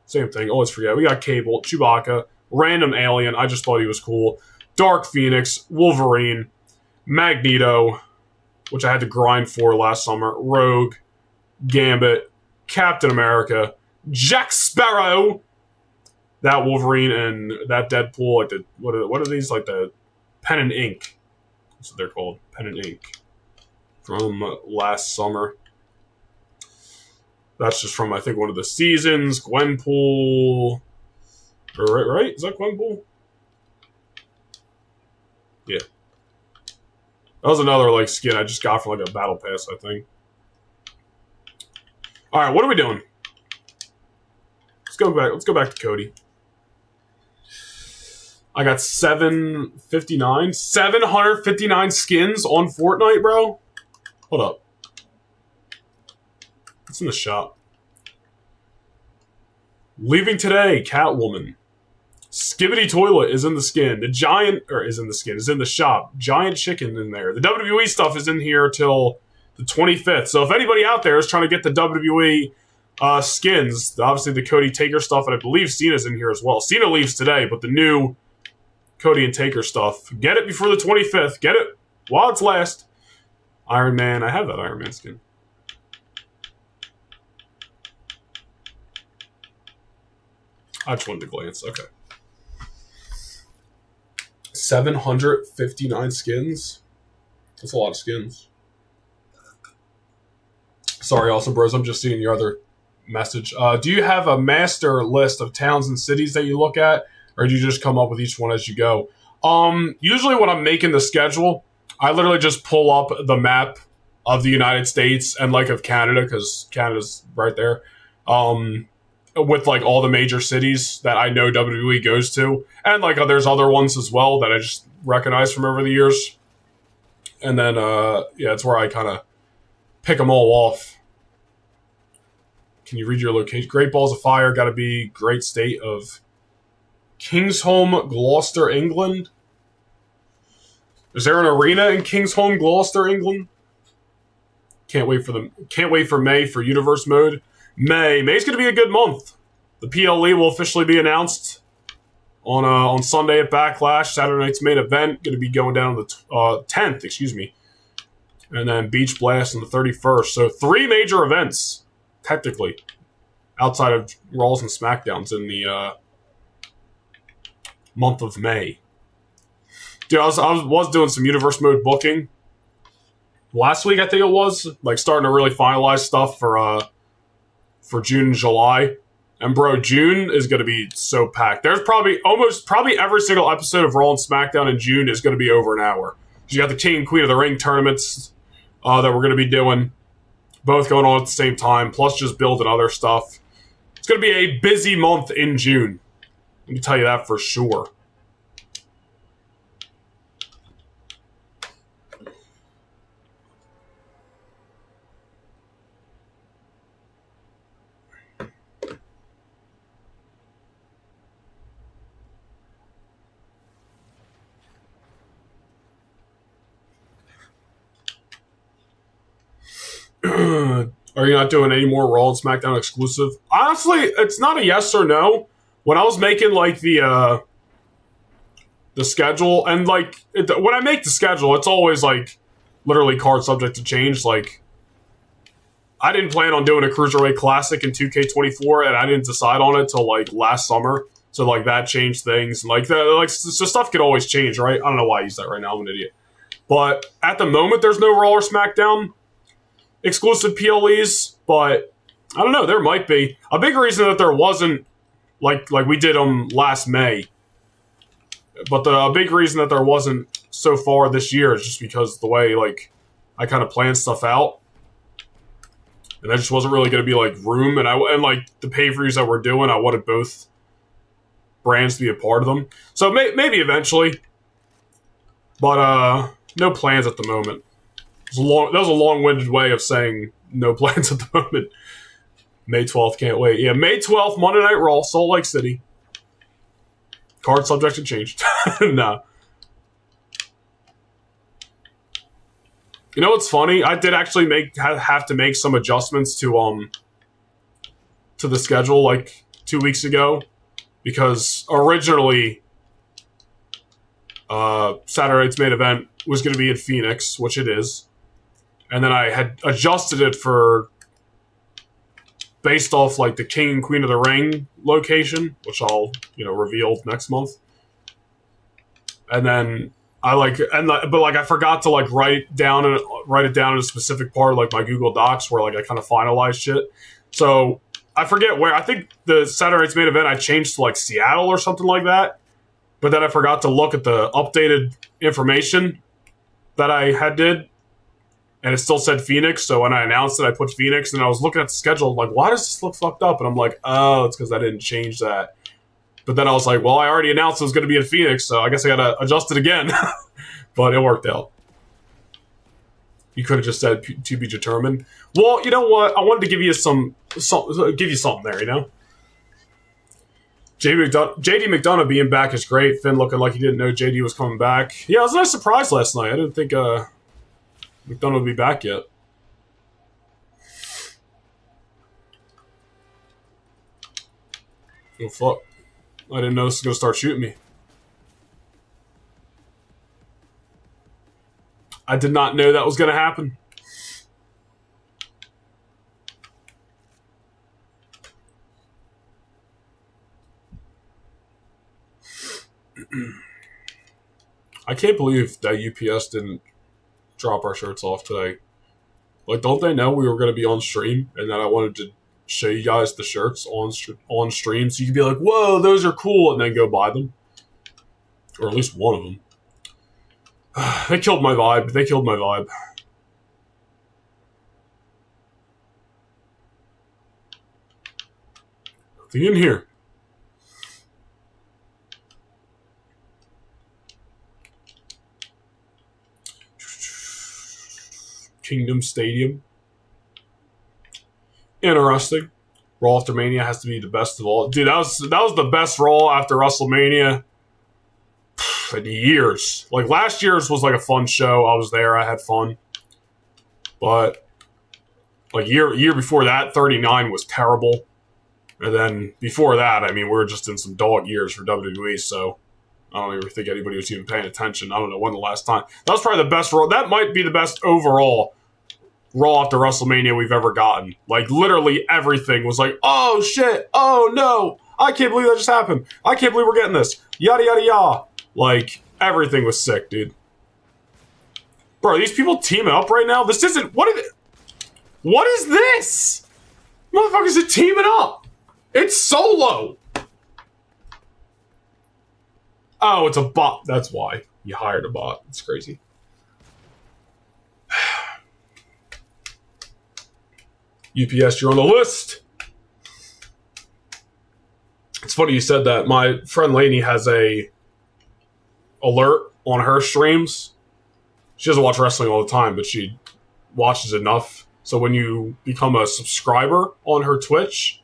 Speaker 2: Same thing. Always forget. We got Cable, Chewbacca, random alien. I just thought he was cool. Dark Phoenix, Wolverine, Magneto, which I had to grind for last summer. Rogue, Gambit, Captain America, Jack Sparrow. That Wolverine and that Deadpool, like the what are these? Like the pen and ink. That's what they're called. Pen and ink. From last summer. That's just from, I think, one of the seasons. Gwenpool. Right? Is that Gwenpool? Yeah. That was another, like, skin I just got from, like, a battle pass, I think. Alright, what are we doing? Let's go back to Cody. I got 759. 759 skins on Fortnite, bro? Hold up. It's in the shop. Leaving today, Catwoman. Skibidi Toilet is in the skin. The giant, or is in the skin, is in the shop. Giant Chicken in there. The WWE stuff is in here till the 25th. So if anybody out there is trying to get the WWE skins, obviously the Cody Taker stuff, and I believe Cena's in here as well. Cena leaves today, but the new Cody and Taker stuff, get it before the 25th. Get it while it's last. Iron Man. I have that Iron Man skin. I just wanted to glance. Okay. 759 skins. That's a lot of skins. Sorry, also, bros. I'm just seeing your other message. Do you have a master list of towns and cities that you look at, or do you just come up with each one as you go? Usually when I'm making the schedule, I literally just pull up the map of the United States and, like, of Canada, because Canada's right there. With, like, all the major cities that I know WWE goes to. And, like, there's other ones as well that I just recognize from over the years. And then, yeah, it's where I kind of pick them all off. Can you read your location? Great Balls of Fire, got to be great state of Kingsholm, Gloucester, England. Is there an arena in Kingsholm, Gloucester, England? Can't wait for May for Universe Mode. May's going to be a good month. The PLE will officially be announced on Sunday at Backlash. Saturday night's main event going to be going down on the 10th, excuse me. And then Beach Blast on the 31st. So 3 major events, technically, outside of Raws and SmackDowns in the month of May. Dude, I was doing some Universe Mode booking last week, I think it was, like, starting to really finalize stuff for June and July. And bro, June is going to be so packed. There's probably every single episode of Raw and SmackDown in June is going to be over an hour. You got the King and Queen of the Ring tournaments that we're going to be doing, both going on at the same time, plus just building other stuff. It's going to be a busy month in June. Let me tell you that for sure. Are you not doing any more Raw and SmackDown exclusive? Honestly, it's not a yes or no. When I was making, like, the schedule, and, like, when I make the schedule, it's always, like, literally card subject to change. Like, I didn't plan on doing a Cruiserweight Classic in 2K24, and I didn't decide on it till like last summer. So like that changed things. Like so stuff could always change, right? I don't know why I use that right now. I'm an idiot. But at the moment, there's no Raw or SmackDown exclusive PLEs. But I don't know. There might be a big reason that there wasn't like we did them last May. But the big reason that there wasn't so far this year is just because the way like I kind of planned stuff out. And there just wasn't really going to be like room, and like the pay-per-views that we're doing, I wanted both brands to be a part of them. So maybe eventually, but no plans at the moment. That was a long-winded way of saying no plans at the moment. May 12th, can't wait. Yeah, May 12th, Monday Night Raw, Salt Lake City. Card subject to change. Nah. You know what's funny? I did actually have to make some adjustments to the schedule like 2 weeks ago, because originally Saturday night's main event was going to be in Phoenix, which it is, and then I had adjusted it for based off like the King and Queen of the Ring location, which I'll reveal next month, and then. But I forgot to like write it down in a specific part of like my Google Docs where like I kind of finalized shit. So I forget where. I think the Saturday night's main event I changed to like Seattle or something like that. But then I forgot to look at the updated information that I did, and it still said Phoenix. So when I announced it, I put Phoenix, and I was looking at the schedule like, why does this look fucked up? And I'm like, oh, it's because I didn't change that. But then I was like, well, I already announced it was going to be in Phoenix, so I guess I got to adjust it again. But it worked out. You could have just said to be determined. Well, you know what? I wanted to give you something there, you know? JD McDonough being back is great. Finn looking like he didn't know JD was coming back. Yeah, it was a nice surprise last night. I didn't think McDonough would be back yet. Oh, fuck. I didn't know this was going to start shooting me. I did not know that was going to happen. I can't believe that UPS didn't drop our shirts off today. Like, don't they know we were going to be on stream and that I wanted to show you guys the shirts on stream so you could be like, whoa, those are cool, and then go buy them? Or at least one of them. They killed my vibe. Nothing in here. Kingdom Stadium. Interesting. Raw after Mania has to be the best of all. Dude, that was the best Raw after WrestleMania in years. Like, last year's was like a fun show. I was there. I had fun. But like year before that, 39 was terrible. And then before that, I mean, we were just in some dog years for WWE, so I don't even think anybody was even paying attention. I don't know when the last time. That was probably the best Raw. That might be the best overall Raw after WrestleMania we've ever gotten. Like, literally everything was like, oh shit, oh no, I can't believe that just happened. I can't believe we're getting this. Yada yada yada. Like, everything was sick, dude. Bro, are these people teaming up right now? This isn't... What is this? Motherfuckers are teaming up. It's solo. Oh, it's a bot. That's why. You hired a bot. It's crazy. UPS, you're on the list. It's funny you said that. My friend Lainey has a alert on her streams. She doesn't watch wrestling all the time, but she watches enough. So when you become a subscriber on her Twitch,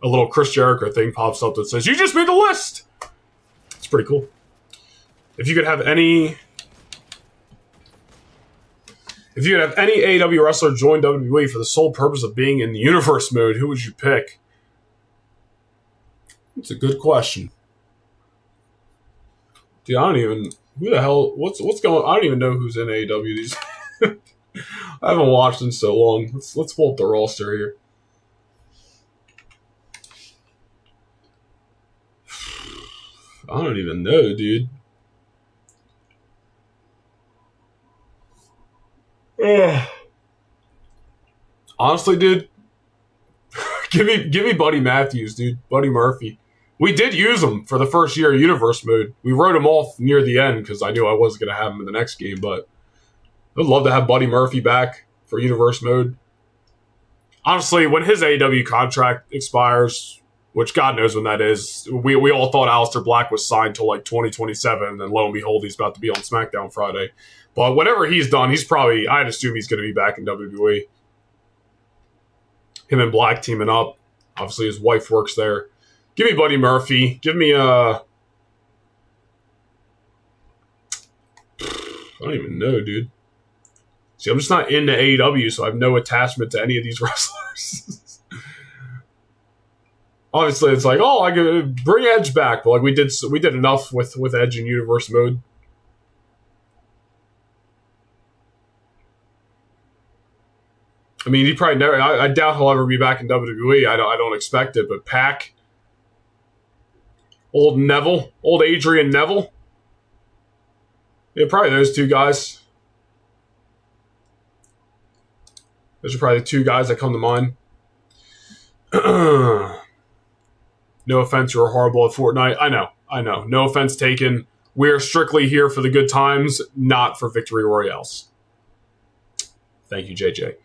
Speaker 2: a little Chris Jericho thing pops up that says, you just made the list! It's pretty cool. If you could have any AEW wrestler join WWE for the sole purpose of being in the universe mode, who would you pick? It's a good question. Dude, I don't even... Who the hell... What's going on? I don't even know who's in AEW these... I haven't watched in so long. Let's pull up the roster here. I don't even know, dude. Ugh. Honestly, dude, give me Buddy Matthews, dude. Buddy Murphy. We did use him for the first year of Universe Mode. We wrote him off near the end because I knew I wasn't going to have him in the next game, but I'd love to have Buddy Murphy back for Universe Mode. Honestly, when his AEW contract expires, which God knows when that is, we all thought Aleister Black was signed till like 2027, and lo and behold, he's about to be on SmackDown Friday. But whatever he's done, he's probably, I'd assume he's going to be back in WWE. Him and Black teaming up. Obviously, his wife works there. Give me Buddy Murphy. Give me, I don't even know, dude. See, I'm just not into AEW, so I have no attachment to any of these wrestlers. Obviously, it's like, oh, I could bring Edge back, but like we did enough with Edge in Universe Mode. I mean, he probably never. I doubt he'll ever be back in WWE. I don't expect it. But Pac, old Adrian Neville. Yeah, probably those two guys. Those are probably the two guys that come to mind. No offense, you're horrible at Fortnite. I know. No offense taken. We're strictly here for the good times, not for Victory Royales. Thank you, JJ.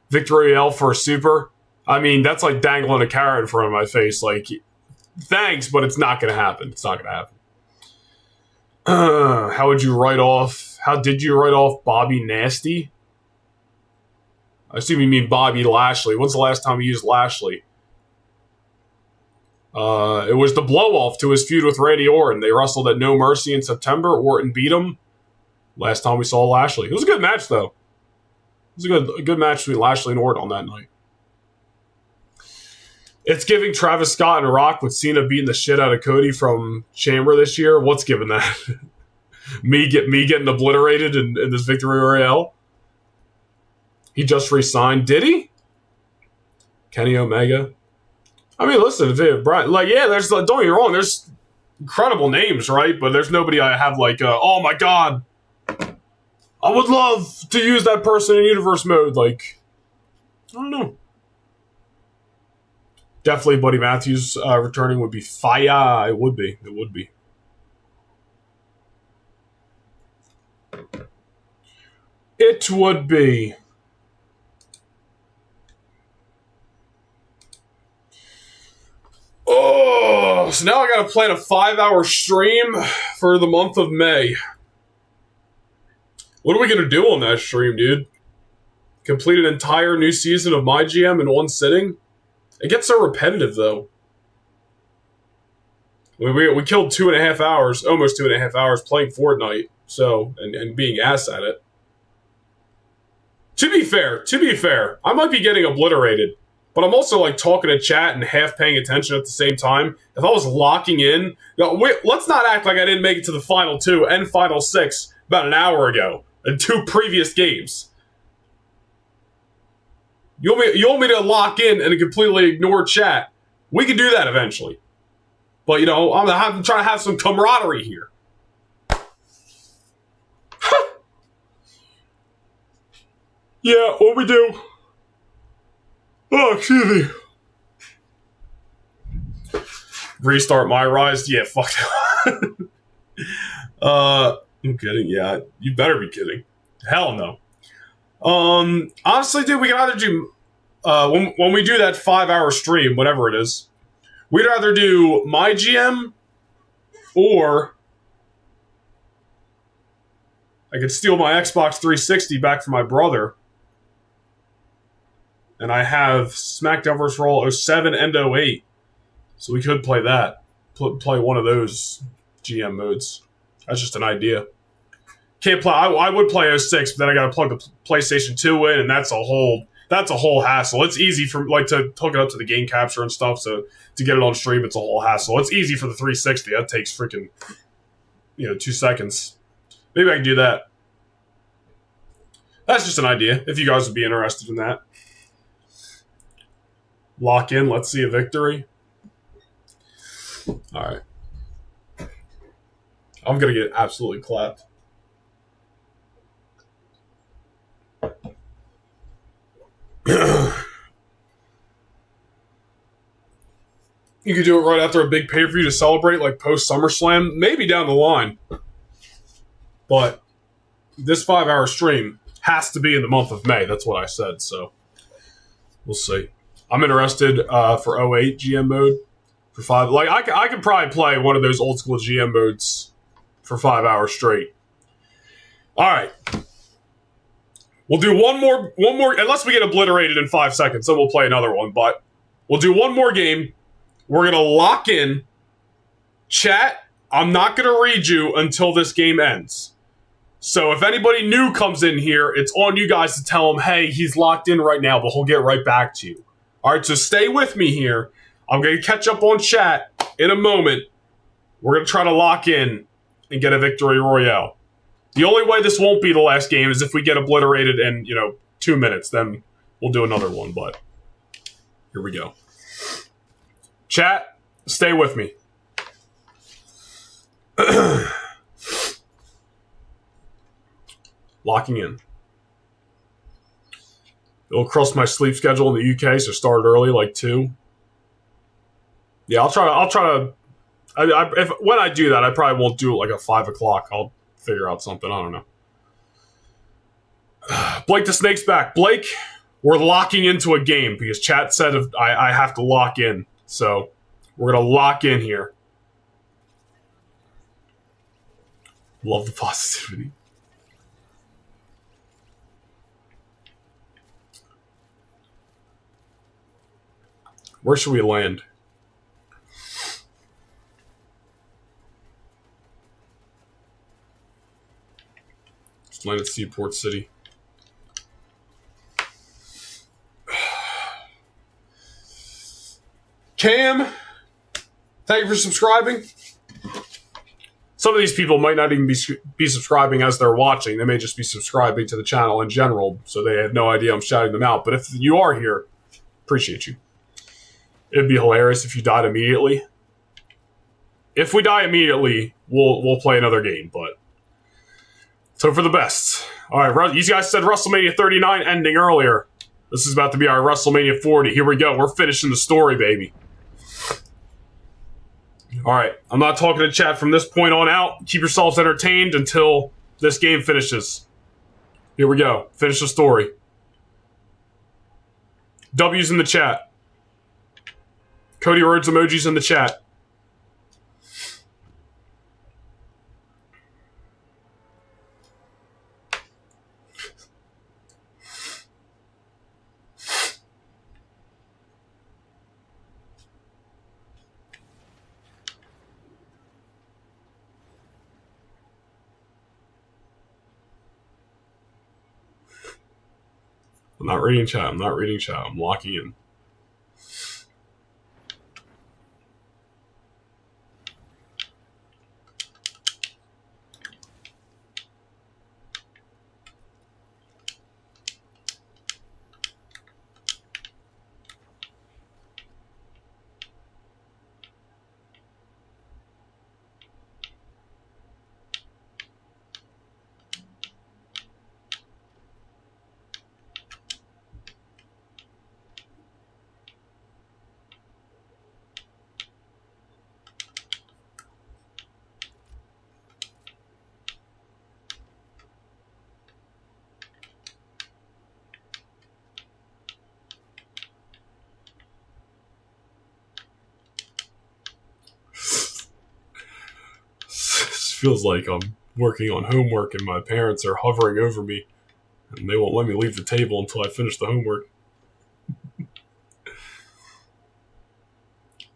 Speaker 2: Victory Royale for a super. I mean, that's like dangling a carrot in front of my face. Like, thanks, but it's not going to happen. It's not going to happen. How did you write off Bobby Nasty? I assume you mean Bobby Lashley. When's the last time you used Lashley? It was the blow-off to his feud with Randy Orton. They wrestled at No Mercy in September. Orton beat him. Last time we saw Lashley. It was a good match, though. It was a good match between Lashley and Orton on that night. It's giving Travis Scott and Rock with Cena beating the shit out of Cody from Chamber this year. What's giving that? me getting obliterated in this Victory Royale? He just re-signed. Did he? Kenny Omega. I mean, listen, Brian, like, yeah, there's, don't get me wrong, there's incredible names, right? But there's nobody I have like, oh my god, I would love to use that person in Universe Mode. Like, I don't know. Definitely Buddy Matthews returning would be fire. It would be. It would be. Oh, so now I gotta plan a 5-hour stream for the month of May. What are we gonna do on that stream, dude? Complete an entire new season of My GM in one sitting? It gets so repetitive, though. We killed 2.5 hours, almost 2.5 hours playing Fortnite, so, and being ass at it. To be fair, I might be getting obliterated. But I'm also like talking to chat and half paying attention at the same time. If I was locking in, let's not act like I didn't make it to the Final 2 and Final 6 about an hour ago in 2 previous games. You want me to lock in and completely ignore chat? We can do that eventually. But, you know, I'm trying to have some camaraderie here. Yeah, what we do? Oh, excuse me. Restart my Rise? Yeah, fuck that. I'm kidding. Yeah, you better be kidding. Hell no. Honestly, dude, we can either do when we do that 5-hour stream, whatever it is, we'd either do My GM or I could steal my Xbox 360 back from my brother. And I have SmackDown vs. Raw 07 and 08. So we could play that. Play one of those GM modes. That's just an idea. Can't play. I would play 06, but then I got to plug the PlayStation 2 in, and that's a whole hassle. It's easy for like to hook it up to the game capture and stuff. So to get it on stream, it's a whole hassle. It's easy for the 360. That takes freaking 2 seconds. Maybe I can do that. That's just an idea, if you guys would be interested in that. Lock in, let's see a victory. Alright. I'm gonna get absolutely clapped. You could do it right after a big pay-per-view to celebrate, like post-SummerSlam. Maybe down the line. But this 5-hour stream has to be in the month of May. That's what I said, so we'll see. I'm interested for 08 GM mode for 5. Like, I could probably play one of those old-school GM modes for 5 hours straight. All right. We'll do one more, unless we get obliterated in 5 seconds, then we'll play another one. But we'll do one more game. We're going to lock in. Chat, I'm not going to read you until this game ends. So if anybody new comes in here, it's on you guys to tell him, hey, he's locked in right now, but he'll get right back to you. All right, so stay with me here. I'm going to catch up on chat in a moment. We're going to try to lock in and get a victory royale. The only way this won't be the last game is if we get obliterated in, 2 minutes. Then we'll do another one, but here we go. Chat, stay with me. Locking in. It'll cross my sleep schedule in the UK, so start early, like 2. Yeah, I'll try to. When I do that, I probably won't do it like at 5 o'clock. I'll figure out something. I don't know. Blake the Snake's back. Blake, we're locking into a game because chat said I have to lock in. So we're gonna lock in here. Love the positivity. Where should we land? Let's land at Seaport City. Cam, thank you for subscribing. Some of these people might not even be subscribing as they're watching. They may just be subscribing to the channel in general, so they have no idea I'm shouting them out. But if you are here, appreciate you. It'd be hilarious if you died immediately. If we die immediately, we'll play another game, but so for the best. All right, you guys said WrestleMania 39 ending earlier. This is about to be our WrestleMania 40. Here we go. We're finishing the story, baby. All right, I'm not talking to chat from this point on out. Keep yourselves entertained until this game finishes. Here we go. Finish the story. W's in the chat. Cody Rhodes emojis in the chat. I'm not reading chat. I'm not reading chat. I'm locking in. Feels like I'm working on homework and my parents are hovering over me and they won't let me leave the table until I finish the homework.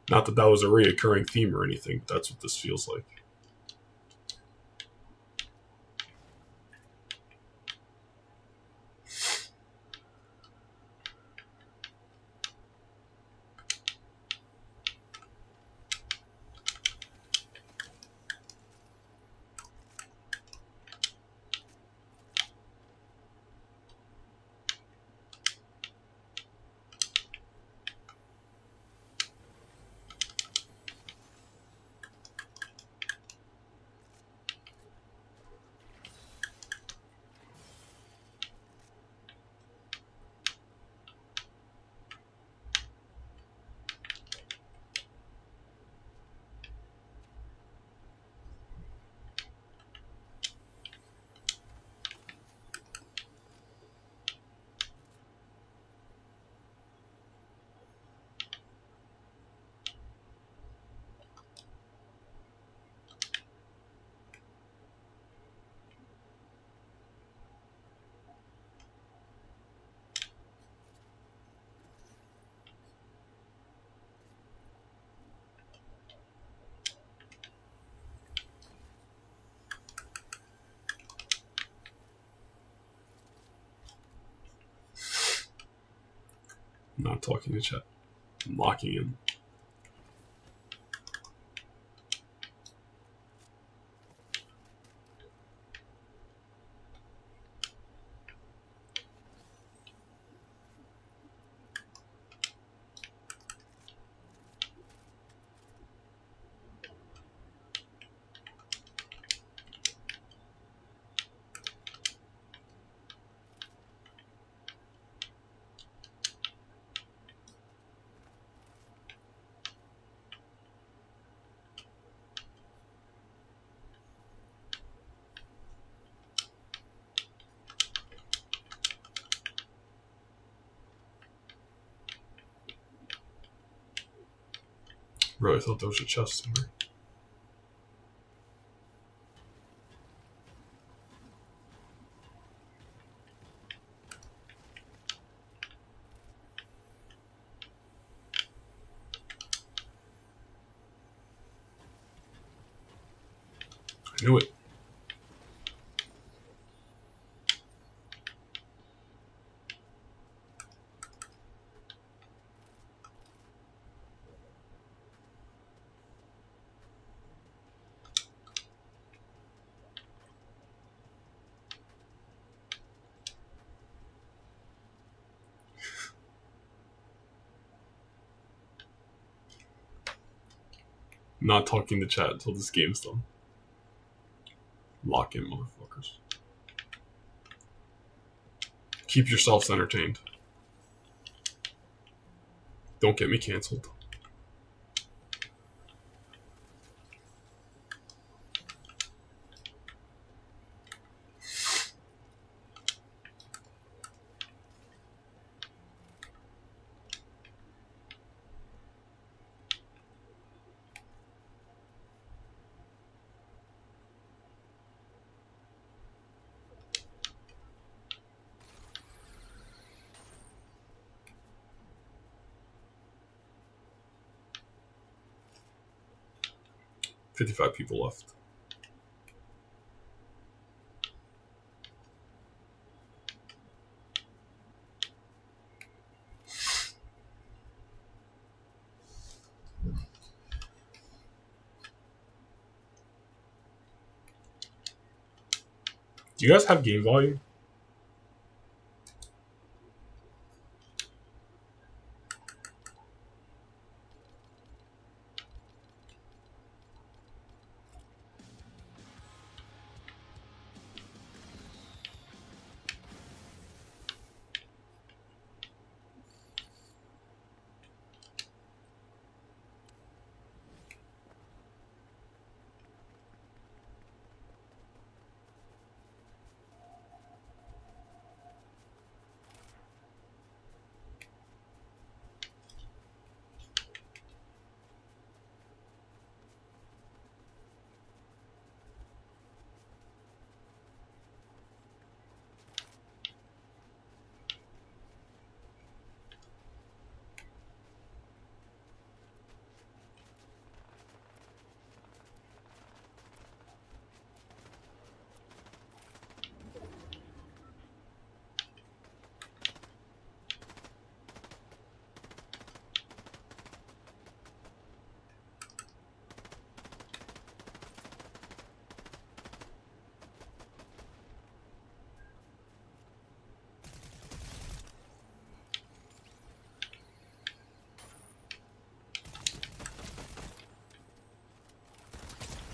Speaker 2: Not that that was a reoccurring theme or anything, but that's what this feels like. Not talking to chat. I'm locking in. Really thought there was a chest in there. I knew it. Not talking to chat until this game's done. Lock in, motherfuckers. Keep yourselves entertained. Don't get me canceled. $55 people left. Do you guys have game volume?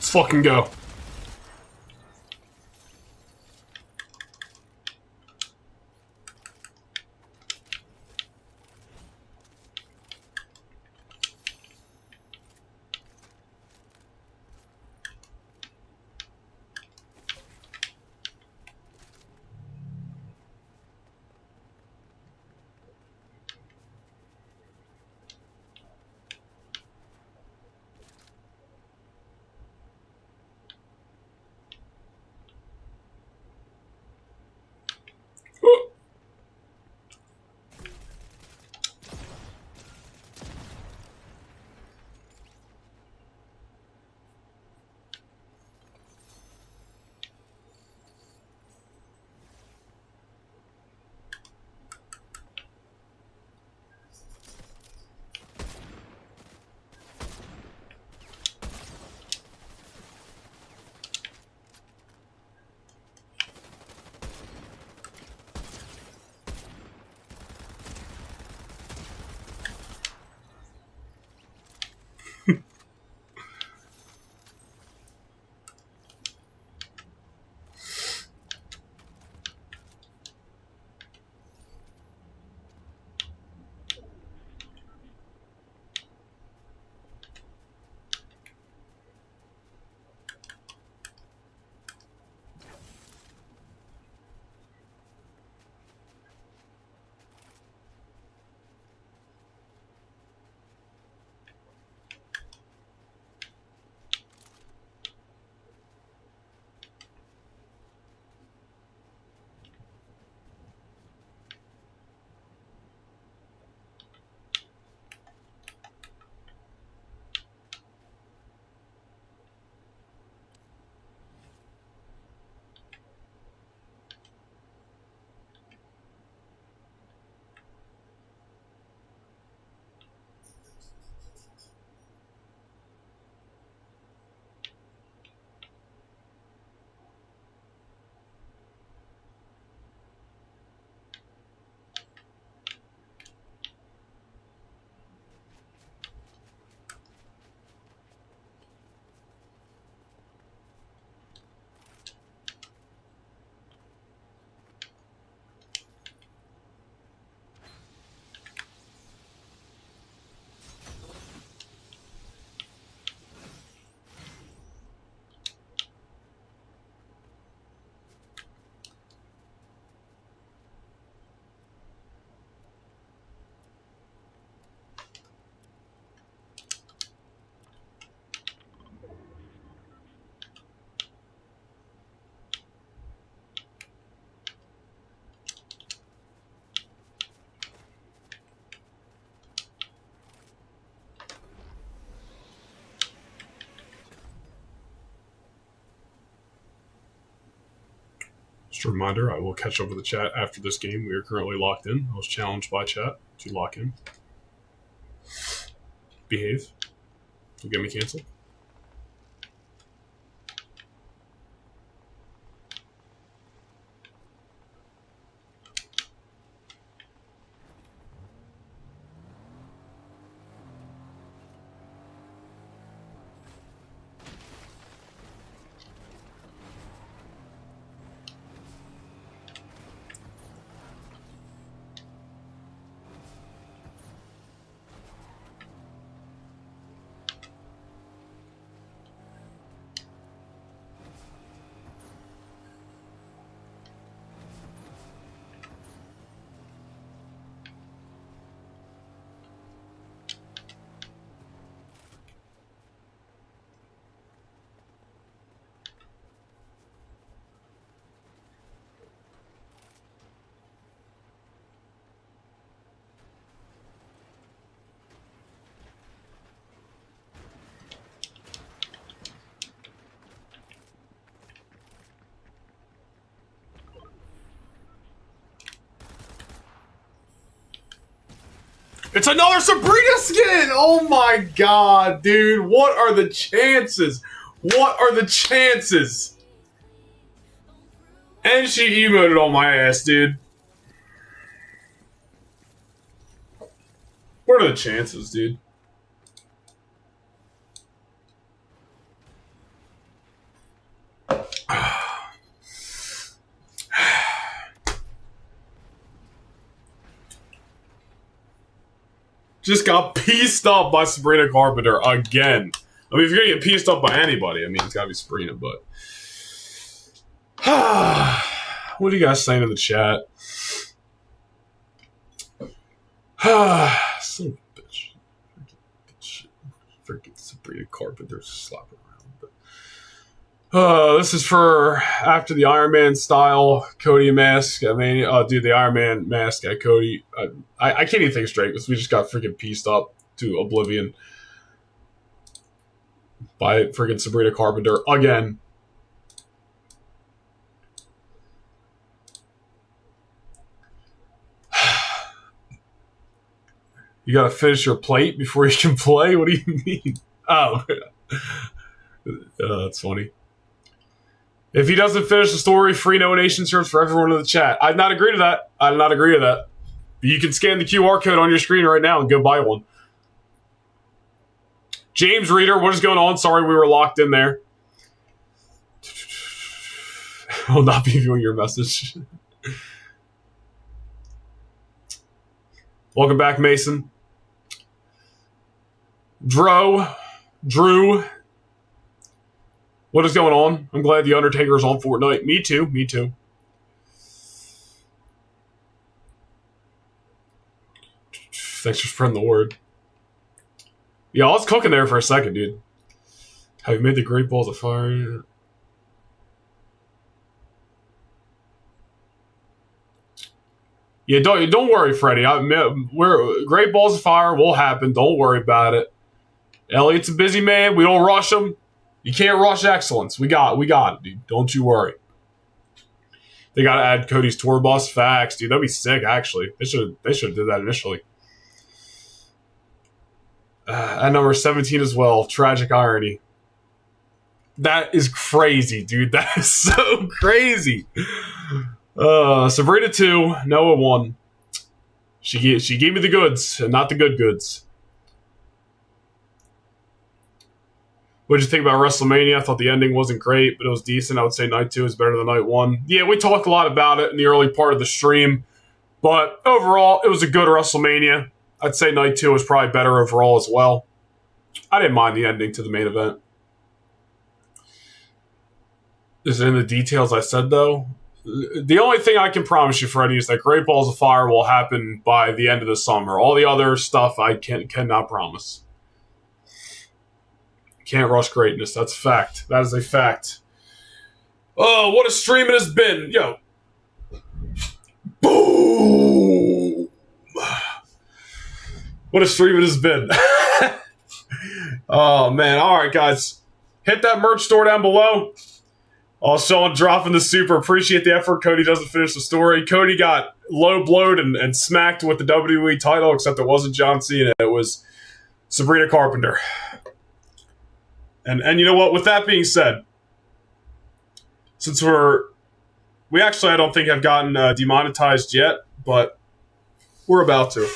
Speaker 2: Let's fucking go. Just a reminder, I will catch up with the chat after this game. We are currently locked in. I was challenged by chat to lock in. Behave. Don't get me canceled. It's another Sabrina skin! Oh my god, dude. What are the chances? What are the chances? And she emoted on my ass, dude. What are the chances, dude? Just got pieced up by Sabrina Carpenter again. I mean, if you're gonna get pieced up by anybody, I mean, it's gotta be Sabrina, but... What are you guys saying in the chat? Son of a bitch. Freaking Sabrina Carpenter slap around. But, this is for after the Iron Man style Cody mask. I mean, dude, the Iron Man mask at Cody. I can't even think straight because we just got freaking pieced up to oblivion by freaking Sabrina Carpenter again. You gotta finish your plate before you can play? What do you mean? Oh, that's funny. If he doesn't finish the story, free donation serves for everyone in the chat. I'd not agree to that. I'd not agree to that. But you can scan the QR code on your screen right now and go buy one. James Reader, what is going on? Sorry we were locked in there. I'll not be viewing your message. Welcome back, Mason. Drew. What is going on? I'm glad the Undertaker is on Fortnite. Me too. Thanks for spreading the word. Yeah, I was cooking there for a second, dude. Have you made the Great Balls of Fire? Yeah, don't worry, Freddie. Great Balls of Fire will happen. Don't worry about it. Elliot's a busy man. We don't rush him. You can't rush excellence. We got it, dude. Don't you worry. They got to add Cody's tour bus. Facts, dude. That'd be sick, actually. They should have did that initially. At number 17 as well. Tragic irony. That is crazy, dude. That is so crazy. Sabrina 2, Noah 1. She gave me the goods, and not the good goods. What did you think about WrestleMania? I thought the ending wasn't great, but it was decent. I would say Night 2 is better than Night 1. Yeah, we talked a lot about it in the early part of the stream, but overall, it was a good WrestleMania. I'd say Night 2 was probably better overall as well. I didn't mind the ending to the main event. Is it in the details I said, though? The only thing I can promise you, Freddie, is that Great Balls of Fire will happen by the end of the summer. All the other stuff I cannot promise. Can't rush greatness. That's a fact. That is a fact. Oh, what a stream it has been. Yo. Boom. What a stream it has been. Oh, man. All right, guys. Hit that merch store down below. Oh, Sean dropping the super. Appreciate the effort. Cody doesn't finish the story. Cody got low blowed and smacked with the WWE title, except it wasn't John Cena. It was Sabrina Carpenter. And you know what? With that being said, since we actually I don't think have gotten demonetized yet, but we're about to.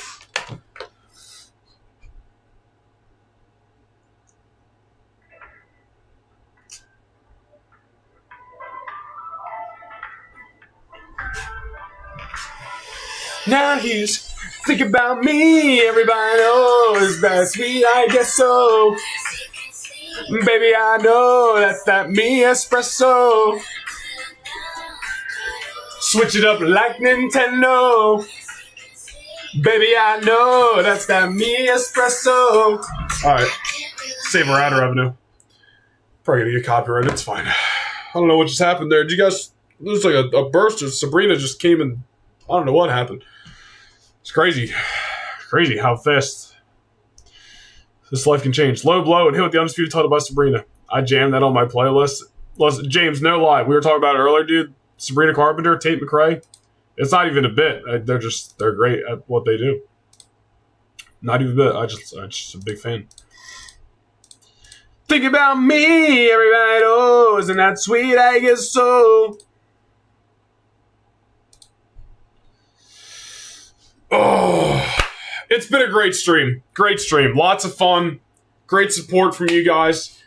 Speaker 2: Now he's think about me. Everybody knows that sweet, I guess so. Baby, I know that's that me espresso. Switch it up like Nintendo. Baby, I know that's that me espresso. Alright. Save our ad revenue. Probably gonna get copyrighted. It's fine. I don't know what just happened there. Did you guys... There's like a burst of Sabrina just came and... I don't know what happened. It's crazy. Crazy how fast this life can change. Low blow and hit with the undisputed title by Sabrina. I jammed that on my playlist. Listen, James, no lie. We were talking about it earlier, dude. Sabrina Carpenter, Tate McRae. It's not even a bit. They're great at what they do. Not even a bit. I'm just a big fan. Think about me, everybody knows, and that sweet, I guess so. Oh, it's been a great stream. Great stream. Lots of fun. Great support from you guys.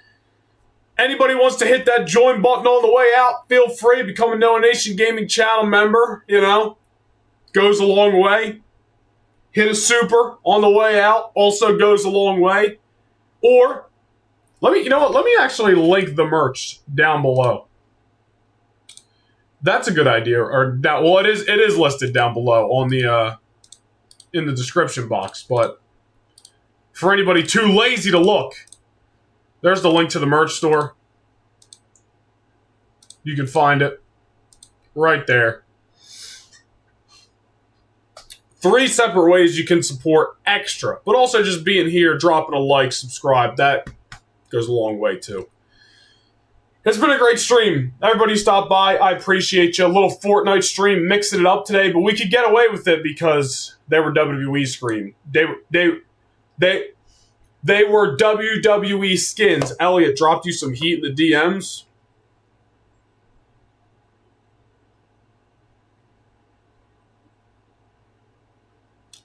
Speaker 2: Anybody wants to hit that join button on the way out, feel free. Become a Noah Nation Gaming channel member. You know, goes a long way. Hit a super on the way out. Also goes a long way. Or, let me actually link the merch down below. That's a good idea. Well, it is listed down below on the in the description box, but for anybody too lazy to look, there's the link to the merch store. You can find it right there. 3 separate ways you can support extra, but also just being here, dropping a like, subscribe, that goes a long way too. It's been a great stream. Everybody stopped by. I appreciate you. A little Fortnite stream, mixing it up today, but we could get away with it because they were WWE scream. They were WWE skins. Elliot dropped you some heat in the DMs.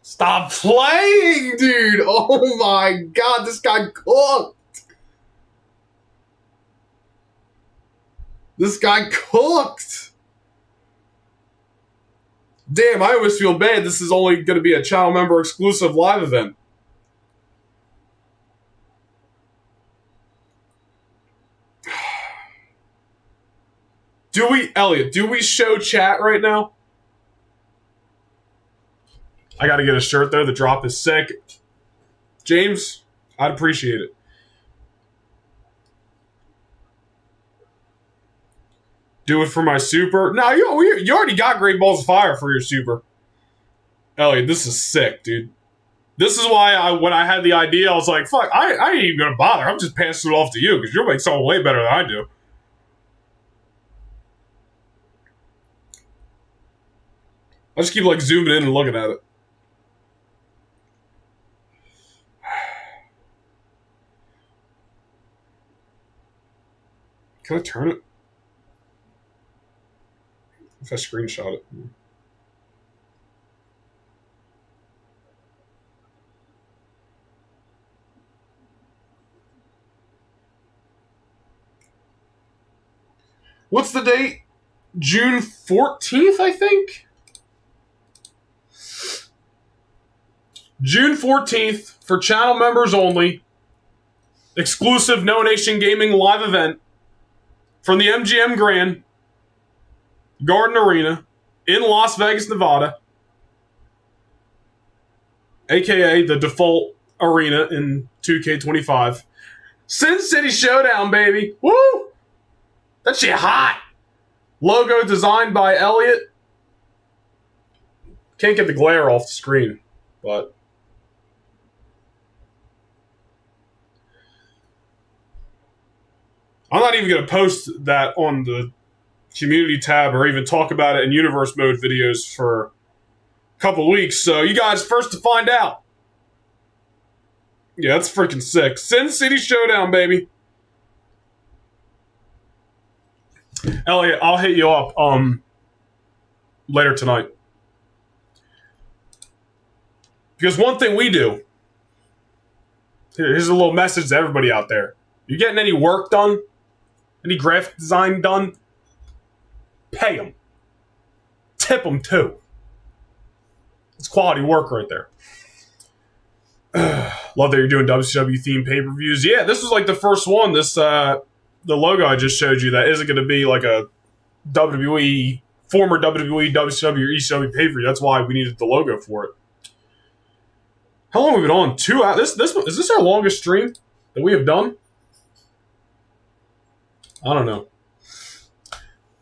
Speaker 2: Stop playing, dude. Oh my God, this guy cooked. This guy cooked. Damn, I always feel bad. This is only going to be a channel member exclusive live event. Elliot, do we show chat right now? I got to get a shirt there. The drop is sick. James, I'd appreciate it. Do it for my super. No, you already got Great Balls of Fire for your super. Elliot, this is sick, dude. This is why when I had the idea, I was like, fuck, I ain't even going to bother. I'm just passing it off to you because you'll make something way better than I do. I just keep like zooming in and looking at it. Can I turn it? If I screenshot it. What's the date? June 14th, I think? June 14th for channel members only. Exclusive No Nation Gaming live event from the MGM Grand Garden Arena in Las Vegas, Nevada, aka the default arena in 2K25. Sin City Showdown, baby. Woo! That shit hot. Logo designed by Elliot. Can't get the glare off the screen, but I'm not even going to post that on the community tab or even talk about it in universe mode videos for a couple weeks. So you guys first to find out. Yeah, that's freaking sick. Sin City Showdown, baby. Elliot, I'll hit you up later tonight. Because one thing we do, here's a little message to everybody out there. You getting any work done? Any graphic design done? Pay them. Tip them too. It's quality work right there. Love that you're doing WCW themed pay-per-views. Yeah, this was like the first one. This the logo I just showed you that isn't going to be like a WWE, former WWE, WCW, or ECW pay-per-view. That's why we needed the logo for it. How long have we been on? 2 hours. Is this our longest stream that we have done? I don't know.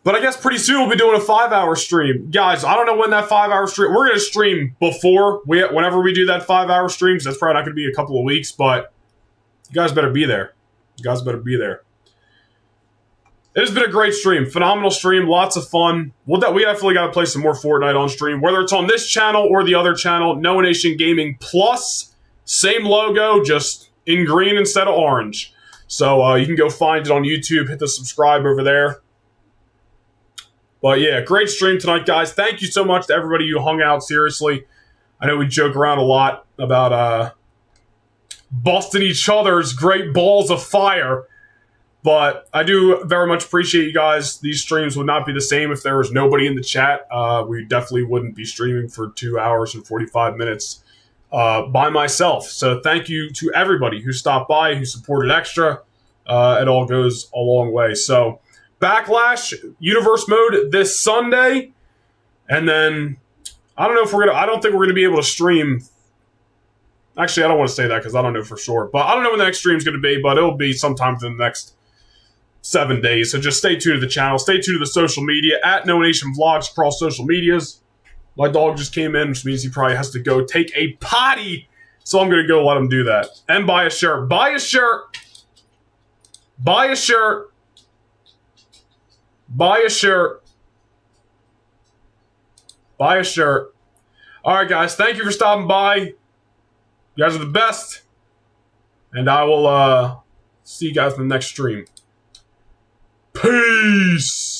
Speaker 2: But I guess pretty soon we'll be doing a 5-hour stream. Guys, I don't know when that 5-hour stream... We're going to stream before, whenever we do that 5-hour stream, because that's probably not going to be a couple of weeks, but you guys better be there. You guys better be there. It has been a great stream. Phenomenal stream. Lots of fun. We definitely got to play some more Fortnite on stream, whether it's on this channel or the other channel, Noah Nation Gaming Plus. Same logo, just in green instead of orange. So you can go find it on YouTube. Hit the subscribe over there. But yeah, great stream tonight, guys. Thank you so much to everybody who hung out, seriously. I know we joke around a lot about busting each other's great balls of fire. But I do very much appreciate you guys. These streams would not be the same if there was nobody in the chat. We definitely wouldn't be streaming for 2 hours and 45 minutes by myself. So thank you to everybody who stopped by, who supported extra. It all goes a long way. So Backlash, Universe Mode this Sunday. And then I don't know if I don't think we're going to be able to stream. Actually, I don't want to say that because I don't know for sure. But I don't know when the next stream is going to be, but it'll be sometime within the next 7 days. So just stay tuned to the channel. Stay tuned to the social media at Noah Nation Vlogs across social medias. My dog just came in, which means he probably has to go take a potty. So I'm going to go let him do that. And buy a shirt. Buy a shirt. Buy a shirt. Buy a shirt. Buy a shirt. All right, guys. Thank you for stopping by. You guys are the best. And I will see you guys in the next stream. Peace.